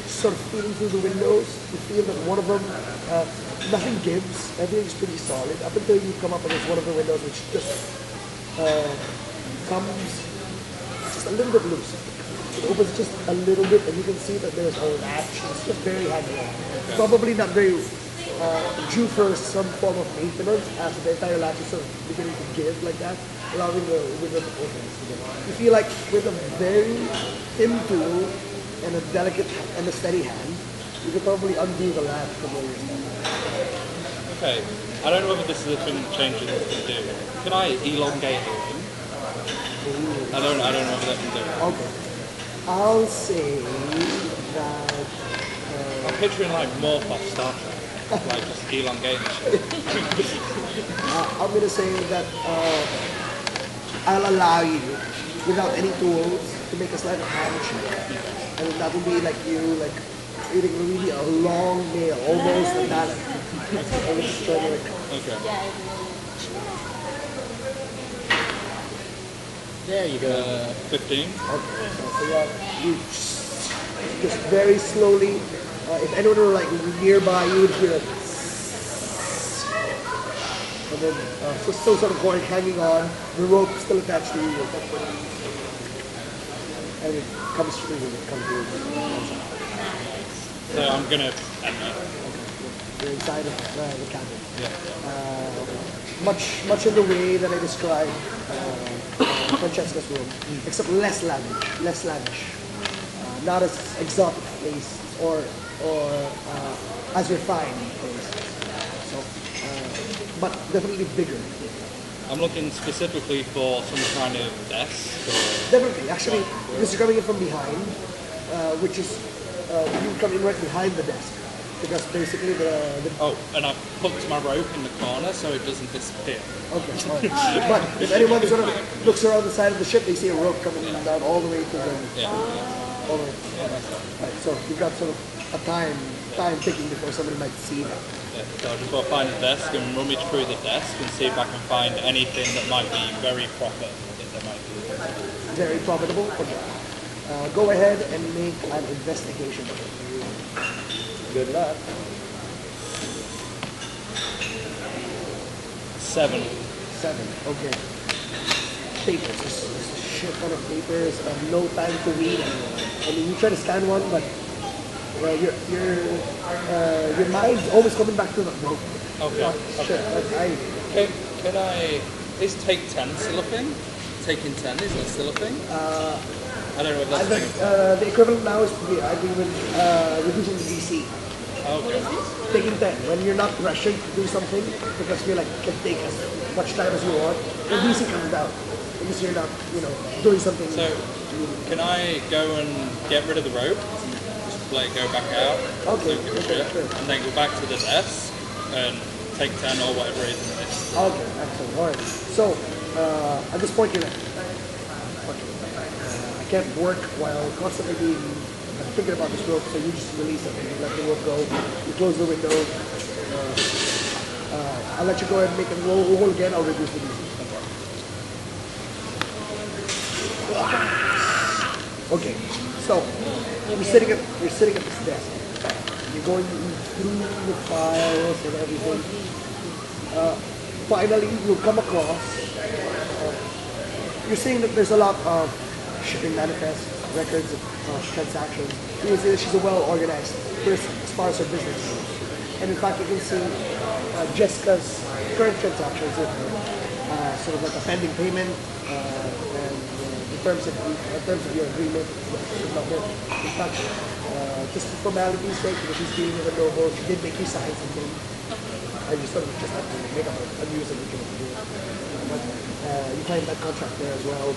sort of feeling through the windows, you feel that one of them, nothing gives, everything's pretty solid, up until you come up against one of the windows which just comes just a little bit loose. It opens just a little bit and you can see that there's a latch, it's just very handy. Okay. Probably not very due for some form of maintenance as the entire latch is sort of beginning to give like that, allowing the window to open. You feel like with a very thin tool and a delicate and a steady hand, you could probably undo the latch from where you're standing. Okay, I don't know whether this is a thing changes what can do. Can I elongate the ring? I don't know whether that can do it. Okay. I'll say that I'm picturing like morph off Star Trek. Like just elongating shit. I'm gonna say that I'll allow you, without any tools, to make a sleight of hand check, and that will be like you like creating really a long nail, almost a mallet. I was just trying to like. Okay. There you go. 15. Okay, so yeah, you just very slowly. If anyone were like nearby, you would hear it. And then still sort of going, hanging on, the rope still attached to you. And it comes through, it comes through. So I'm gonna end that. You're inside of the cabin. Yeah. Much in the way that I described Francesca's room, except less lavish. Not as exotic place or as refined place. So, but definitely bigger. I'm looking specifically for some kind of desk. Definitely, actually, this is coming in from behind, which is you come in right behind the desk. Because basically the Oh, and I've hooked my rope in the corner so it doesn't disappear. okay. Right. But if anyone sort of looks around the side of the ship, they see a rope coming down all the way to the Yeah. all the way. Right. So you've got sort of a time ticking before somebody might see that. Yeah. So I just want to find a desk and rummage through the desk and see if I can find anything that might be very proper. That there might be. Very profitable. Okay. Go ahead and make an investigation. Good luck. 7. Seven. Okay. Papers. Just a shit ton of papers. No time to read anymore. I mean, you try to scan one, but your mind's always coming back to the book. Okay. Shit. Like, Can I? Is take 10 still a thing? Taking 10 is that still a thing? I don't know if that's a thing. the equivalent now is reducing the DC. Okay. Taking 10. When you're not rushing to do something because you like can take as much time as you want, the DC comes down. because you're not, doing something. So, can I go and get rid of the rope? Just let it go back out. Okay, Don't give a okay, shit. sure. And then go back to the desk and take 10 or whatever it is in this. Okay, excellent. All right. So at this point, you're like, okay, I can't work while constantly being thinking about this rope. So you just release it and you let the rope go. You close the window. I'll let you go ahead and make it roll again. I'll reduce the music. Okay. So you're sitting at this desk. You're going through the files and everything. Finally, you'll come across. You're seeing that there's a lot of shipping manifests, records of transactions. You can see that she's a well-organized person as far as her business goes. And in fact, you can see Jessica's current transactions with her, sort of like a pending payment, and in terms of your agreement, in fact, just for formality's sake, because she's dealing with a noble, she did make you sign something. I just sort of just have to make up a music and do it. But you find that contract there as well.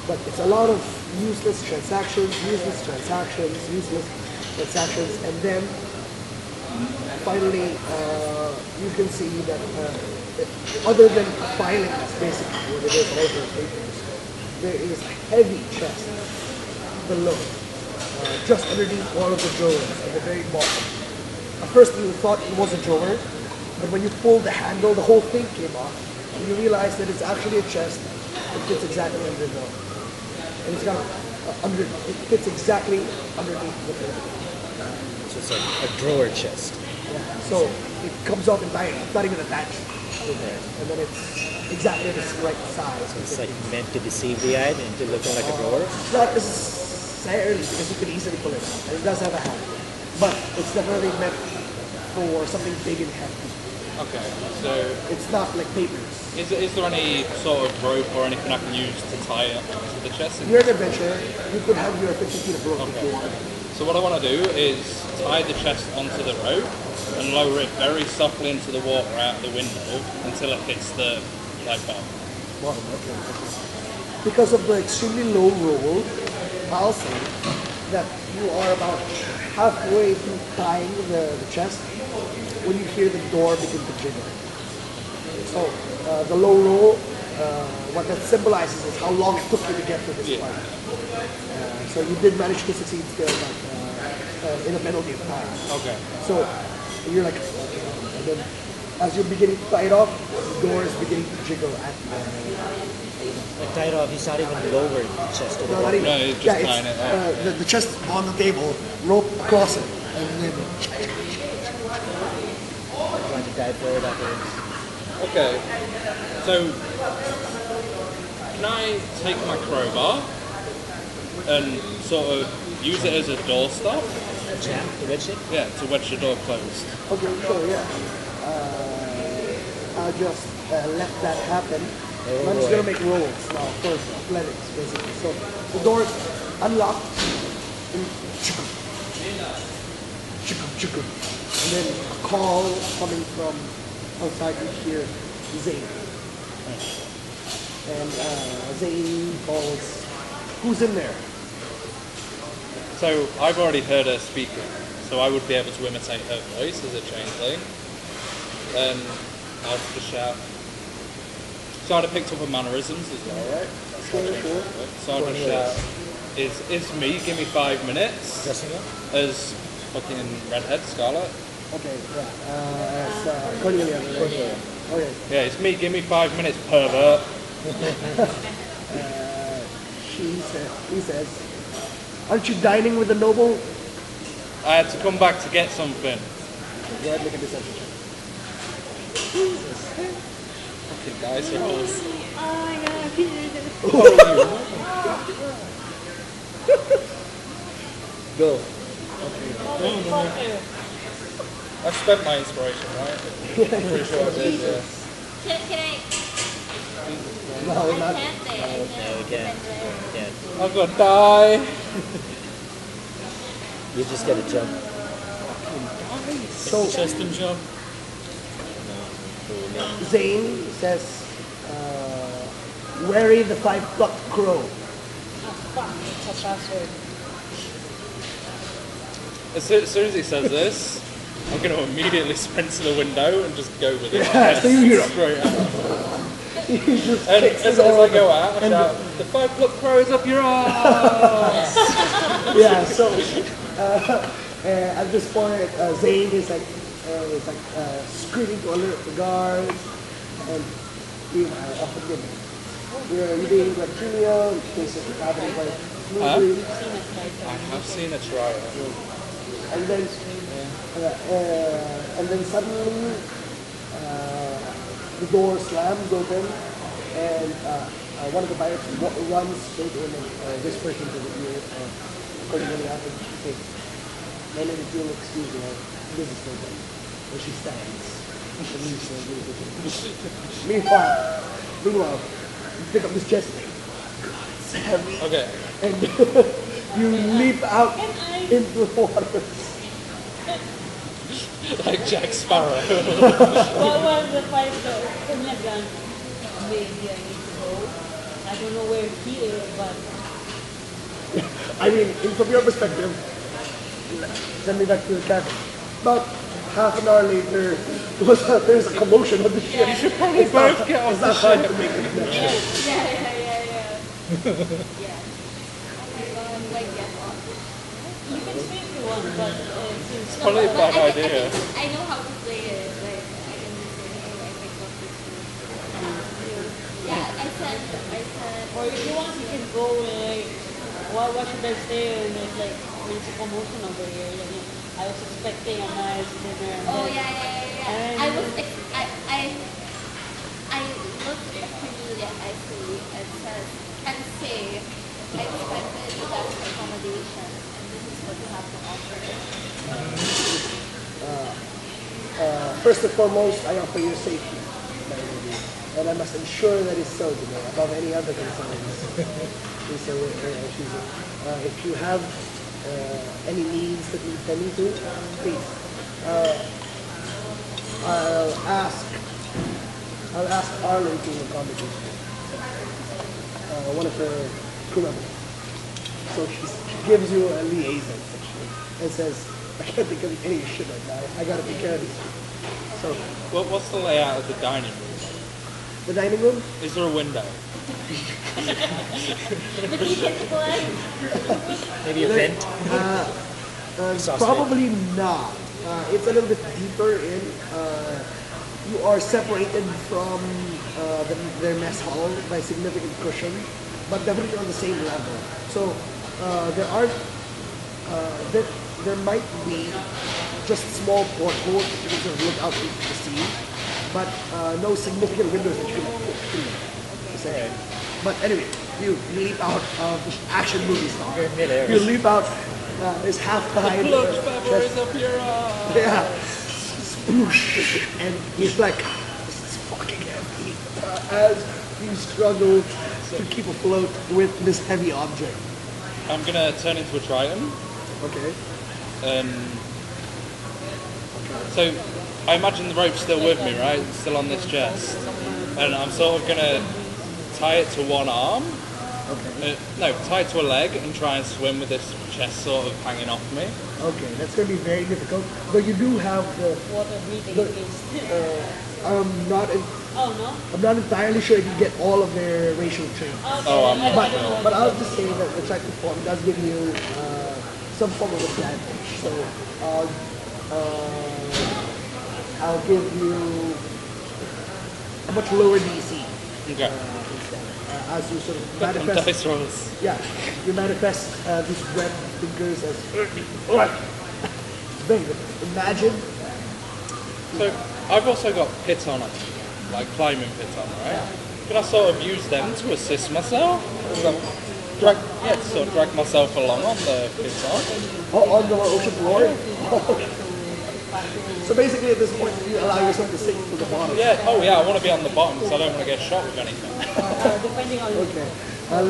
But it's a lot of useless transactions, and then finally you can see that other than filing this, basically, where it is all those papers, there is a heavy chest below, just underneath one of the drawers at the very bottom. At first you thought it was a drawer, but when you pulled the handle, the whole thing came off, and you realize that it's actually a chest that fits exactly under the door. And it's got it fits exactly underneath the table. So it's like a drawer chest. Yeah. So it comes off entirely, it's not even attached to there. And then it's exactly the right size. It's like meant to deceive the eye and to look like a drawer. Not necessarily, because you can easily pull it out. And it does have a handle. But it's definitely meant for something big and heavy. Okay, so It's not like papers. is there any sort of rope or anything I can use to tie it to the chest? If you're an adventurer, you could have your 50 feet of rope if you want. So what I want to do is tie the chest onto the rope and lower it very softly into the water out the window until it hits the bottom. Bottom, okay. Because of the extremely low roll, I'll say that you are about halfway through tying the chest when you hear the door begin to jiggle. So the low roll, what that symbolizes is how long it took you to get to this point. So you did manage to succeed still, but in a penalty of time. Okay. So you're like, okay. And then as you're beginning to tie it off, the door is beginning to jiggle at you. Like tied off, he's not even lowered the chest to the No, not bottom. even. No, it's just tying it up. The chest on the table, rope across it, and then Trying to dive forward afterwards. Okay. So can I take my crowbar and sort of use it as a door stop? Jam to wedge it. Yeah, to wedge the door closed. okay, sure, yeah. I'll just let that happen. I'm just gonna make rolls now first, athletics basically. So the door is unlocked, and chickum, chickum, chickum, and then a call coming from outside. You hear Zane, and Zane calls, "Who's in there?" So I've already heard her speaking, so I would be able to imitate her voice as a changeling. And I'll just shout. So I'd have picked up her mannerisms as well, right? That's how changeling works. So I'd just shout, it's me, give me 5 minutes. Dressing up. As fucking redhead Scarlet. Okay, yeah. It's Cornelia. Right? Cornelia. Okay. Yeah, it's me, give me 5 minutes, pervert. He says, "Aren't you dining with the noble?" I had to come back to get something. Go ahead, make a deception check. Fucking dice rolls. Oh my god, Peter. Go. Motherfucker. I spent my inspiration, right? Pretty sure I did, yeah. Can I? No, I not. can't say. No, we can't. Yeah. I'm gonna die. You just gotta jump. So Chest and jump. Zane says, Wary the five-plucked crow. Ah, fuck, it's a password. As soon as he says this, I'm going to immediately sprint to the window and just go with it. Yeah, so you hear him. Straight out. He just And kicks as it I all go out, I shout, the 5-foot crow is up your ass! Yeah, so at this point, Zane is like screaming to alert the guards, and meanwhile, off again. You're eating like Julio, in case of happening quite smoothly, I have seen a try. and then suddenly the door slams open, and one of the pirates runs straight in and whispers into the ear, according to the happened, she says, "My name is Julie, excuse me, this is so good." Where she stands. Meanwhile, you pick up this chest thing. God, it's heavy. Okay. And you leap out into the water. Like Jack Sparrow. What was the fight though? Kunyagan. Maybe I need to go. I don't know where he is, but I mean, from your perspective, send me back to the cabin. About half an hour later, there's a commotion on the ship. You should probably both get off It's the not hard ship. to make a connection. Yeah. Oh my god, like get off. you can stay if you want, but since Probably a bad I idea. I know how to play it. Like I can just say, hey, I picked up this one. Yeah, I said. or if you want you can go like what should I say, and it's like there's a commotion over here. I was expecting a nice dinner. And Oh then- yeah. I was I looked at Julia actually and said and say I expected the best accommodation and this is what you have to offer. First and foremost, I offer you safety, my lady, and I must ensure that it's so today, above any other concerns. If you have any needs that need tending to, please. I'll ask Arlen to accommodate you. One of her crew members. So she gives you a liaison section and says, "I can't think of any shit right now. I gotta take care of these." So What's the layout of the dining room? the dining room. Is there a window? Maybe a vent. Probably not. It's a little bit deeper in. You are separated from their mess hall by a significant cushion, but definitely on the same level. So there might be just small portholes that you can sort of look out into the sea, but no significant windows that you can look through. Right. But anyway, you leap out of the action movie star. Midair. You leap out. It's half behind. Look, Valvorex up your ass! Yeah. Sploosh. And he's like, this is fucking heavy. As you struggle to keep afloat with this heavy object. I'm gonna turn into a triton. Okay. So I imagine the rope's still with me, right? It's still on this chest. And I'm sort of gonna tie it to one arm. Okay. No, tie it to a leg and try and swim with this chest sort of hanging off me. Okay, that's going to be very difficult. But you do have the. water breathing the face. I'm not. Oh no? I'm not entirely sure if you get all of their racial traits. Okay. Oh, I'm not But, sure. but I'll just say that the tracking form does give you some form of advantage. So I'll give you a much lower DC Okay. instead. As you sort of On manifest, dice rolls. yeah, you manifest these web fingers as. Alright. Very good. Imagine. So I've also got piton, like climbing piton, right? Can I sort of use them to assist myself? So, to sort of drag myself along on the piton. On the ocean floor. So basically, at this point, you allow yourself to sink to the bottom. Yeah. Oh yeah. I want to be on the bottom because I don't want to get shot with anything. Depending on Okay.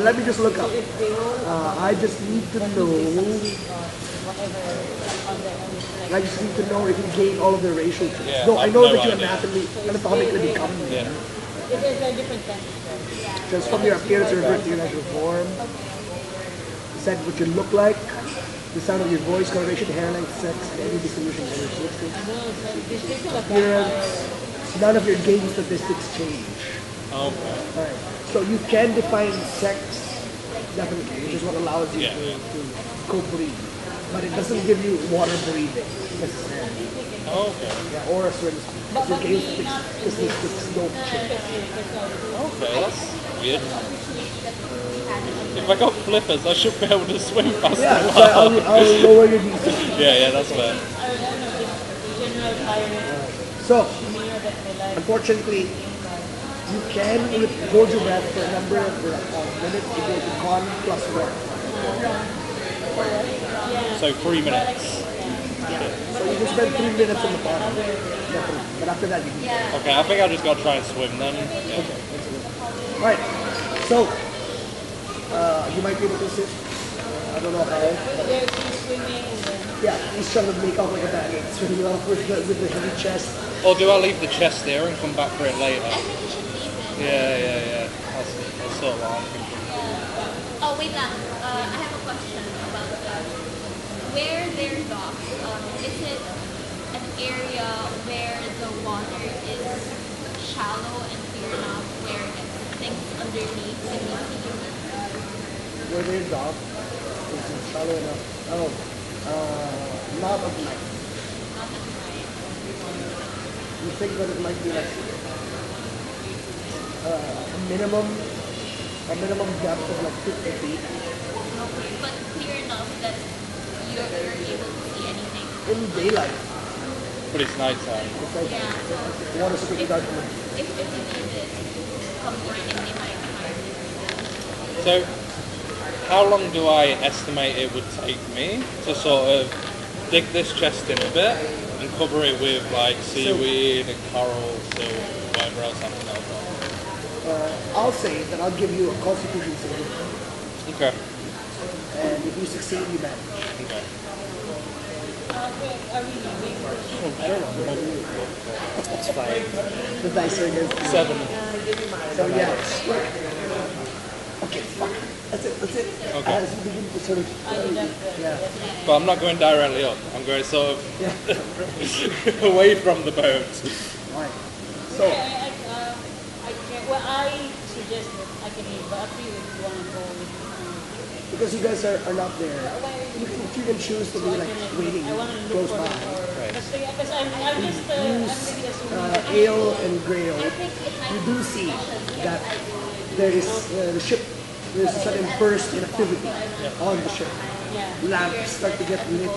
Let me just look up. if they roll I just need to know. whatever on their own. I just need to know if you gain all of their racial traits. Yeah, no, I I've know no that you idea. anatomically become Yeah. There's a different temperature. Just from your appearance, your natural form, the sight of what you look like, the sound of your voice, coloration, hair length, sex, and any distribution of your statistics. No, so these people are Appearance, none of your game statistics change. Okay. Alright. So you can define sex, definitely, which is what allows you Yeah. to co-breathe. But it doesn't give you water breathing necessarily. Okay. Yeah, or a swim speed. Because your game statistics don't change. Okay, that's weird. If I got flippers, I should be able to swim faster. Yeah, so I'll lower your DC. Yeah, that's fair. general fire So, near that they like. unfortunately, you can hold your breath for a number of minutes to go to con plus 1. So 3 minutes. So you can spend 3 minutes on the bottom. Definitely. But after that, you can. Okay, I think I just gotta try and swim then. Yeah. Alright, so you might be able to sit. I don't know how. They're swimming and then Yeah, he's trying to make out like a bad egg, swimming off with the heavy chest. Or do I leave the chest there and come back for it later? I think you should leave it. Yeah. That's sort of what I'm thinking. Oh, wait lang. I have a question about where they're docked. Is it an area where the water is shallow and clear enough where things underneath can be seen? Where they're docked is shallow enough. Oh, not of night. Not at night. You think that it might be like a minimum depth of like 50 feet. Okay, but clear enough that you're able to see anything. In daylight. But it's nighttime. It's like Yeah. the water's super dark. If you need it, come work in the nighttime. So, how long do I estimate it would take me to sort of dig this chest in a bit and cover it with like seaweed and corals or whatever else I can help on? I'll say that I'll give you a constitution saving, Okay. and if you succeed, you manage. Okay. are we leaving? I don't know. That's fine. The dice are against you. 7. So yeah. Okay, fuck. That's it. Okay. As you begin to sort of, yeah. But I'm not going directly up. I'm going sort of Yeah. away from the boat. Alright. So, I can, well, I suggest that I can leave, but up to you if you want to go with me. because you guys are not there, you can choose to be like waiting I want to close look for by. because I'm just I'm really assuming Ale and Grail, I think it might you do see that there is the ship. There's a sudden burst in activity on the ship. yeah. Lamps start to get lit.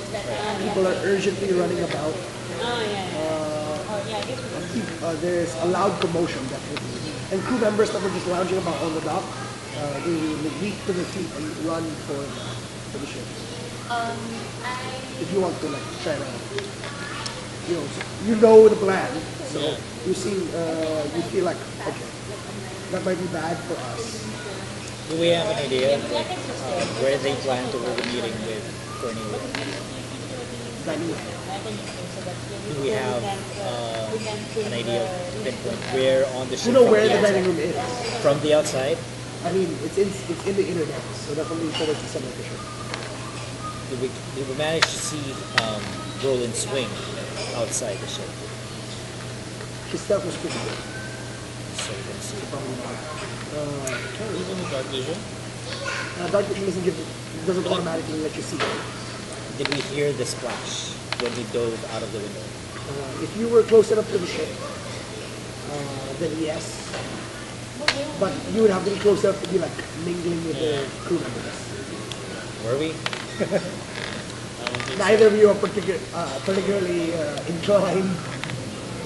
People are urgently running about. Oh yeah. Oh yeah, I guess we can. There's a loud commotion, definitely. And crew members that were just lounging about on the dock, they leap to their feet and run for the ship. I If you want to like try to, you know the plan. So you see, you feel like, okay, that might be bad for us. Do we have an idea of where they plan to hold a meeting with Cornelia? Anyway, Do we have an idea of pinpoint where on the you ship? know from where the outside? dining room is. From the outside, I mean, it's in the internet, so definitely towards the center of the ship. did we manage to see Roland swing outside the ship? His stealth was pretty good. So let's see. Probably not. Dark vision. Dark vision doesn't automatically let you see it. Did we hear the splash when we dove out of the window? If you were close enough to the ship, then yes. But you would have to be close enough to be like mingling with the crew members. Were we? Neither of you are particularly inclined.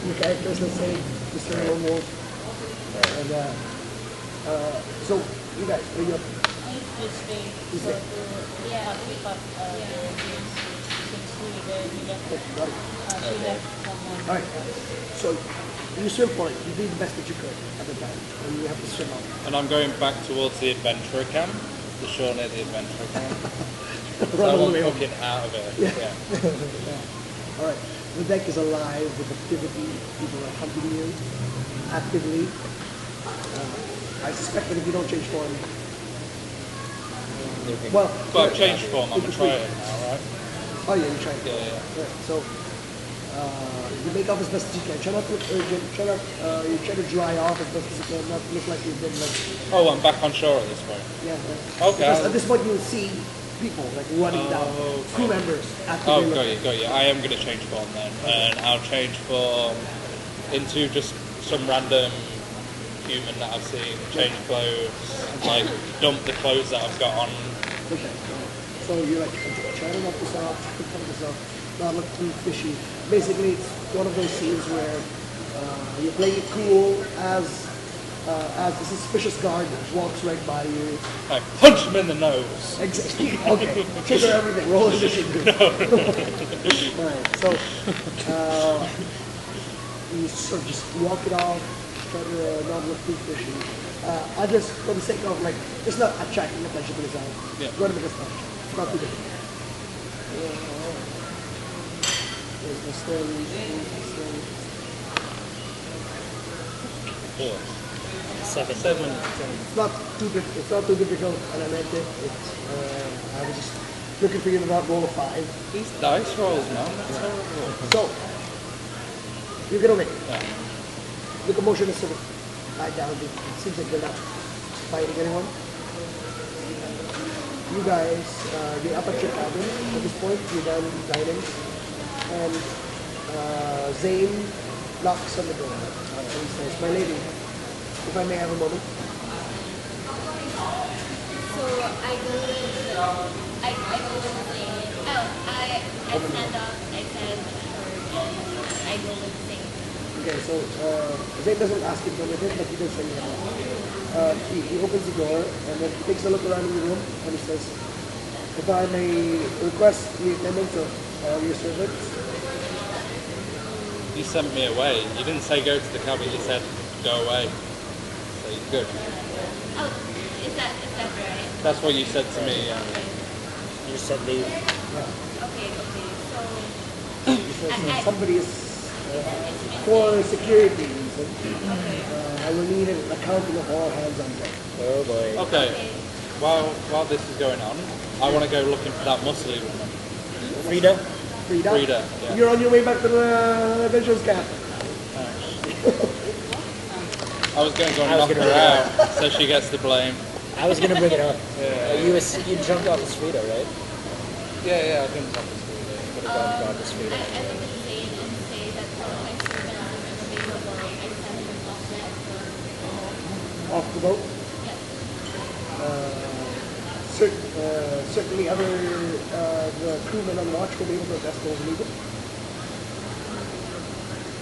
The characters, let's say, Mr. Lone Wolf. And so, you guys, are you up? You stay. You stay. Yeah. Keep up. Since we left someone. Alright. So, you swim for it. You did the best that you could at the time. And you have to swim out. And I'm going back towards the adventurer camp, the shore near the adventurer camp. So Run I all the want way home. fucking out of it. Yeah. Alright. The deck is alive with activity. People are hunting you actively. I suspect that if you don't change form, well, But I've changed form, I'm going to try it now, right? Oh yeah, you try it. Yeah. So you make off as best as you can. Try not to look urgent. You try to dry off as best as you can, not look like you've been like. Oh, I'm back on shore at this point. Yeah. Okay. Because at this point you'll see people like running down, crew members. Oh, actively got you. I am going to change form then, and I'll change form into just some random human that I've seen, change clothes, like dump the clothes that I've got on. Okay. So you're like try to knock this off, cut this off, not look too fishy. Basically, it's one of those scenes where you're playing it cool as the suspicious guard walks right by you. I punch him in the nose. Exactly. Okay. Trigger everything. Roll initiative. Alright. So you sort of just walk it off. Try to not look too fishy. I just, for the sake of like, just not attracting attention to yourself. Yeah. Go to make a splash. It's not too big. There's the story. Seven. It's not too difficult, and I meant it. I was just looking for you to not roll a 5. These dice rolls, man. That's horrible. So you're gonna win. Yeah. The commotion is sort of died down. It seems like they're not fighting anyone. You guys, you're up at your cabin at this point. You're done dining, and Zane knocks on the door and he says, "My lady, if I may have a moment." So I go with Zane. Oh, I stand up, I stand forward, and I go with Zane. Okay, so Zane doesn't ask you for anything, but he does say hello. He opens the door and then he takes a look around in the room and he says, "If I may request the attendance of all your servants." You sent me away. You didn't say go to the cabin. You said go away. So you're good. Oh, is that right? That's what you said to me. You just said leave. Okay, so He says, "Somebody is for security reasons. I will need an accounting of all hands on deck." Oh boy. Okay. While this is going on, I want to go looking for that muscly woman. Frida? Frida, yeah. you're on your way back to the adventurers camp. I was going to go and knock her out, so she gets the blame. I was gonna bring it up. Yeah. You jumped off as Frida, right? Yeah, I didn't talk to Frida. Could have gone God as Frida. I look at Zane and say that my servant is available. I send him off that. Off the boat. Certainly other the crewmen on watch will be able to attest those legal.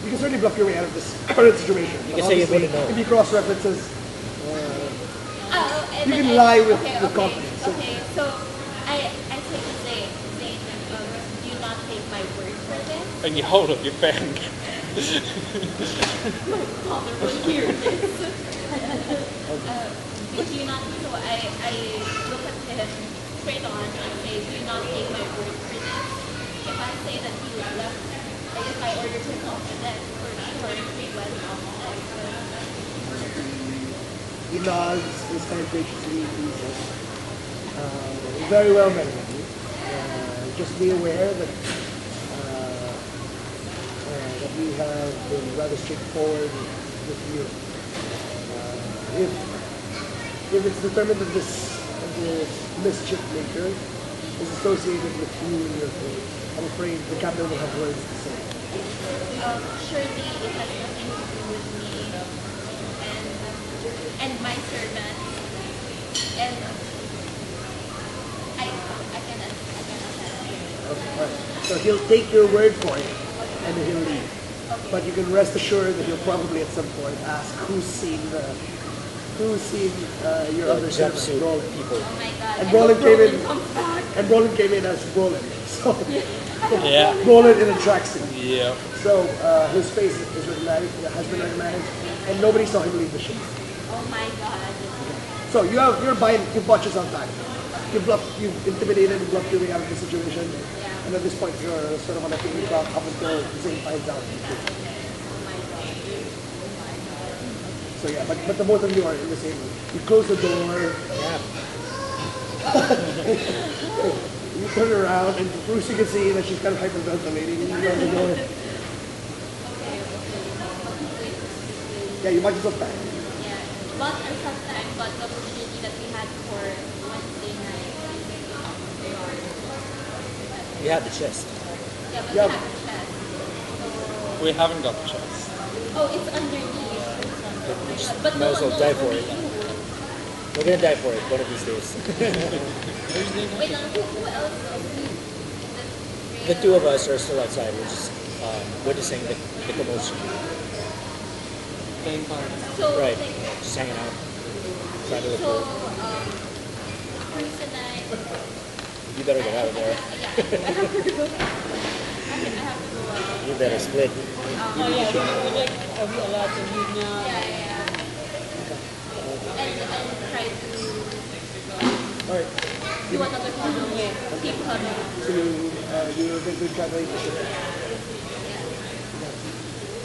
You can certainly bluff your way out of this current situation. You can say you wouldn't know. If you cross references, And you then can lie with okay, confidence. So- Okay, so I say to Zane, do you not take my word for this? And you hold up your pen. Father will hear this. Do you not? So I look at him straight on and say, do you not take my word for this? If I say that he was left, if I ordered him off the deck, for sure he went off the deck. He nods, his kind graciously, he says, "Very well, madam. Just be aware that that we have been rather straightforward with you. If it's determined that this mischief maker is associated with you and your fate, I'm afraid the captain will have words to say." Surely it has nothing to do with me and my servant. And I cannot Okay, all right. So he'll take your word for it, and then he'll leave. But you can rest assured that he'll probably at some point ask who's seen your other servant, Jumpsuit Roland. people. Oh my god. And Roland came in, comes back. and Roland came in as Roland. So Yeah. Roland in a tracksuit. Yeah. So his face is recognized, has been recognized, and nobody saw him leave the ship. Oh my god. So you bought yourself time. You've intimidated and bluffed your way out of the situation. And at this point, you're sort of on a ticking clock up until Zane finds out. So yeah, but the both of you are in the same room. You close the door. Yeah. You turn around, and Bruce, you can see that she's kind of hyperventilating. You close the door. Yeah, you might as well back. Yeah. But sometimes, but the opportunity that we had for Wednesday night, You have the chest. yeah, but Yeah. we have the chest. So, We haven't got the chance. oh, it's underneath. But Might as well knows die for only it. you. We're gonna die for it one of these days. Wait lang, who else? The two of us are still outside. We're just witnessing the commotion. Playing cards. So, Right. like, Just hanging out. Trying to look so, for Bruce and I, You better get out of there. yeah, I have to go. I have to go. You better split. Oh yeah, we like, are we allowed to leave now? Yeah. And try to All right. do another one. Keep coming. So you're going to translate the ship.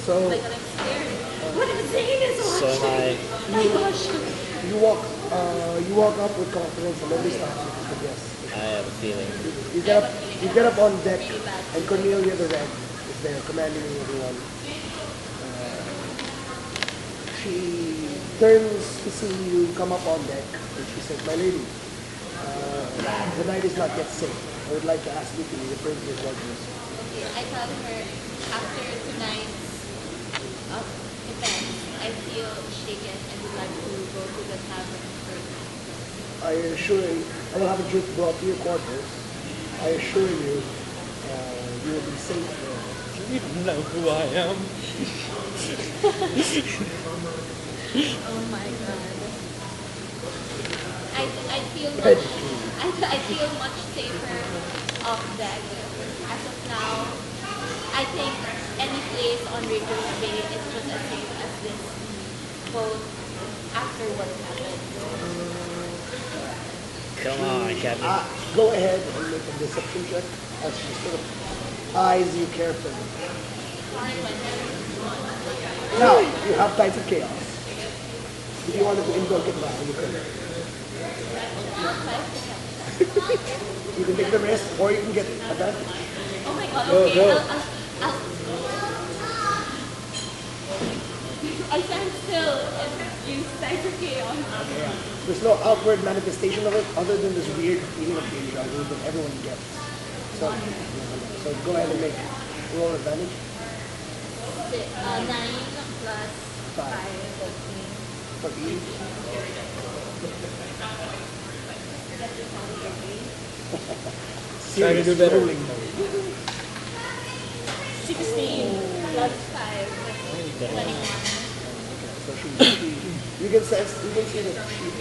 So Like, I'm scared. What I'm saying is So am I. oh my gosh. you walk up with confidence, and nobody stops you. But yes, I have a feeling. you get up on deck, and Cornelia the Red is there commanding everyone. She turns to see you come up on deck, and she says, "My lady, the night is not yet safe. I would like to ask you to return to your quarters." Okay, I tell her after tonight's event, I feel shaken and would like to go to the tavern first. I assure you, I will have a drink brought to your quarters. I assure you, you will be safe there. You don't know who I am. Oh my god. I feel Red much I feel much safer off deck. As of now, I think any place on Rapiers Bay is just as safe as this boat after what happened. Come on, Captain. Go ahead and make a deception check as she sort of eyes you carefully. Now, you have Tides of Chaos. If you wanted to invoke it now, you could. You can take the risk, or you can get advantage. Oh my god, Go, okay. go. I'll stand still and use Tides of Chaos. There's no outward manifestation of it other than this weird feeling of danger vu that everyone gets. So go ahead and make roll advantage. 9 plus 5. 14. Trying to do better. Rolling mode. 16 plus 5. 21. So you can see that she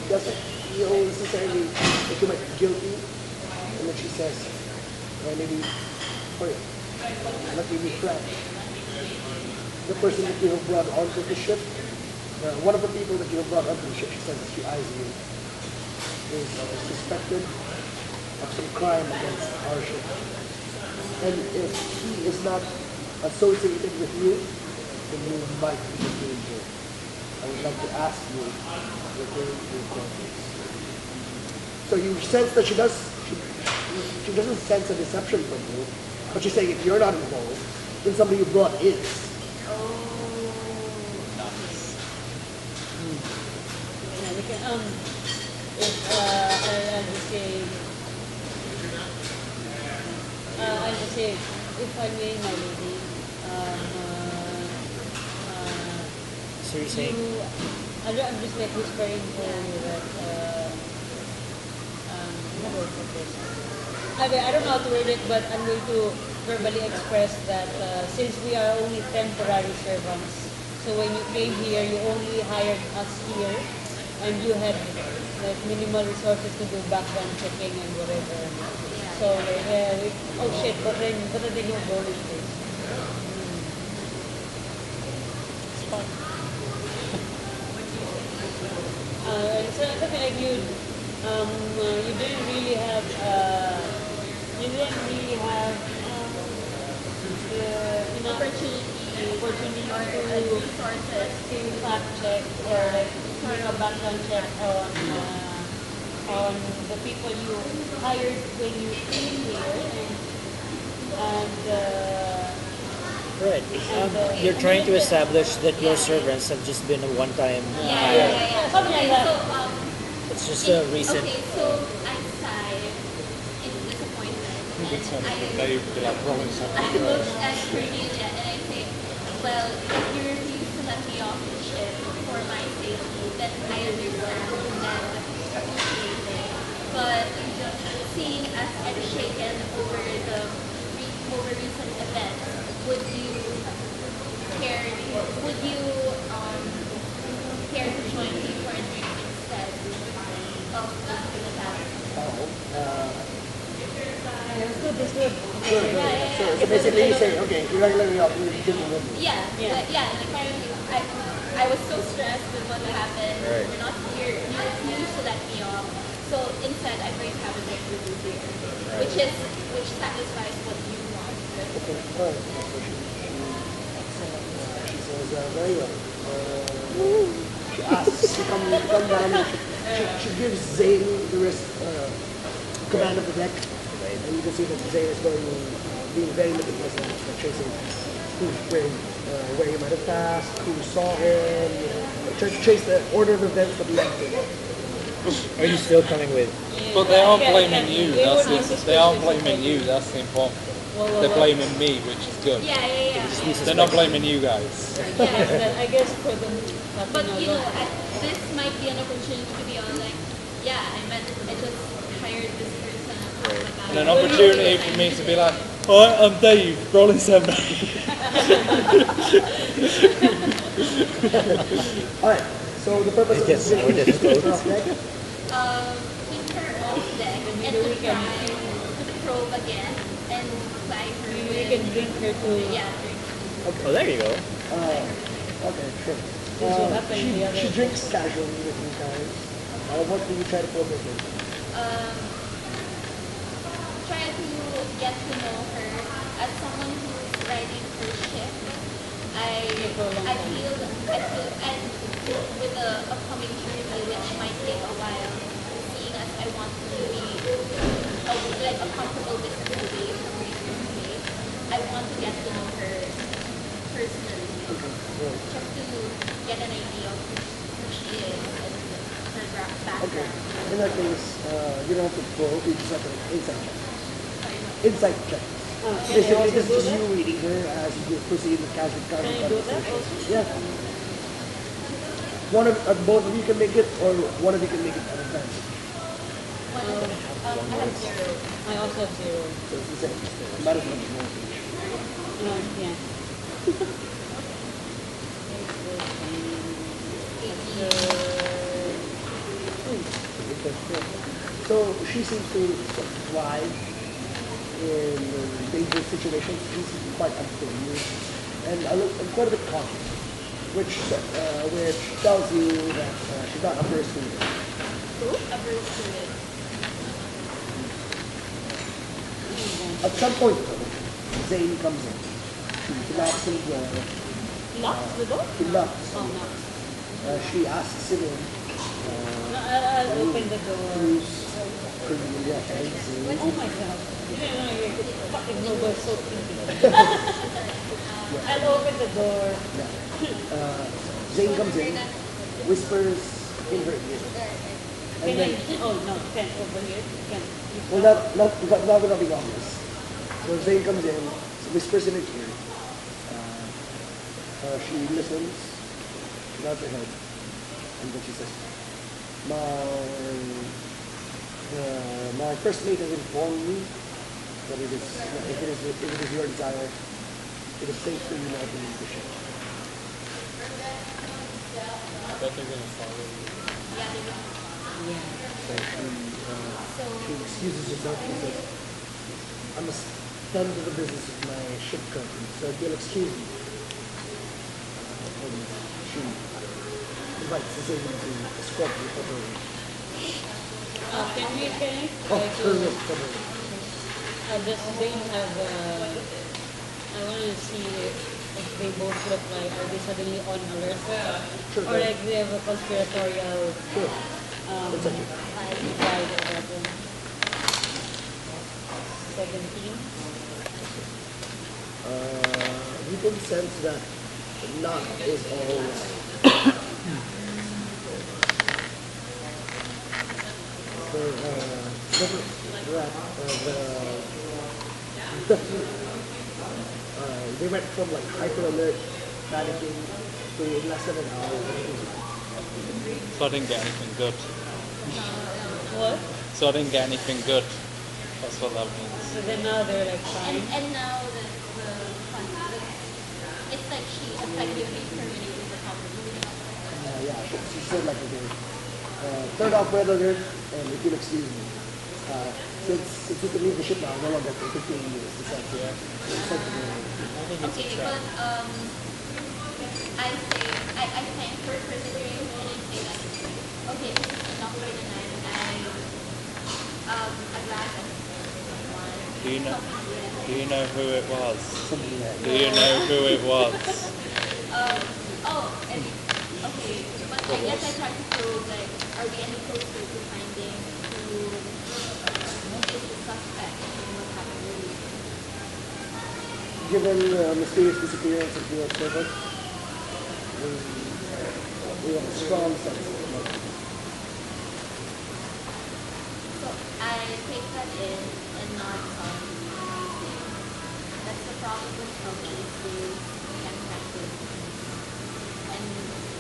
doesn't feel necessarily that you might be guilty, and then she says, "Well, maybe for you, let me be frank. The person that you have brought onto the ship, one of the people that you have brought onto the ship," she says as she eyes you, is suspected of some crime against our ship. And if he is not associated with you, then you might be in danger. I would like to ask you to return to your quarters. So you sense that she doesn't sense a deception from you, but she's saying if you're not involved, then somebody you brought is. Yeah, we can, if, I'll just say, if I may, my lady, So you're saying I'm just like whispering for you that, how do I put this? I don't know how to word it, but I'm going to verbally express that since we are only temporary servants, so when you came here, you only hired us here, and you had like minimal resources to do background checking and whatever. So oh shit, but then yung bonus is. It's fun. So something like you didn't really have enough opportunity sources. to fact check or like doing a background check on the people you hired when you came here and Right. You're trying to establish that your servants have just been a one-time hire. something like that. So, It's just a recent. okay, so I sighed in disappointment. It's And on I, the day you'd be like rolling something. I looked at Cornelia and I say, well, if you refuse to let me off the ship for my safety, then I understand and appreciate it. But seeing as I'm shaken over over recent events, would you care to join me for a drink instead of going to the tavern? It's good, it's good. Sure. So basically you say, okay, you're not letting me off, you're giving me. Yeah, like apparently I was so stressed with what happened. Right. You're not here, you refuse to let me off. So instead I'm going to have a drink with you here. Which satisfies what you want. Okay, alright. She says, very well. She asks to come down. She gives Zane the command of the deck. And you can see that Zane is being very meticulous and tracing where he might have passed, who saw him, trying to trace the order of events that led to him. Are you still coming with? But they aren't blaming you. They aren't blaming you. That's the important thing. They're blaming me, which is good. Yeah. They're not blaming you guys. Yeah. I guess for them, But this might be an opportunity to be on like, yeah, I just hired this person. And an opportunity for me to be like, hi, I'm Dave, rolling 7. Alright, so the purpose of this Yes, more difficult. Keep her off deck and to try to probe again and fly her we with, can drink her to drink. Oh, there you go. Okay, sure. This will happen in the other. She drinks casually with you guys. What do you try to focus on? Try to get to know her as someone who's riding her ship. I feel and with the upcoming journey, which might take a while, seeing as I want to be a comfortable distance away from my first place, I want to get to know her personally, just to get an idea of who she is and her background. Okay. In that case, you don't have to probe, you just have to insight check. Insight check. Basically, this is you reading her as you proceed with casual Can I do that conversation. also? Yeah. Both of you can make it, or one of you can make it at advantage. I have 0. I also have 0. So it's the same. You might as well know each. No, yeah. So she seems to thrive in dangerous situations. She seems to be quite unfamiliar and quite a bit cautious, which tells you that she's not averse to it. Averse to it. At some point, though, Zane comes in. She knocks on the door. Locks the door? He knocks. Oh, no. She asks him in. No, I'll open the door. Who's Cornelia and Zane. Oh my god. You fucking Nobel so creepy. I'll open the door. Zane comes in, whispers in her ear. And Can then, I? Oh no, can't over here. Can't. well, not gonna be obvious. So Zane comes in, whispers in her ear. She listens, she nods her head, and then she says, my first mate has informed me that if it is your desire, it is safe for you now to leave the ship. I bet they're gonna follow you. So she excuses herself and says, I must tend to the business of my ship company, so if you'll excuse me. And she invites the Zane to escort you for her. Can we Oh, her room, for her. does Zane have I want to see if if they both look like, are they suddenly on alert? Sure, Or like they have a conspiratorial Sure. um, It's okay. vibe or whatever. 17. You can sense that not is all they went from like hyper alert, panicking to in less than an hour. So I didn't get anything good. What? So I didn't get anything good. That's what that means. So then now they're like fine. And now it's like she effectively terminated the conversation. Yeah, she said like okay, turn off red alert, and if you'll excuse me, since you can leave the ship now, no longer for 15 years. It's like Okay, but I thank her for considering and I say that okay, this is enough for the night and a glass of wine. Do you know who it was? Do you know who it was? And okay, but I guess I tried to probe like, are we any closer to finding who is the suspect in what happened really? given the mysterious disappearance of the servant, we have a strong sense of it. So I take that in and not anything. That's the problem with companies who can practice and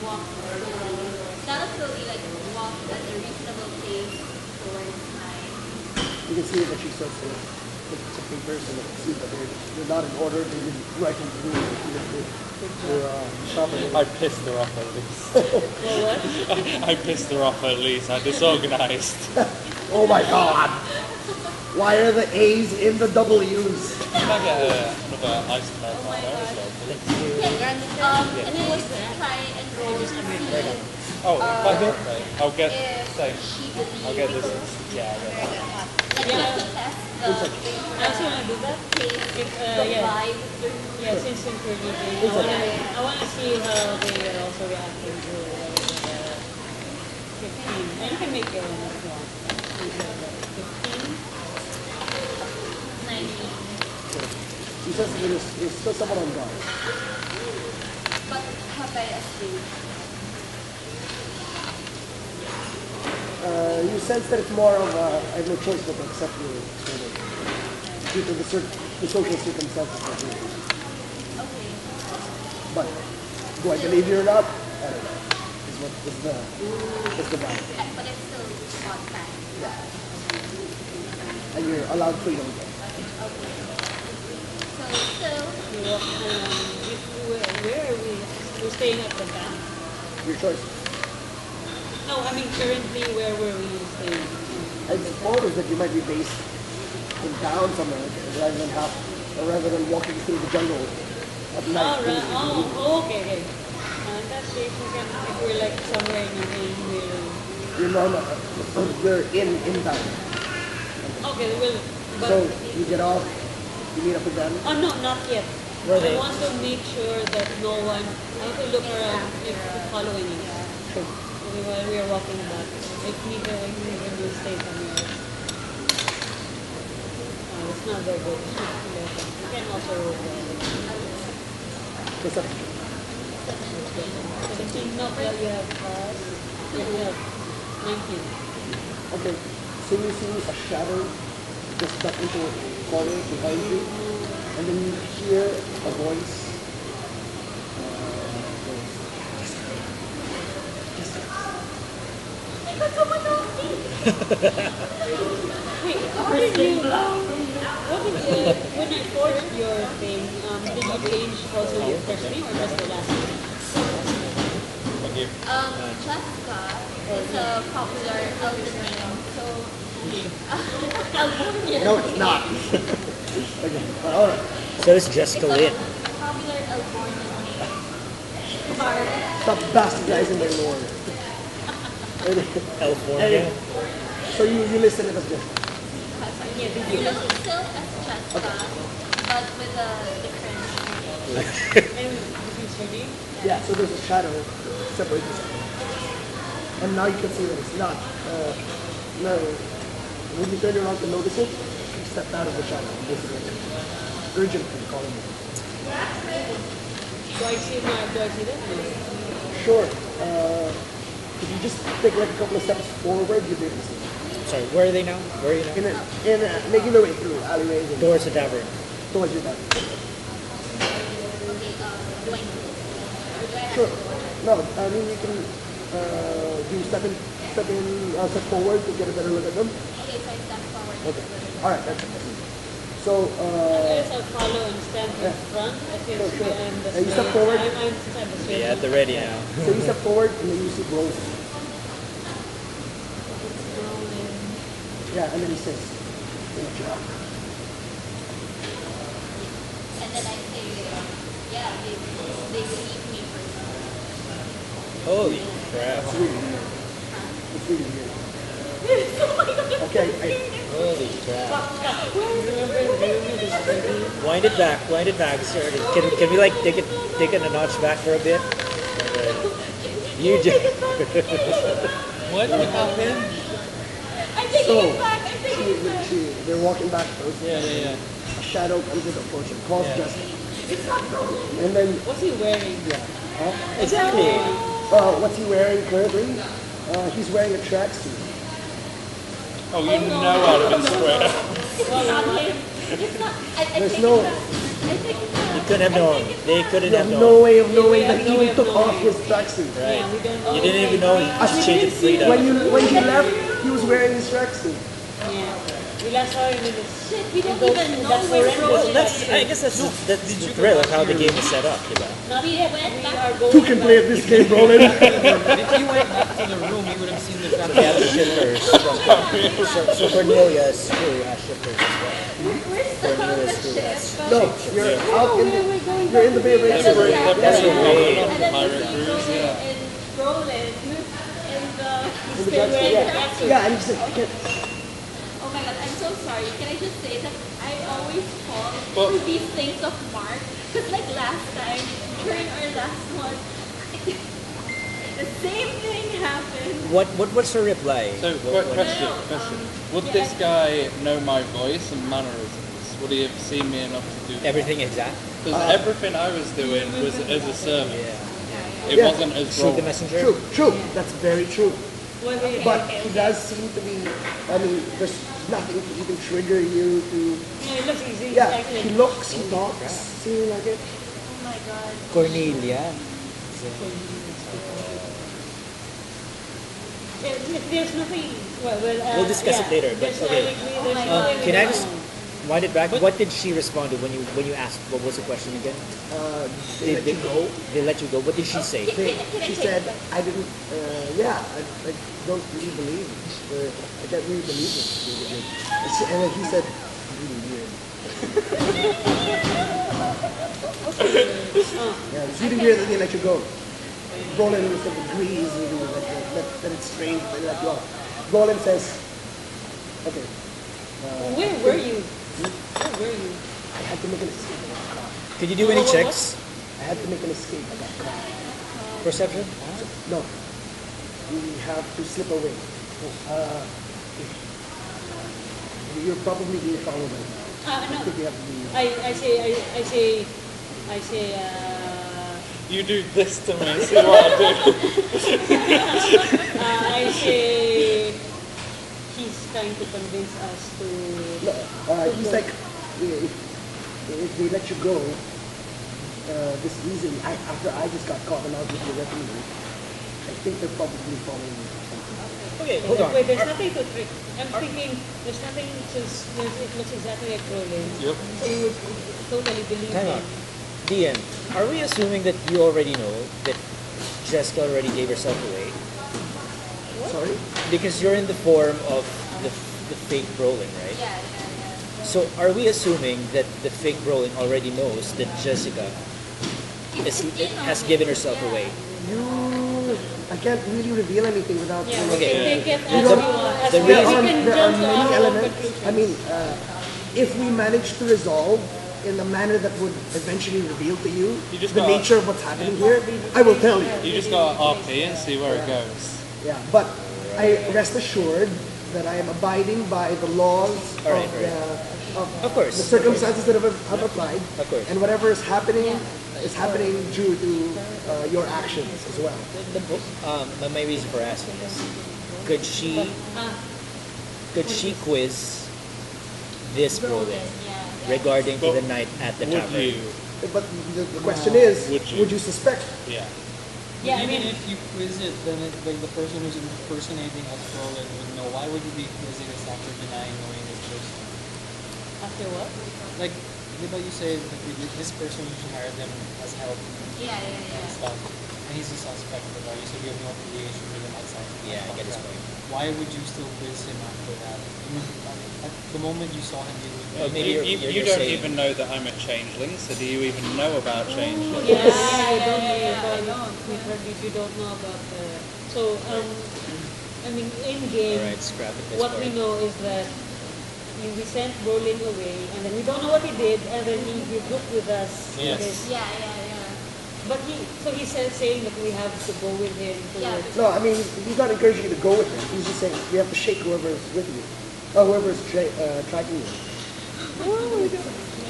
walk slowly. Not slowly, like walk at a reasonable pace towards my. You can see that she starts to look at some papers and see that they're not in order. They've been writing through your shopping. I pissed her off at least. What? I pissed her off at least. I disorganized. Oh my God! Why are the A's in the W's? Can I get another iced Americano as well, please? And then was try and roll to see Oh, okay. I'll get, if say, she believes. I'll get this. Yeah, I'll get that. Like just to test I also want to do that. the Yeah. vibe. Yeah, since interviewing, I want to see how they also react to the 15. And you can make your own if you want. 15. 19. She says there's still someone on guard. But have I escaped? You sense that it's more of I have no choice but to accept your story due to the social circumstances that you're in. Okay. But do I believe you or not? I don't know. Is the vibe. But it's still on time. And you're allowed freedom. Okay. So We walk, where are we? We're staying at the camp. Your choice. No, I mean currently where were we staying? I suppose that you might be based in town somewhere rather than walking through the jungle at night. Okay. In that case, we can, if we're like somewhere in the You're normal. You're in town. okay, well, but, So you get off, you meet up with them. oh no, not yet. Where I they- want to make sure that no one, I want to look around if following us. While we are walking back. If neither of you will stay somewhere else. It's not very good. You can also roll Perception. 17, no, you have you have 19. Okay. So you see a shadow just stuck into a corner behind you, and then you hear a voice. Wait, how did you, when I forged your thing, did you change also your first name or just the last name? Thank you. Jessica is a popular Albanian. So No, it's not. Okay. All right. So it's Jessica Lynn. popular Albanian name. Stop bastardizing my lore. California. So you listen to this. You look still as Jessica, but with a different. And this is ready. Yeah, so there's a shadow separate this. And now you can see that it's not. No, when you turn around to notice it, you step out of the shadow. This is like urgently calling it. Do I see that? Sure. If you just take like a couple of steps forward, you'll be able to see. Sorry, where are they now? Where are you now? Making their way through alleyways and Towards the tavern. towards your back. Okay, do I need this? Or do I have Sure. No, I mean you can do step forward to get a better look at them. Okay, so I step forward. Okay. All right. That's it. So I guess I'll follow and stand in front. I feel Sure. I'm the And you step forward. I'm the Yeah, at the ready now. So you step forward and then you see Rose. Yeah, and then he says, "Good job." And then I say, yeah, they believe me for some. Holy crap. It's really weird. It's really weird. Okay. Holy crap. Wind it back, sir. Can we like take it a notch back for a bit? You just What happened? I'm taking So, it back. I'm taking it back. they're walking back first. Yeah. A shadow comes in approaching, calls Yeah. Justin. And then, What's he wearing? exactly. what's he wearing currently? He's wearing a tracksuit. Oh, you know I'd have been square. It's not him. It's not. I There's take no- it back. I take it back. You couldn't have known. They couldn't You have have known. no way of knowing We that have he no way even of took off knowing. his tracksuit. Right. Yeah, we don't know. You didn't even know he cheated freedom. When he left, he was wearing his tracksuit. Yeah. We last saw him in the Shit, we don't Those- even know that's where horrendous. Rose Well, is. I guess that's the thrill of how the game is set up, diba? Not We yet. went We back. are going Who can play at this game, Roland? If you went back to the room, you would have seen the Yeah, the shippers. So Cornelius who has shippers as well. We're still on the ship. No, you're out in the, you're in the Bay of Rapiers. That's right. That's right. And then Pirate we see cruise, Roland and In the still wearing tracksuit, the yeah. tracksuit. Yeah, and he said, I can't. oh my god, I'm so sorry. Can I just say that I always fall Well- to these things of Mark? Because like last time, during our last one, the same thing happened. What's her reply? So, question. Would yeah, this guy know my voice and mannerisms? Would he have seen me enough to do that? Everything exact? Because everything I was doing was as a servant. Yeah. It Yeah. wasn't as Shoot the role. messenger? True, that's very true. Well, But he does seem to be, I mean, there's nothing to even trigger you to, yeah, it looks easy. yeah, Exactly. he looks, he talks, see like it. Oh my god. Cornelia. There's nothing. We'll discuss it later, but there's okay. no nothing Can I wrong. just wind it back? What did she respond to when you asked? What was the question again? They let you go. They let you go. What did she say? She said, I didn't, I don't really believe it. I can't really believe it. And then he said, really weird. Yeah, it's really weird that they let you go. Roland was like agrees with you that it's strange that they let you off. Roland says, okay, Where were you? Where were you? I had to make an escape. I got caught. Could you do any checks? I had to make an escape. I got caught. Perception? No, we have to slip away. You're probably being followed right now. I No. think you have to be. I say, You do this to me, see what I do. I say, he's trying to convince us to. No, he's like, if they let you go, this reason, after I just got caught and I was with the retinue, I think they're probably following me or something. Okay, hold on. Wait, there's nothing to trick. I'm thinking there's nothing since it looks exactly like Roland. Yep. So you would totally believe Hang on. him. DM, are we assuming that you already know that Jessica already gave herself away? Sorry? Because you're in the form of the fake Brolin, right? Yeah. So are we assuming that the fake Brolin already knows that Jessica has given herself away? I can't really reveal anything without. Yeah, you know, we can get The- as we want. As the we There reason- are, can there are jump to many our own elements. conclusions. I mean, if we manage to resolve in a manner that would eventually reveal to you You just the gotta- nature of what's happening here, I will tell you. You just got to RP and see where it goes. Yeah, but I rest assured that I am abiding by the laws Alright, of, Of the course. circumstances that have applied, Of course. and whatever is happening due to your actions as well. My reason for asking this: could she quiz this Brolin regarding to the night at the Would tavern? you? But the question is, Would would you? you suspect? Yeah. Yeah, I Even mean, if you quiz it, then like the person who's impersonating us Brolin would know. Why would you be quizzing us after denying knowing this person? after what? Like, you say that this person you should hire them as help Yeah. and stuff, and he's a suspect of the value, so you have no affiliation with him outside. of the Yeah, I get his contract. point. Why would you still quiz him after that? I mean, at the moment you saw him, you would. Oh, maybe You, you're you don't saying- even know that I'm a changeling, so do you even know about changelings? Yeah, I don't know about if you don't know about the. So, I mean, in game, Alright, scrap it. what we know is that we sent Brolin away, and then we don't know what he did, and then he grouped with us. Yes. Yeah. But he said saying that we have to go with him towards. No, I mean, he's not encouraging you to go with him. He's just saying you have to shake whoever's with you, or whoever's tracking you.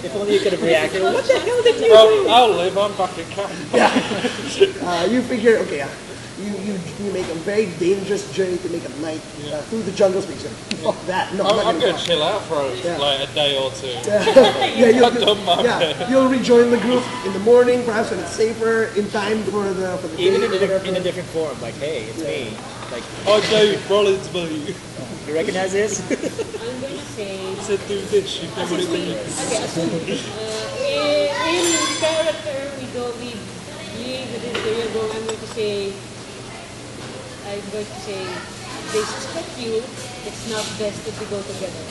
If only you could have reacted. What the hell did you Well, I'll live. I'm back at camp. You figure, okay, you make a very dangerous journey to make a night through the jungles. But he's like, fuck that. No, I'm I'm going not to gonna chill out for Yeah. like a day or two. Yeah, I've done my bit. you'll rejoin the group in the morning, perhaps when it's safer, in time for the Even day. in a different form, like, hey, it's me. Like, Oh, Dave, Rollin's me. you recognize this? I'm going to say. Said do this. You know what it means. In character, we believe that is the real goal. I'm going to say, they suspect you. It's not best if we go together.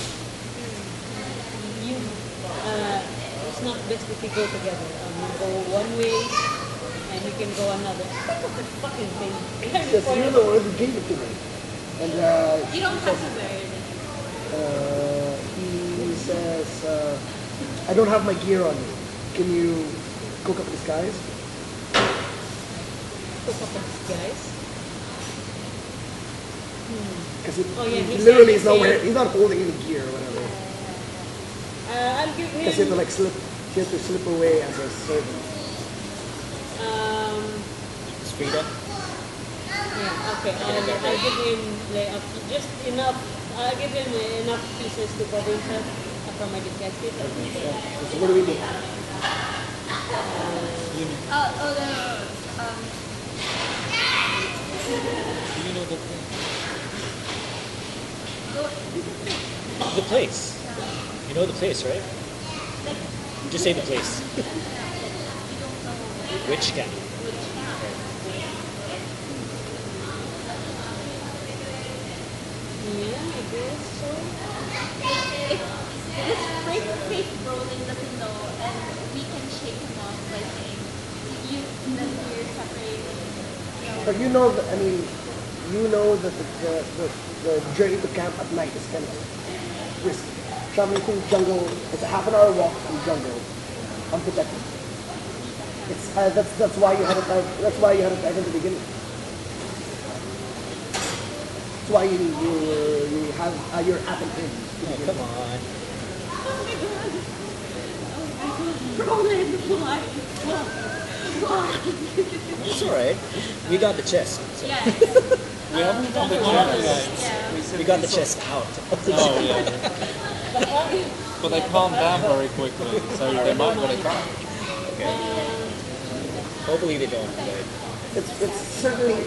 It's not best if we go together. You go one way, and you can go another. The fucking thing. Yes, you're the one who gave it to me. And You don't have to wear it. he says, I don't have my gear on me. Can you cook up disguise? Hook up with guys. Because Oh, yeah, he he literally said- is not wearing, he's not holding any gear or whatever. I'll give Because he him. has to slip away as a servant. Frida? Yeah, okay. I'll give him like just enough. I'll give him enough pieces to cover himself from my detective. So what do we do? Do you know the thing? The place. You know the place, right? Just say the place. Which camp? Yeah, I guess so. This fake Brolin doesn't know, and we can shake him off by saying, that you're separated. But you know that, I mean, you know that the journey to camp at night is kind of risky. Traveling through jungle, it's a half an hour walk through jungle, unprotected. It's that's why you had a tag. That's why you had a tag in the beginning. That's why you have you're at an inn. Oh, come on. Brolin, why? It's alright. We got the chest. So. Yeah. We haven't done the chapter guys. Yeah. We got the chest out. Oh, yeah. But they calm down very quickly, so they might want it back. Hopefully they don't. But It's certainly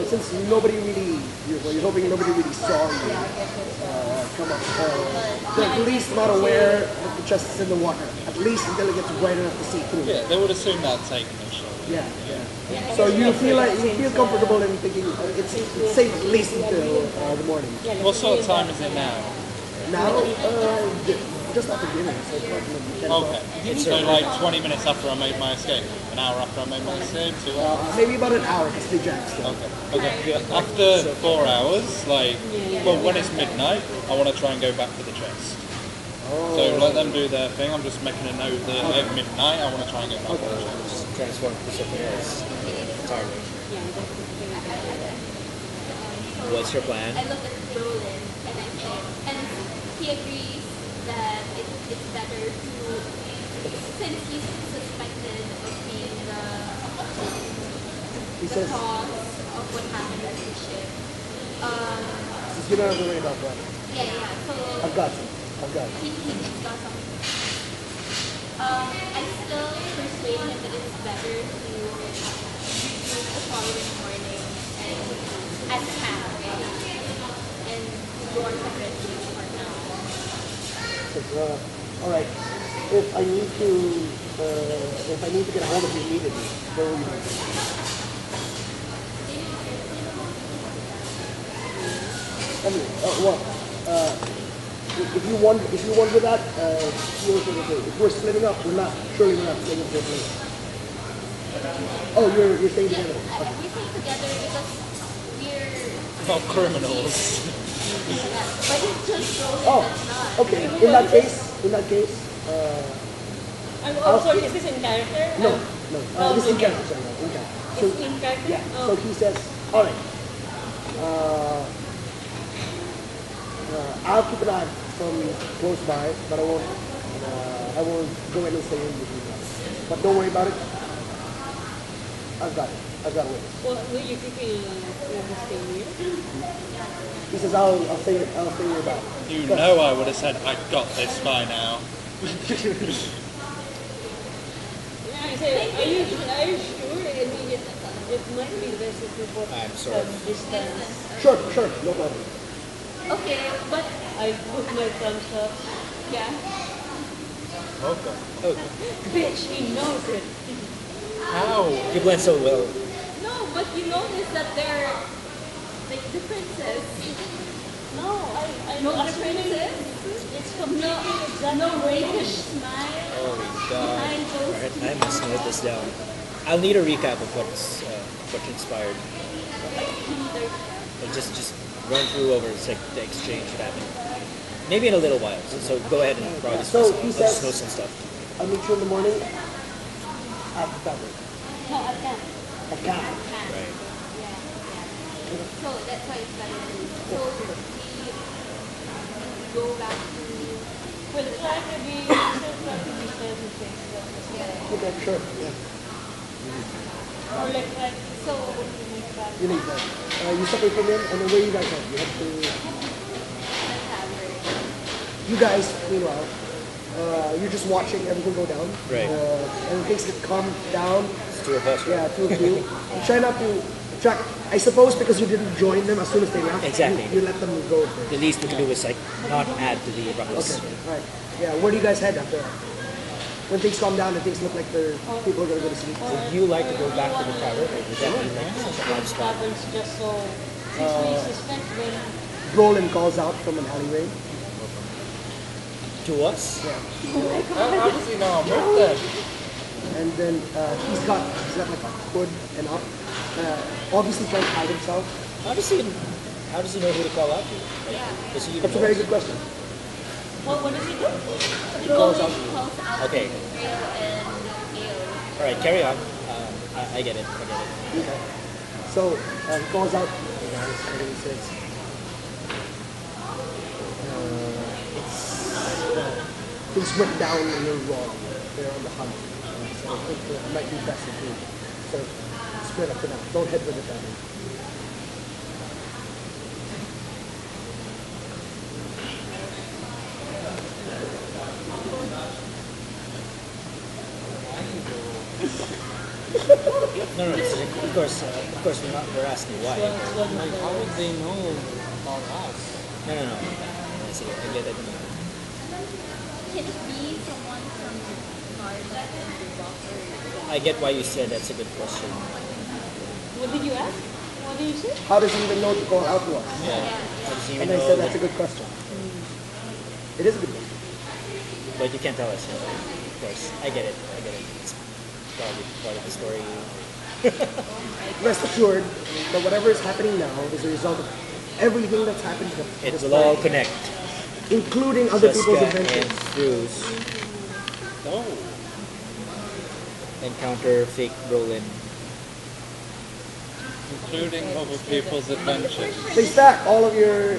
since nobody really you're hoping nobody really saw you come up. They're at least not aware that the chest is in the water. At least until it gets bright enough to see through. Yeah, they would assume that taken a shot. Yeah. So you feel comfortable in thinking it's safe at least until the morning. What sort of time is it now? Now, just after dinner, so it's like maybe 10 o'clock. Okay. So like 20 minutes after I made my escape? An hour after I made my escape? 2 hours? Maybe about an hour because they jack still. Okay. After 4 hours, like, well, when it's midnight, I want to try and go back for the chest. So let them do their thing. I'm just making a note that at midnight I want to try and get back on the ship. Just transform to something else entirely. What's your plan? I look at Roland and I say, and he agrees that it's better to, since he's suspected of being He the says, cause of what happened at the ship. you don't have to worry about that. Yeah. So I've got you. he's got something. I still persuade him that it's better to regroup the following morning and at camp and go on separate ways for now. Says, all right. If I need to get a hold of you immediately, where will you be? I mean, if you want with that, here's what we'll do. If we're splitting up, surely we're not staying in the same place. Oh, you're staying together. Okay. We stay together because we're Not criminals. but it's just Roland Oh, that's not. okay. In that case, And also, is this in character? no. This is in okay. character, sorry, no, in character. So, It's in character? yeah. Oh. So he says, all right. I'll keep an eye from close by, but I won't go in and stay in with you guys. But don't worry about it. I've got it. I've got it. Well, will you keep stay here? He says, I'll stay nearby. You know I would have said I got this by now. Yeah, I say, are you sure? I mean, it might be best if you both I'm sorry. from distance. Sure, no problem. Okay, but I put my thumbs up. yeah. Okay. Bitch, he knows it. How? You blend so well. No, but you notice that there are like differences. No, I No know differences. it's completely exactly No rakish smile Oh God. behind those Alright, two. I must note this down. I'll need a recap of what transpired. Like just run through over the exchange that happened. Maybe in a little while. So go ahead and probably So discuss it. he I'll just says- know some stuff. I'll meet you in the morning at the tavern. No, I can't. At camp. Right. So that's why it's better. So we go back to Well, try to be fair to things. Okay, sure. Yeah. Or like, so You leave then. You separate from him, and then where you guys head? You head to... the tavern. You guys, meanwhile, you're just watching everything go down. Right. And things get calmed down. It's two of us, right? Yeah, two of you. You try not to attract... I suppose because you didn't join them as soon as they left. Exactly. You let them go first. The least we can do is like not add to the ruckus. Okay, alright. Yeah, where do you guys head after that? When things calm down and things look like people are going to go to sleep. Would you like to go back to the tavern, or would that be like such a hard spot? happens just so, since we suspect when Brolin calls out from an alleyway. To us? Yeah. How does he know I'm with them? And then he's got like a hood and up. Obviously trying to hide himself. How does he know who to call out to? Like, does he even That's a know? very good question. what does he do? He calls out. Calls out Okay. to Grail and Ale. All right, carry on. I get it. Okay. So he calls out, you guys, and then he says, things went down and you're wrong. They're on the hunt. So I think it might be best if you sort of split up for now. Don't head with the family. No, of course, we're asking why. Like, how would they know about us? No. I see. I get it. Can it be someone from Garda and Duboc? I get why you said that's a good question. What did you ask? What did you say? How does he even know to call out to us? Yeah. How does he even And I know said that- that's a good question. It is a good question. But you can't tell us. Of course, I get it. It's probably part of the story. Rest assured that whatever is happening now is a result of everything that's happened. It will all connect. including other people's Jessica adventures. and Cruz Oh. encounter fake Brolin. Including other people's adventures. They stack all of your,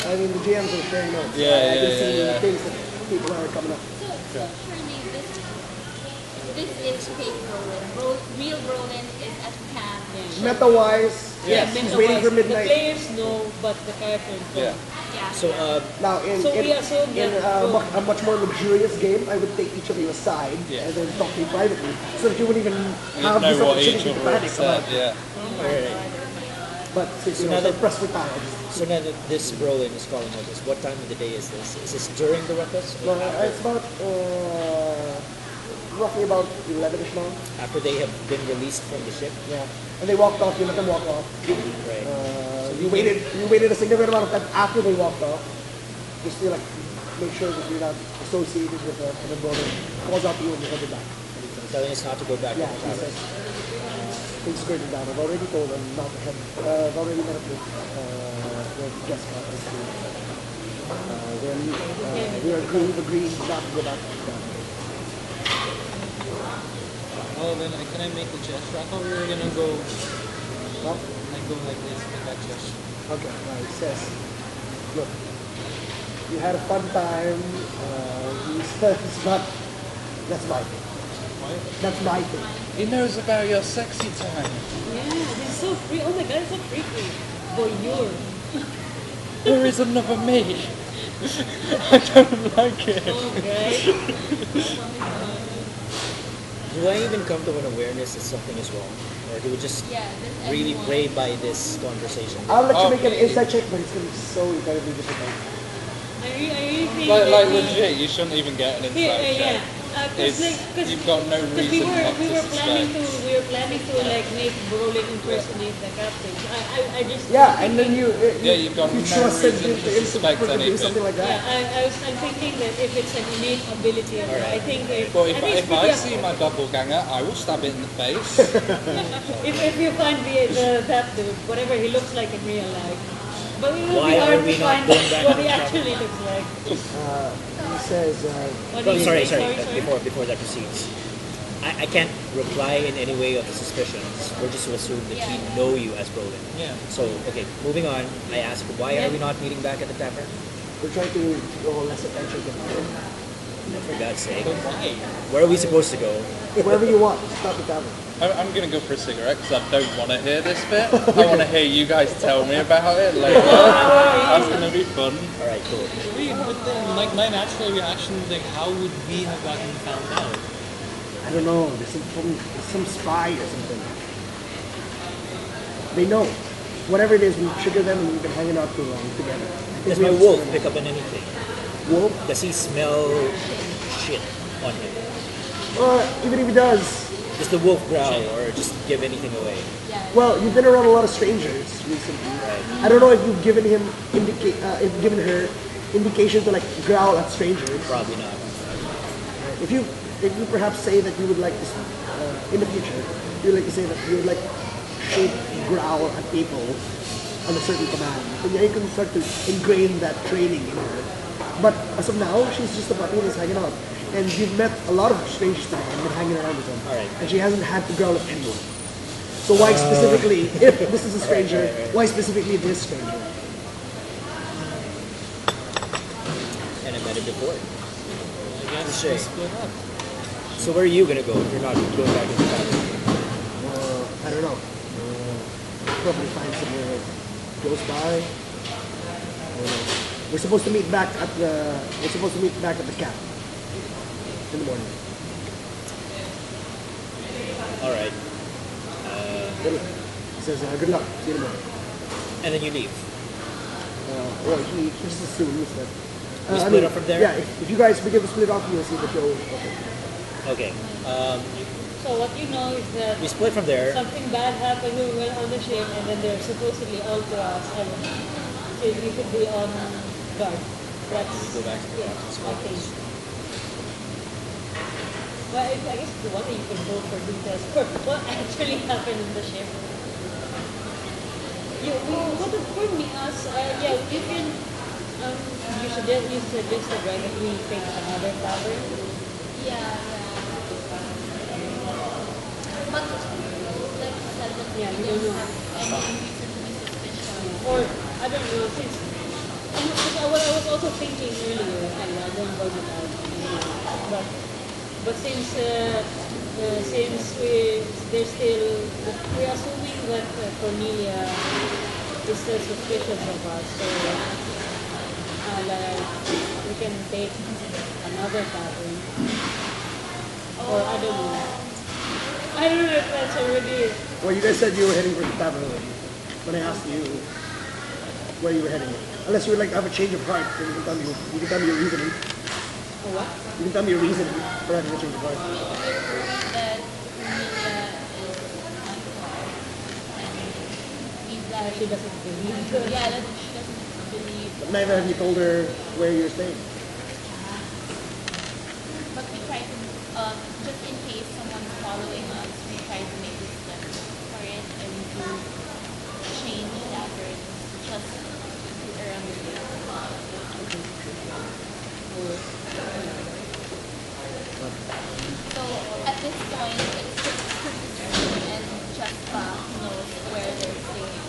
I mean, the GMs are sharing notes. Yeah, I can yeah, see yeah, yeah. things that people are coming up. So surely this is fake Roland. Real Roland is at camp. Meta-wise, Yes. he's waiting for The midnight. players know, but the characters don't. Yeah. Yeah. So Now, in, So we assume in that a much more luxurious game, I would take each of you aside Yeah. and then talk to you privately, so that you wouldn't even You have know this what each opportunity to other panic have said, about. yeah. But since So you now know, that- pressed for time. So now that this Brolin is calling out this, what time of the day is this? Is this during the ruckus? No, Or after, it's about roughly about 11ish now. after they have been released from the ship? Yeah, and they walked off. You let them walk off. Right. You waited a significant amount of time after they walked off, just to like make sure that you're not associated with the brother. Calls out to you when you're headed back. Telling us not to go back Yeah, to the he tavern. says, things skirted down. I've already told them not to head. I've already met up with Jessica. We've agreed not to go back to the tavern. Oh, then can I make the gesture? I thought we were gonna go Well, like this with that gesture. okay, now he says, look, you had a fun time. He says, but that's my thing. That's my thing. He knows about your sexy time. Yeah, he's so free. Oh my god, it's so freaky. Voyeur. There is another me. I don't like it. Right? Do I even come to an awareness that something is wrong? Or do we just Yeah, this really everyone- play by this conversation? I'll let you make an Okay. insight check, but it's going to be so incredibly difficult. I really think Like that legit, you shouldn't even get an Yeah, inside check. Because It's- you've got no we reason were not we to were planning suspect. to like make Brolin impersonate the captain. I just Yeah, and then you you've got you no trusted reason him to to suspect do anything. something like Yeah, that. I'm thinking that if it's an innate ability, I think Well, I think if it's I pretty see my doppelganger, I will stab it in the face. if you find that dude, whatever he looks like in real life. But it will Why be are hard we to not find going back what on he the actually looks like. He says, What Oh, do you sorry, say? sorry. Before that proceeds, I can't reply in any way of the suspicions. We're just to assume that we know you as Brolin. Yeah. So, okay, moving on. I ask, why are we not meeting back at the tavern? we're trying to draw less attention to him. For God's sake, But why? where are we supposed to go? Wherever you want, stop the tavern. I'm gonna go for a cigarette because I don't want to hear this bit. I want to hear you guys tell me about it later. That's gonna be fun. All right, cool. But then, like my natural reaction, like how would we have gotten found out? I don't know. There's some spy or something. They know. Whatever it is, we trigger them and we've been hanging out too long together. I think Does we my have wolf to- pick up on anything? Wolf? Does he smell shit on him? Even if he does, Does the wolf growl or just give anything away? well, you've been around a lot of strangers recently. I don't know if you've given him given her indication to like growl at strangers. Probably not. If you perhaps say that you would like to, in the future, you would like to say that you would like to growl at people on a certain command, then yeah, you can start to ingrain that training in her. But as of now, she's just a puppy that's hanging out. And you've met a lot of strangers today and been hanging around with them. All right. And she hasn't had to growl at anyone. So why specifically, if this is a stranger, why specifically this stranger? And I met him before. I guess It's a shame. we split up. So where are you gonna go if you're not going back to the tavern? I don't know. Probably find somewhere close by. I don't know. We're supposed to meet back at the camp in the morning. All right. Good luck. He says, good luck. See you in the morning. And then you leave. Well, he just assumes that. We split up from there? Yeah, if you guys begin to split off, you'll see the show. Okay. Okay. So what you know is that We split from there. something bad happened when we went on the ship, and then they're supposedly all to us, and so you could be on guard. That's We go back to the yeah, captain's okay. quarters. Well, I guess the one that you can vote for details for what actually happened in the ship. For me, us, yeah, you can. You suggested, right, that we take another tavern? Yeah. But like you said, that Yeah, we we don't don't know. have any reason to be suspicious. Or, I don't know, since... What I was also thinking earlier, I don't bug it out, but since we're assuming that Cornelia is still suspicious of us, so like we can take another tavern, or I don't know. I don't know if that's already. Well, you guys said you were heading for the tavern already. When I asked you where you were heading, unless you would like to have a change of heart, then you can tell me your reasoning. What? You can tell me your reasoning for having a change of heart. That Cornelia is unfair. And we'd like, She doesn't believe. yeah, that she doesn't believe. But neither have you told her where you're staying. But we try to, just in case someone's following us, we try to make this step for it and to change taverns just to around the day. So at this point, it's just Christopher and Chespa knows where they're staying.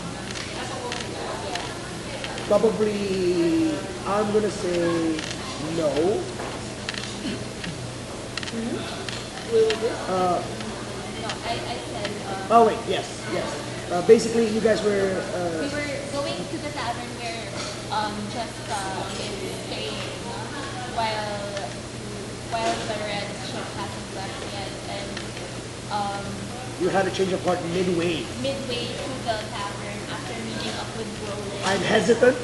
Yeah. Probably, I'm gonna say no. Will this? No, I said, Oh wait, yes. Basically, you guys were. we were going to the tavern where Jessica is staying while the red ship hasn't left yet, and You had a change of heart midway. midway through the tavern after meeting up with Roland. I'm hesitant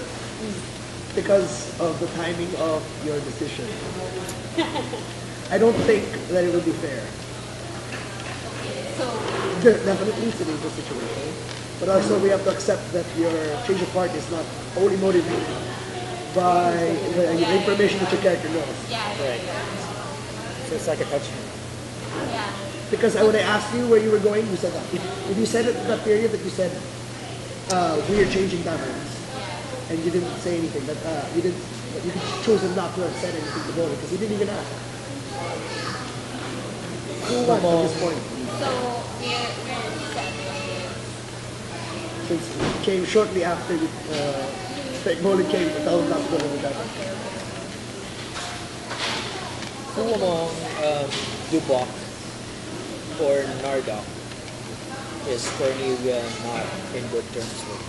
because of the timing of your decision. I don't think that it would be fair. So Definitely it's a dangerous situation. But also we have to accept that your change of heart is not only motivated by the information that your character knows. Right. So it's like a touch. yeah. Because when I asked you where you were going, you said that. If you said it in that period that you said we are changing taverns, and you didn't say anything, but you chose not to have said anything to Boli because you didn't even ask. Who won at this point? So we're set on this. Since it came shortly after Boli came to tell them not to go to the tavern. Who among Dubok or Nardok is Cornelia not in good terms with?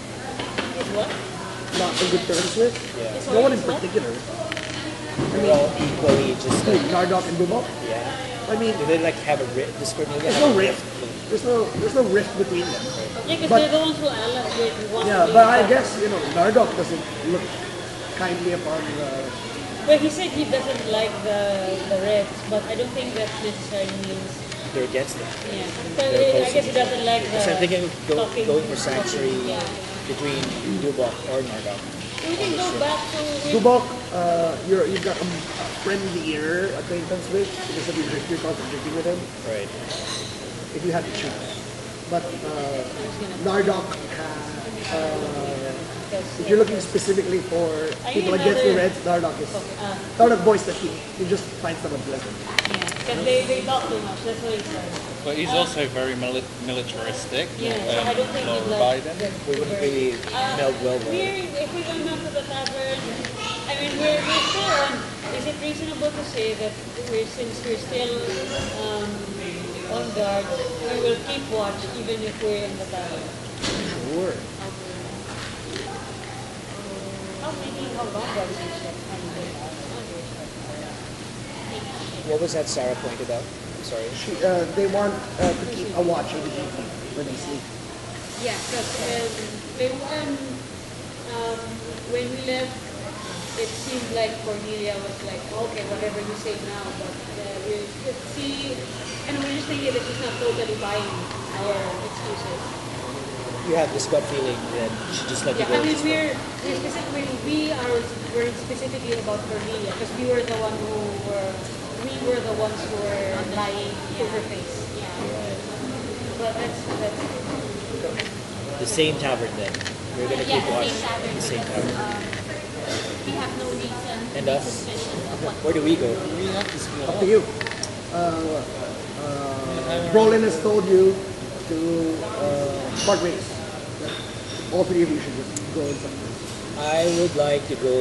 Is what? Not in good terms with? Yeah. No one in particular. They're all equally just like, Nardok and Bubok. yeah. I mean, Do they like have a rift? Does Cornelia there's have no a rift. There's no rift between them. Yeah, because But- they're the ones who want Yeah, to but be- I guess Nardok doesn't look kindly upon. Well, he said he doesn't like the Reds, but I don't think that necessarily means. They're against it. Yeah. So I guess he doesn't like the. So I'm thinking of talking- going for sanctuary talking, Yeah. between Dubok or Nardok. We can go back to. Bubok, you've got a friendlier acquaintance with because of you're contradicting with him. Right. If you had to choose, but Nardok, if you're looking specifically for people against the Reds, Nardok is Nardok voice that he just finds them unpleasant. Yeah, because they talk too much. That's what he said. But he's also very militaristic. Yeah, so I don't think Lord he'd like. Biden. We wouldn't really meld well with If we go down to the tavern, I mean, we're still on. Is it reasonable to say that since we're still on guard, we will keep watch even if we're in the tavern? Sure. How long does it take? What was that Sarah pointed out? Sorry. They want to keep a watch in the evening when they sleep. Yeah, because when we left, it seemed like Cornelia was like, okay, whatever you say now, but and we're just thinking that she's not totally buying our excuses. You have this gut feeling that she just let you Yeah, go. I mean, just we're specifically about Cornelia because we were the ones who were lying to her face. Yeah. But that's the same tavern then. We're gonna Yeah, keep watch. same tavern. The same tavern. we have no reason And to be us? suspicious of what. Where do we go? We have to split Up up. to you. Brolin has told you to part ways. All three of you should just go in some place. I would like to go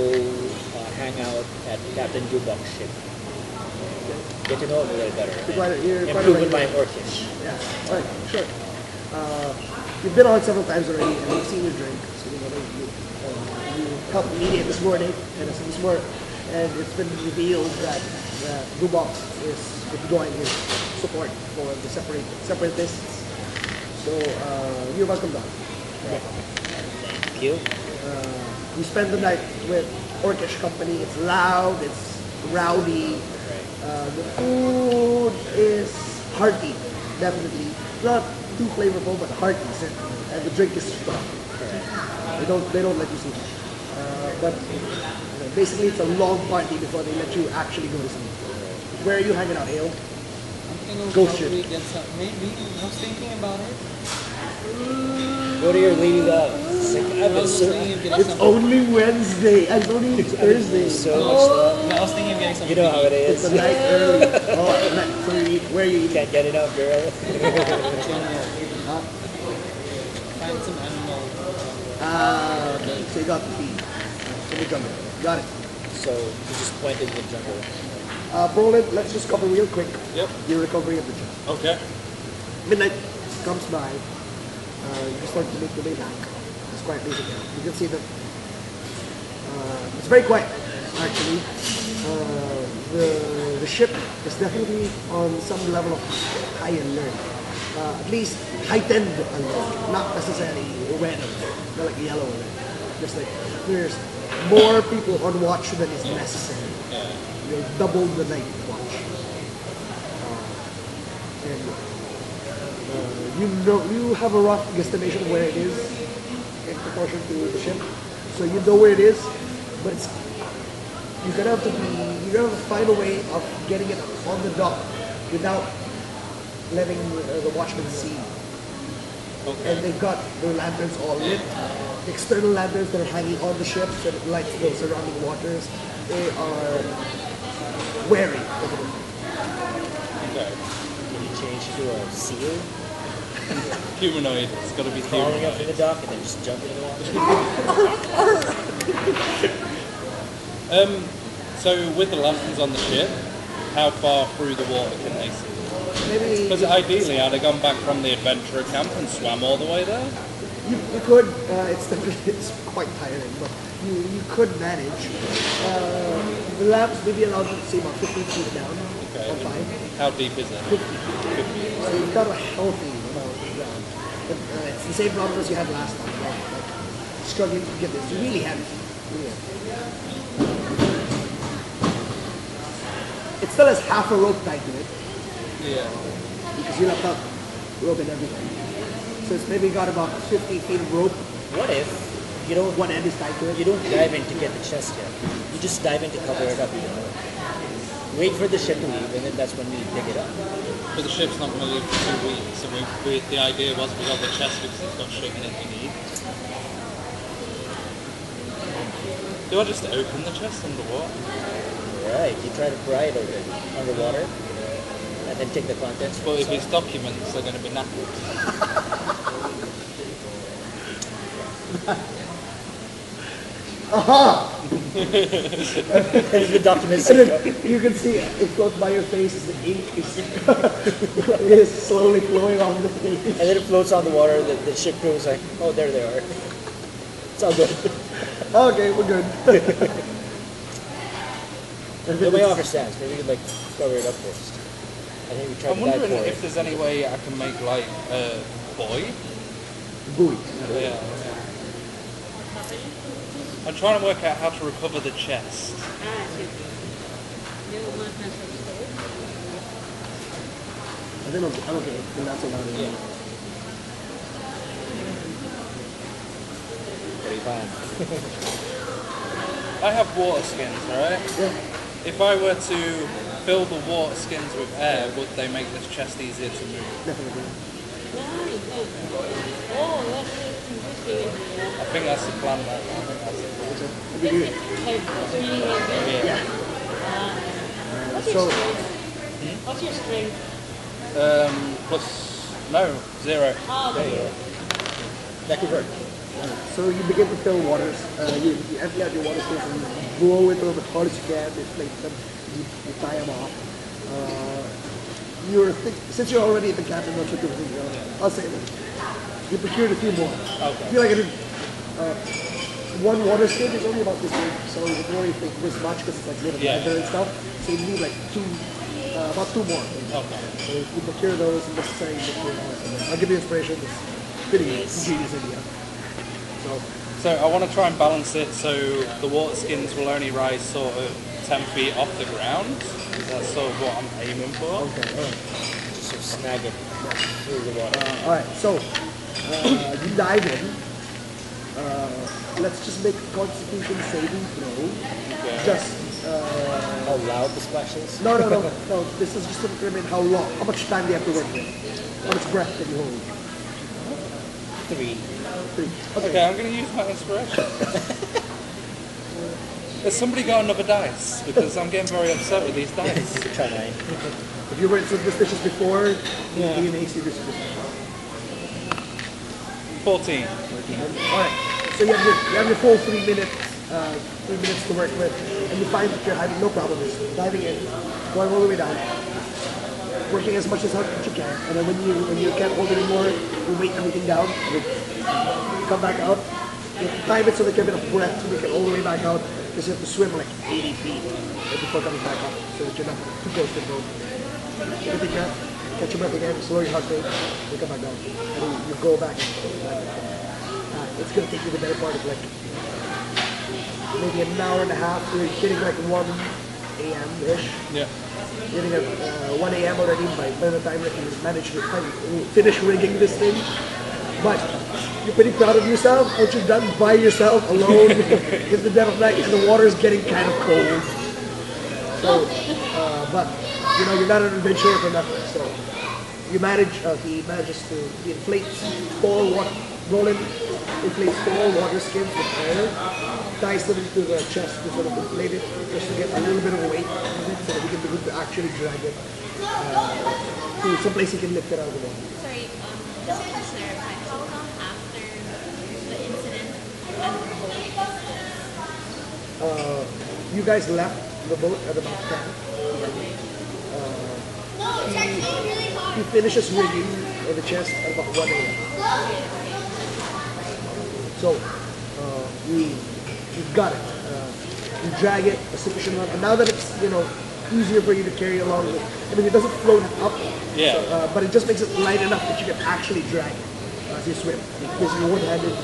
hang out at Captain Dubok's ship. Get to know him a little better. You're quite Improve right. my Orcish. Yeah, alright, sure. You've been on several times already and we've seen you drink. So you helped mediate this morning and this morning, and it's been revealed that Dubok is withdrawing his support for the separatists. So you're welcome down. Thank you. You spend the night with Orcish company. It's loud, it's rowdy. The food is hearty, definitely. Not too flavorful, but hearty, certainly. And the drink is strong. They don't let you see that. But basically, it's a long party before they let you actually go to sleep. Where are you hanging out, Ale? I think we'll Ghost probably ship. get some. Maybe I was thinking about it. Go to your lady love. It's like, I was thinking of getting It's some. only Wednesday. I don't need Thursday. so much love. I was thinking of getting some. You know how it It's is. a night early. Oh, night. So you eat, where you eat? Can't get enough, girl. Find some animal. Okay. So you got the feed. So the jungle. Got it. So he just pointed to the jungle. Brolin, let's just cover real quick. Yep. Your recovery of the job. Okay. Midnight comes by. You start to make your way back. It's quite late again. You can see that it's very quiet, actually. The ship is definitely on some level of high alert. At least heightened alert, not necessarily red alert, not like yellow alert. Just like there's more people on watch than is necessary. You double the night watch. And you have a rough guesstimation where it is in proportion to the ship, so you know where it is, but you're gonna have to find a way of getting it on the dock without letting the watchmen see. Okay. And they've got their lanterns all lit. The external lanterns that are hanging on the ship so that it lights the surrounding waters. They are wary of it. Okay. Can you change to a seal? Humanoid. It's got to be Crawling up to the humanoid. dock and then just jumping in the water? So with the lanterns on the ship, how far through the water can they see? Maybe Because ideally I'd have gone back from the adventurer camp and swam all the way there. you could. It's quite tiring, but you could manage. The lamps maybe allow you to see about 15 feet down Okay. or 5. How deep is it? 50. So you've got a healthy amount of ground. But it's the same problem as you had last time, right? Like struggling to get this. It's really heavy. Really heavy. It still has half a rope tied to it Yeah. because you left out rope and everything. So it's maybe got about 50 feet of rope. What if you don't One end is tied to it. you don't dive in to get the chest yet? You just dive in to cover it up. Wait for the ship to leave, and then that's when we pick it up. But the ship's not going to leave for 2 weeks, so the idea was we got the chest because it's got shit in it we need. Do I just open the chest underwater? Right, you try to pry it open underwater, and then take the contents. But if it's documents, they're going to be knackered. Aha! There's the documents. And then you can see it floats by your face as the ink is slowly flowing off the face. And then it floats on the water. The ship crew is like, oh, there they are. It's all good. Okay, we're good. Nobody understands. Maybe we could like cover it up first. I think we try I'm to dive wondering for if it. there's any way I can make like a buoy. Buoy. Yeah. I'm trying to work out how to recover the chest. I think I'm okay. Then that's allowed. Yeah. Pretty fine. I have water skins, right? Yeah. If I were to fill the water skins with air, would they make this chest easier to move? Definitely. Oh, that's interesting. I think that's the plan. I think that's the plan. You can do it. It's really heavy. Yeah. What's your So, strength? What's your strength? No, 0. Oh, okay. That could work. so you begin to fill waters. You empty out your water skins and you blow it over as hard as you can. Inflate them. You tie them off. Since you're already at the captain, not sure to think, I'll say that you procured a few more. Okay. I feel like one water skin is only about this big, so you don't really think this much because it's like made of leather and stuff. So you need like about 2 more. Okay. So you procure those and necessary materials. And then I'll give you inspiration. It's pretty ingenious idea. So I want to try and balance it so the water skins will only rise sort of 10 feet off the ground. That's sort of what I'm aiming for. Okay, alright. Just sort of snag it through the water. Alright, so you dive in. Let's just make a constitution saving throw. Okay. Just How loud the splash is? no. This is just to determine how long, how much time do you have to work with. How much breath can you hold? 3. 3. Okay, I'm going to use my inspiration. Has somebody got another dice? Because I'm getting very upset with these dice. You could try 9. If you were superstitious before, you be an AC superstitious. 14. Alright, so you have your full 3 minutes, 3 minutes to work with, and you find that you're having no problem just diving in, going all the way down, working as much as hard as you can, and then when you can't hold it anymore, you weight everything down, you come back out, you time it so that you have enough breath to make it all the way back out, because you have to swim like 80 feet before coming back up, so that you're not too close to the boat. Take a deep breath, catch your breath again, slow your heart rate, you come back down, and you go back and it's going to take you the better part of like maybe an hour and a half. You're getting like 1 a.m.-ish. Yeah. Getting at 1 a.m. already by the time that you manage to finish rigging this thing. But you're pretty proud of yourself, what you've done by yourself, alone, in the dead of night, and the water's getting kind of cold. So, but, you know, you're not an adventurer for nothing. So, he manages to inflate small water, inflate small water skins with air, ties them into the chest to sort of inflate it, just to get a little bit of weight so that he can begin to actually drag it to some place he can lift it out of the water. Sorry, just to clarify, how long after the incident at the boat? You guys left the boat at about 10. He finishes rigging in the chest at about 1 a.m. So, you've got it. You drag it a sufficient amount, and now that it's, you know, easier for you to carry along with, I mean, it doesn't float it up, Yeah. so, but it just makes it light enough that you can actually drag it as you swim. Because you're one-handed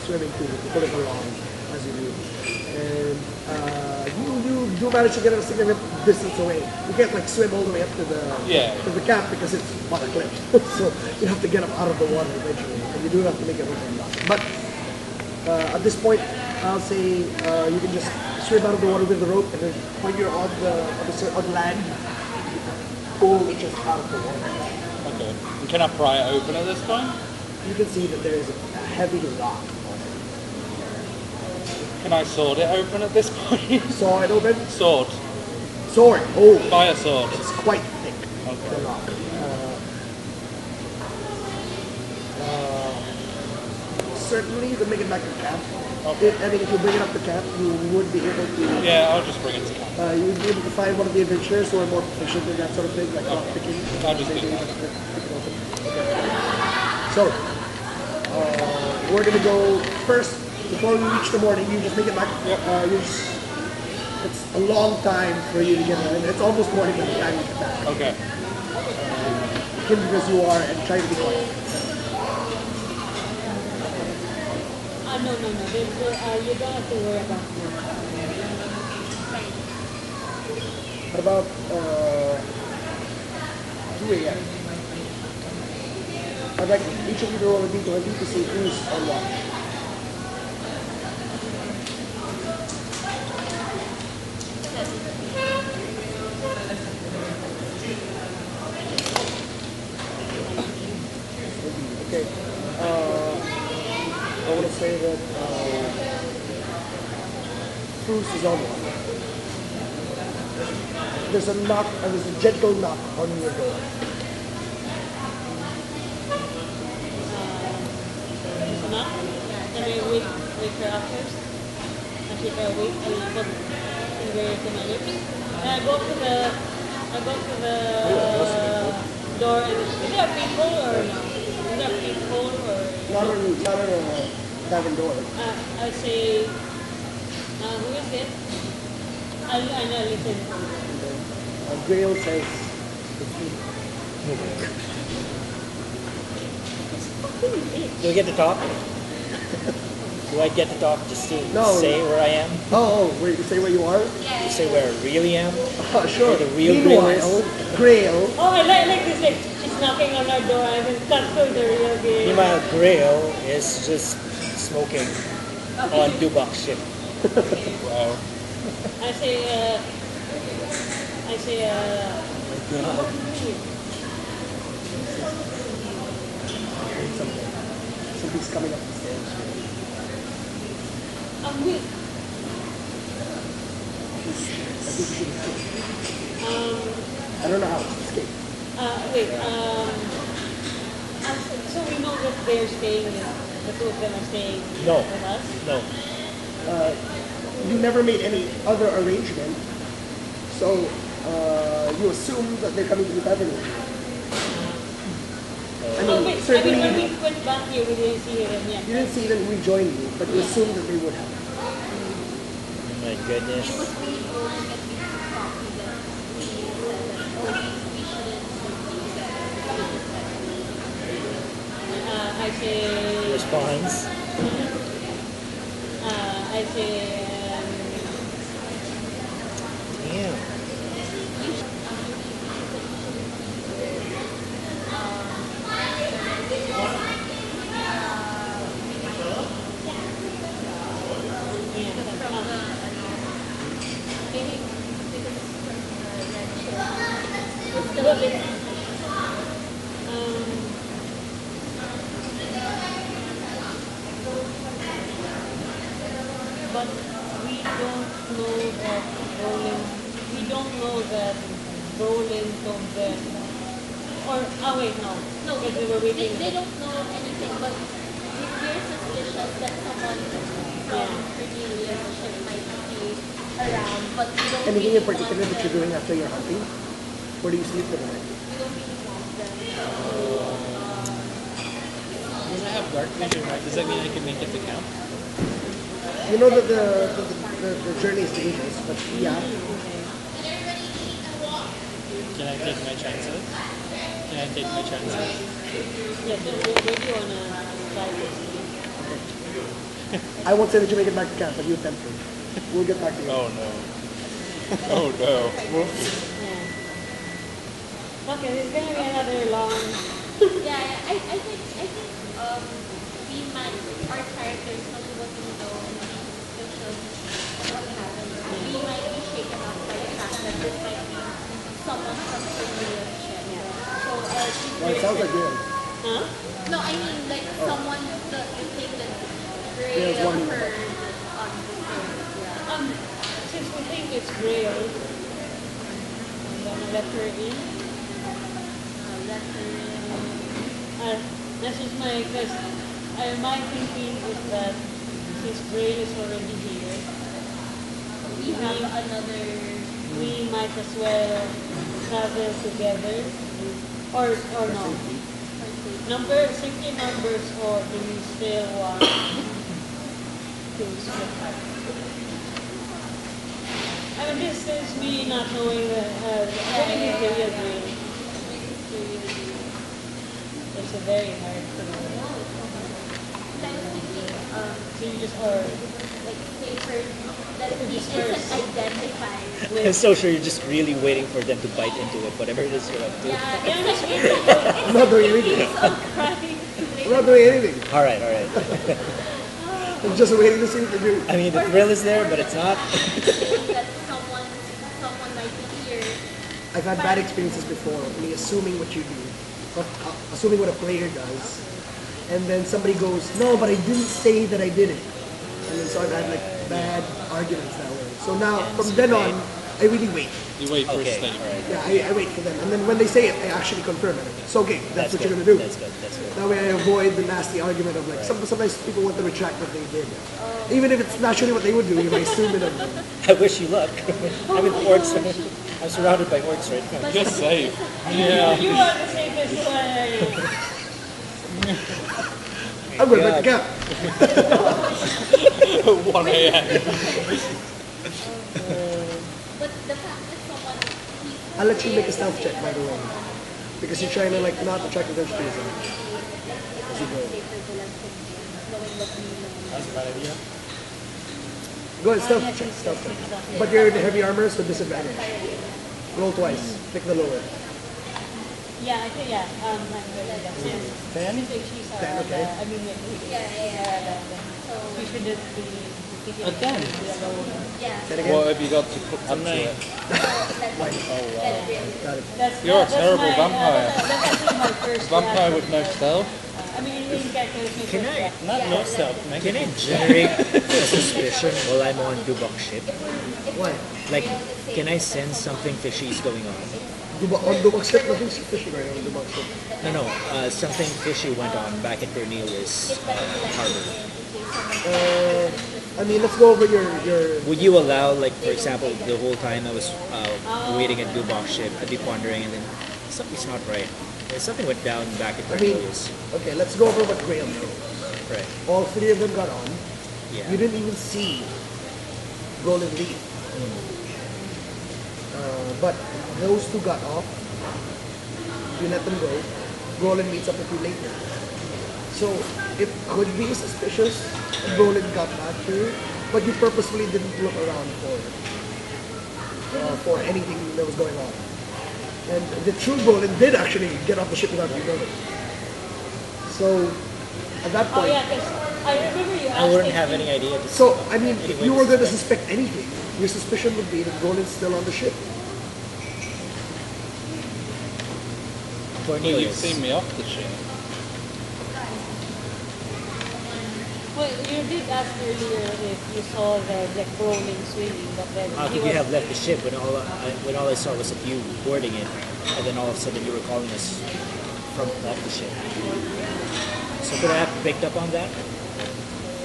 swimming to pull it along as you do. And you do manage to get it a significant distance away. You can't like swim all the way up to the camp because it's water cliff. So you have to get up out of the water eventually, and you do have to make it over. But at this point, I'll say you can just swim out of the water with the rope, and then when you're on land, pull it just out of the water. Okay. And can I pry it open at this point? You can see that there is a heavy rock. Can I sword it open at this point? Saw it open? Sword. Sword. Oh, Fire sword. it's quite thick. Okay. The rock. Certainly, to make it back to camp. Okay. I mean, if you bring it up to camp, you would be able to. Yeah, I'll just bring it to camp. You would be able to find one of the adventurers who are more proficient in that sort of thing, like rock picking. I'll just Maybe do that. pick it open. Okay. So, we're gonna go first. Before we reach the morning, you just make it back. Yep. It's a long time for you to get there. It's almost morning by the time you get back. Okay. Hidden as you are, and try to be quiet. No. You don't have to worry about that. What about 2 a.m.? I'd like each of you to roll a d20 to see who's on watch. Okay. I want to say that Bruce is on one. There's a knock, there's a gentle knock on your door. Knock. Can I wait her up first? I take her wait. I put finger to my lips. And I go to the door. And is there a peephole or no? Is there a peephole or? Not on a tavern door. I say, who is it? I listen. Grail says, Do I get to talk? Do I get to talk just to No. say where I am? oh, where you say where you are? To say where I really am? Sure. The real Grail is? Meanwhile, Grail, Oh, I like this. Like she's knocking on our door and then cut to the real game. Meanwhile, Grail is just smoking on Dubak's ship. Wow. I say, something's coming up the stairs. wait, I think you should escape. I don't know how to escape. wait, so we know that they're staying, the two of them are staying No. with us? No. You never made any other arrangement, so you assume that they're coming to the tavern with you. I mean, Wait, certainly when we went back here, we didn't see them yet. you didn't see them rejoin you, but you assumed that they would have. Oh my goodness. It was really boring that we talked to them. We said that, oh, we shouldn't I say, Response. I say, Damn. but we don't know that Roland, we don't know that Roland told them, or, wait, no. No, Because we were waiting. they don't know anything, but we're suspicious that someone from Cornelius' ship might be around, but we don't Anything really in particular want that you're doing after your hunting? Where do you sleep for the night? we don't really want them When I have dark vision, right? Does that mean I can make it to camp? You know that the journey is dangerous, but yeah. Can I take my chances? Can I take my chances? Yeah, so where do you want to try this? I won't say that you make it back to camp, but you attempt to. We'll get back to you. Oh no. Oh no. Yeah. Okay, this is going to be another long... I think we might, our characters, not what we know, what happened. We might be shaken up by the fact that this might be someone from Cornelius' ship. So Well, it sounds like you. Huh? no, I mean like someone that you think that There's Grail one. heard on the phone. Since we think it's Grail, I'm gonna let her in. Let her That's just my, because my thinking is that since Grail is already here, we have another. we might as well travel together. Or no. Simply numbers, or do we still want to split up? I mean, this is me not knowing what is the real Grail. It's a very hard thing. I was thinking, So you just, or like paper that he Just isn't first. identified. I'm so sure you're just really waiting for them to bite into it, whatever it is you're up to. Yeah, Yeah, it's that's like I'm not doing anything. so crying. I'm not doing anything. All right, all right. I'm just waiting to see what they do. I mean, the thrill is there, but it's not. That someone might be here. I've had bad experiences before, me assuming what you do, assuming what a player does, and then somebody goes, no, but I didn't say that I did it. And then so I've had like bad arguments that way. So now from then on, I really wait. You wait for a Okay, statement. alright. Yeah, I wait for them. And then when they say it, I actually confirm it. It's okay, that's what you're good. gonna do. That's good. That's good. That way I avoid the nasty argument of like, sometimes people want to retract what they did. Even if it's naturally what they would do, if I assume it of them. I wish you luck. I'm with orcs. I'm surrounded by orcs right now. You're safe. You are the safest one. I'm going back to camp. 1 a.m. But the fact that someone I'll let you make a stealth check, by the way. Because you're trying to like not attract attention to yourself. As you go. That's a bad idea. Go ahead, stealth check, stealth check. But you're in heavy armor, so disadvantage. Roll twice. Pick the lower. Yeah, I think I'm good. Since 10? she's Ten, okay. I mean, she shouldn't be picking A 10? yeah, Say it again. What have you got to put A into 9. it? Got it. You're a terrible vampire. That's actually my first Vampire reaction. with no stealth? I mean, in calculation. Can I Not no stealth. can I generate a suspicion while I'm on Dubok's ship? Why? Like, can I sense something fishy is going on? On Dubok ship, nothing's fishy right on Dubok ship. No, something fishy went on back at Cornelius Harbor. I mean, let's go over your Would you allow, like, for example, the whole time I was waiting at Dubok's ship, I'd be pondering, and then something's not right. Something went down back at I mean, Cornelius. okay, let's go over what Graham knows. Right. All three of them got on. Yeah. You didn't even see Roland leave. But those two got off. You let them go. Roland meets up with you later. So it could be suspicious that Roland got back to you, but you purposefully didn't look around for anything that was going on. And the true Roland did actually get off the ship without you knowing. So at that Oh point, yeah, because I remember you asked I wouldn't me have to- any idea. so I mean, Any if way you to were going to suspect. suspect anything, your suspicion would be that Roland's still on the ship. Well, you've Cornelius. seen me off the ship. Well, you did ask earlier if you saw the crawling swimming, but then How he could you was- have left the ship when all I saw was you boarding it, and then all of a sudden you were calling us from off the ship? So could I have picked up on that?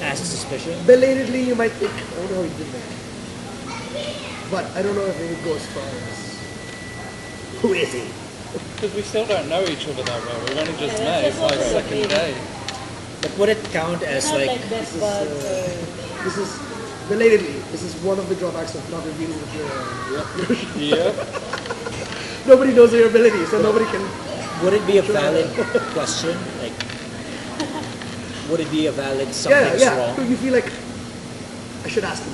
Asked suspicion? Belatedly, you might think, I don't know how he did that. But I don't know if it would go as far as, who is he? Because we still don't know each other that well. We've only just Yeah, met. that's It's like also second the day. But would it count as It's not like like best buds or... This is, belatedly, this is one of the drawbacks of not revealing what you're, Yep. nobody knows your ability, so nobody can, would it be a valid question? Like, would it be a valid something's yeah. wrong? So you feel like, I should ask him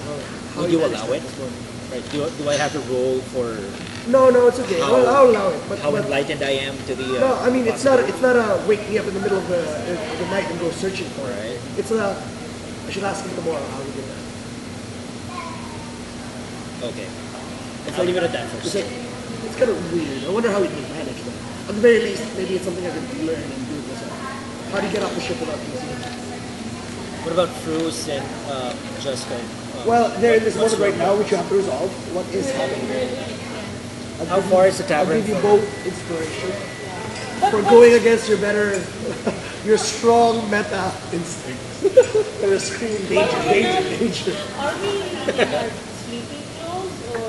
how Would he you managed allow that it? this morning. Right? Do I have to roll for No, it's okay. How- I'll allow it. But, how but enlightened I am to the? no, I mean it's not a wake me up in the middle of the night and go searching for it. Right. It's a I should ask him tomorrow how he did that. Okay. I'll leave it at that It's first. like it's kind of weird. I wonder how he managed that. At the very least, maybe it's something I could learn and do myself. How do you get off the ship without using it? What about Fruce and Jessica? Well, they're in this what's moment right wrong? now, which you have to resolve. What is happening? How far is the I'll tavern give you from? both inspiration for going against your better, your strong meta instincts. They're screaming danger. Are we in our sleeping clothes or...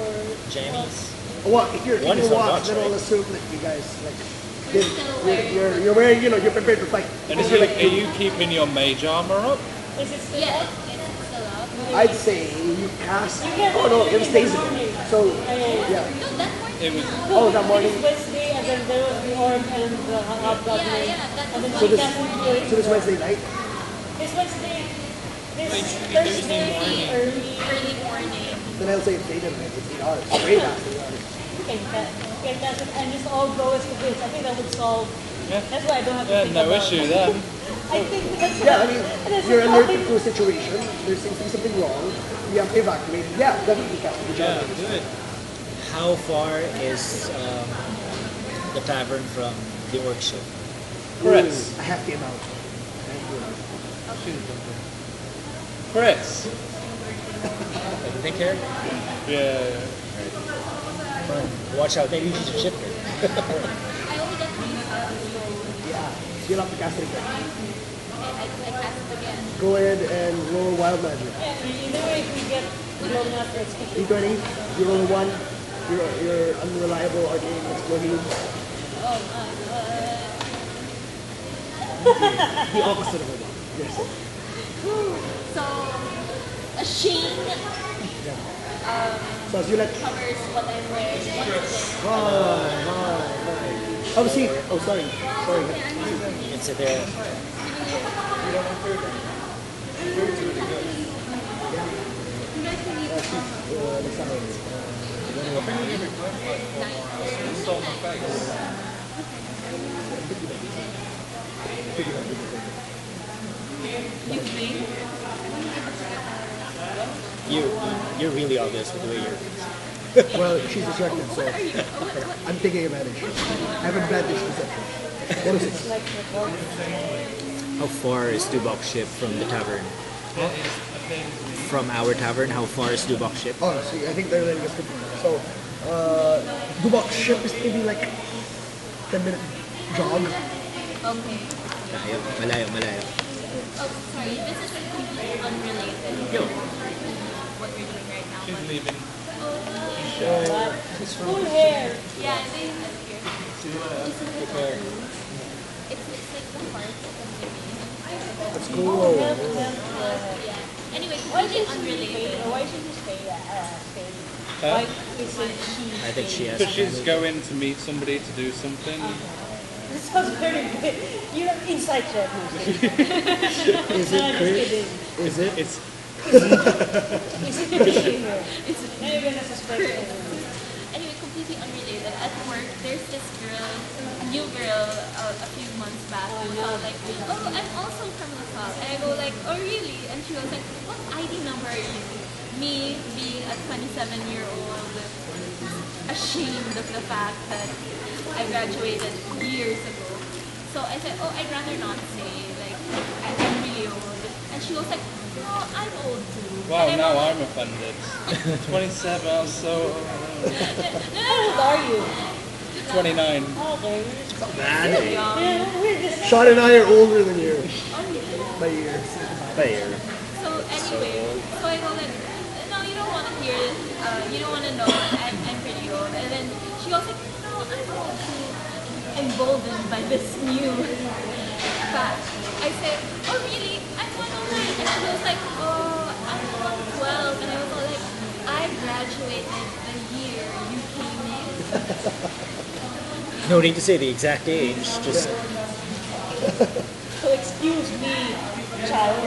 Jammies. Well, if you're One is keeping on watch, watch, then I'll right? assume that you guys you're wearing, you're prepared to fight. And is are you keeping your mage armor up? Is it still yeah, up? it's still up. I'd say you cast. can Oh no, do it was in the days ago. morning. So Yeah. yeah. No, that morning. It was. Oh, that morning. It was Wednesday, and then there was the orc and the hobgoblin. that And then was So she this casted so this Wednesday night. This Wednesday, this Thursday Thursday morning. early morning. Then I'll say it's day night. It's 8 hours. Way past 8 hours. You can cast it and just all go as to this. I think that would solve. Yeah. That's why I don't have to Yeah, think no about issue it. then. I think that's Yeah, I mean, that's you're the alerted only- to a situation. There seems to be something wrong. You have to evacuate. Yeah, definitely cast. Good Yeah, job. do it. How far is the tavern from the workshop? Ooh, a hefty amount. Chris. Take care. Yeah. Watch out, maybe you should shift it. I only got 3 stars, so Yeah. So you'll have to cast it again. I cast it again. Go ahead and roll wild magic. Yeah, either way, if we get blown up, let's keep it. D20, you roll a 1, you're unreliable arcane explosion. Oh my god. The opposite of a 1. Yes. So, a sheen So as you let... covers what I'm wearing. Hi. Have a seat. Oh, sorry. Sorry. You can sit there. You're really obvious with the way you're. Well, she's distracted, so I'm taking advantage. I have a bad misconception. What is it? How far is Dubok's ship from the tavern? From our tavern, how far is Dubok's ship? Oh, see, I think they're letting us continue. So, Dubok's ship is maybe like 10-minute jog. Okay. Malayo. Oh, sorry. This is completely unrelated to what we're doing right now. She's leaving. Full hair. Yeah, they live here. It's like the heart of the city. That's cool. Yeah. Anyway, Why completely should she unrelated. stay? Why should she stay? Stay? Huh? Why is it she? I think she has. Because she's going to meet somebody to do something. This sounds very good. You're inside job. Is it Chris? Is it? It's Is it really here? Now you're gonna suspect it. Anyway, completely unrelated. At work, there's this girl, new girl, a few months back. Who was like, oh, I'm also from LaSalle. And I go like, oh really? And she was like, what ID number are you? Me being a 27-year-old, ashamed of the fact that I graduated years ago. So I said, oh, I'd rather not say, like, I'm really old. And she was like, no, I'm old too. wow. And Now like, I'm offended. 27. I was so How old are you? 29. Okay. Bad. Yeah, we're just. Sean and I are older than you by years. Fair. so anyway, so I go like, no, you don't want to hear this. You don't want to know. I'm pretty old. And then she was like, no, I'm old too. Emboldened by this new fact. I said, oh really? I'm 109. And she was like, oh, I'm 112. And I was all like, I graduated the year you came in. No need to say the exact age. Just So excuse me, child.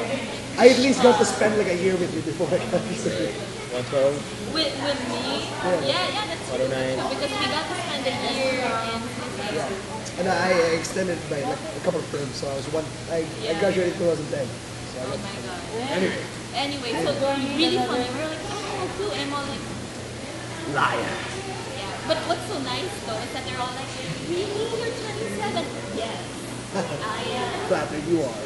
I at least got to spend like a year with you before I got to see you. 112. With me? Yeah, that's true. 109. Because we got to spend a year in Philippines. And I extended by like a couple of terms, so I graduated in 2010. So I Oh got, my god. anyway, Anyway, so really funny. We're like, oh, too. And I'm all like, liar. yeah. But what's so nice though is that they're all like, really? You're 27? Yes. I am. Flattered you are.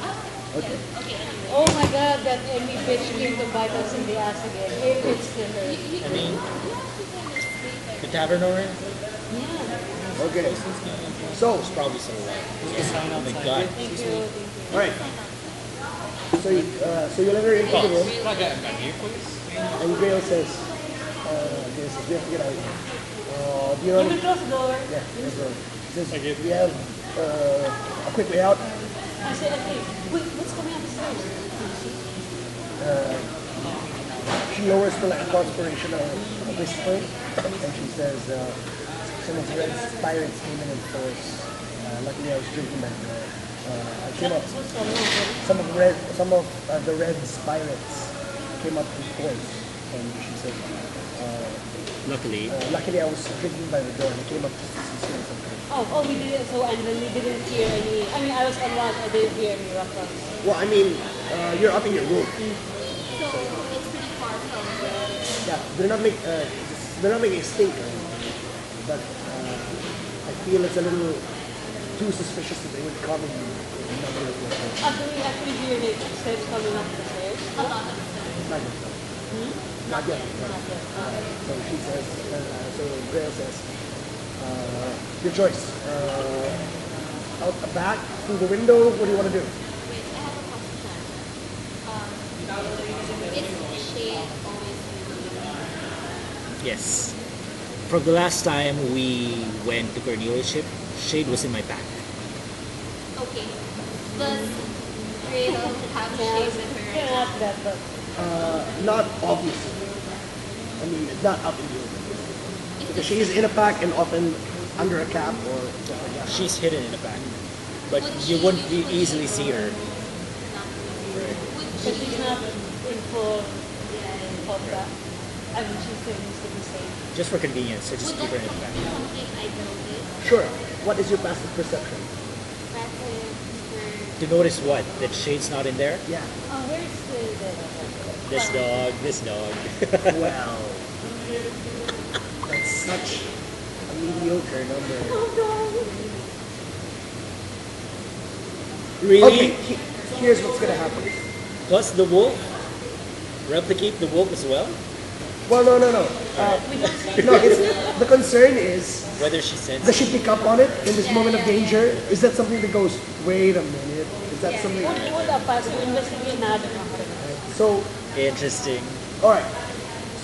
Okay. Okay, anyway. Oh my god, that Emmy bitch came to bite us in the ass again. If it's still her. I mean, the tavern owner. Okay. So, It's probably so right. Oh my god. Thank you. all right. So you let her into the room, Can I get a menu, please? and Grail says, we have to get out. Do you You know? can close the door. Yeah, let's go. He says, Thank you. we have a quick way out. I said, okay, wait, what's coming up the stairs? She lowers to like a conspirational whisper, and she says, some of the red pirates came in force. Luckily, I was drinking that. I came up. What's coming up? Some of the red pirates came up in force, and she said, Luckily, luckily I was drinking by the door, and I came up to see something. Oh, we didn't, so, and then we didn't hear any, I mean, I was on watch, I didn't hear any rough sounds. Well, I mean, you're up in your room. So it's pretty far from the. Yeah, they're not making a stink or anything, but I feel it's a little too suspicious that they would come and not really look. After we actually hear the steps coming up the stairs. A lot of the Not yet. Not yet. So she says, so Grail says, your choice. Out the back, through the window, what do you want to do? Wait, I have a question. Is shade always Yes. From the last time we went to Cornelius ship, Shade was in my back. okay? Does Grail have shade with her? Not that, but Not obviously. I mean, it's not up in the open. Because she is in a pack and often under a cap or stuff like that. She's hidden in the back, but you wouldn't easily see her. but she's not in full of that. I mean, she still needs to be safe. Just for convenience, so just Would keep her that in the back. be something I noticed? Sure. What is your passive perception? Passive for To notice what? That Shade's not in there? Yeah. Where's This dog, this dog. Well, that's such a mediocre number. Really? Okay, here's what's gonna happen. Plus the wolf? Replicate the wolf as well? Well, no. No, the concern is, Whether she does senses. she pick up on it in this moment of danger? Is that something that goes, wait a minute? Is that something? Would a passive investigate not? So, Interesting. alright.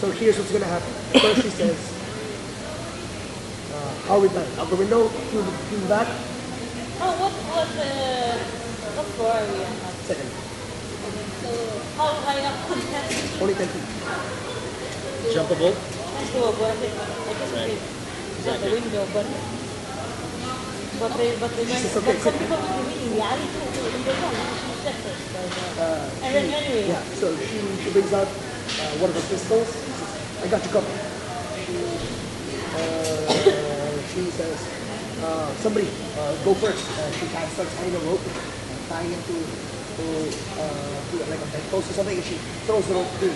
So here's what's gonna happen. First she says, how are we done? Out the window, through the back? What floor are we on? Second. So, how high up on that? Only 10 feet. Jumpable? That's doable. I guess we Right. can out the window, but okay, some people will be really reality to the window. She's set first. And then anyway, Yeah, so she brings out one of the pistols. I got you covered. She says, somebody go first. She starts tying a rope, tying it to like a bedpost or something, and she throws the rope through.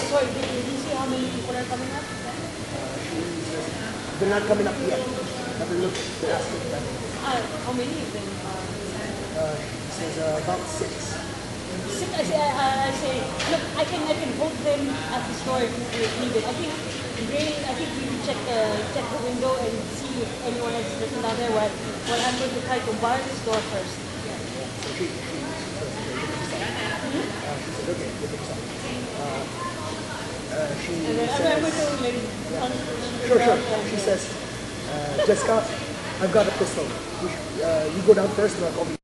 sorry, did you see how many people are coming up? They're not coming up yet. Have a look. They're asking that. How many of them? She says about 6. I say, look, I can hold them at the store if needed. I think we can check the window and see if anyone else is looking down there while I'm going to try to bar this door first. She said, okay, give it some. She And then I'm says, going to like sure. She says, Jessica, I've got a pistol. You go down first and I'll call you.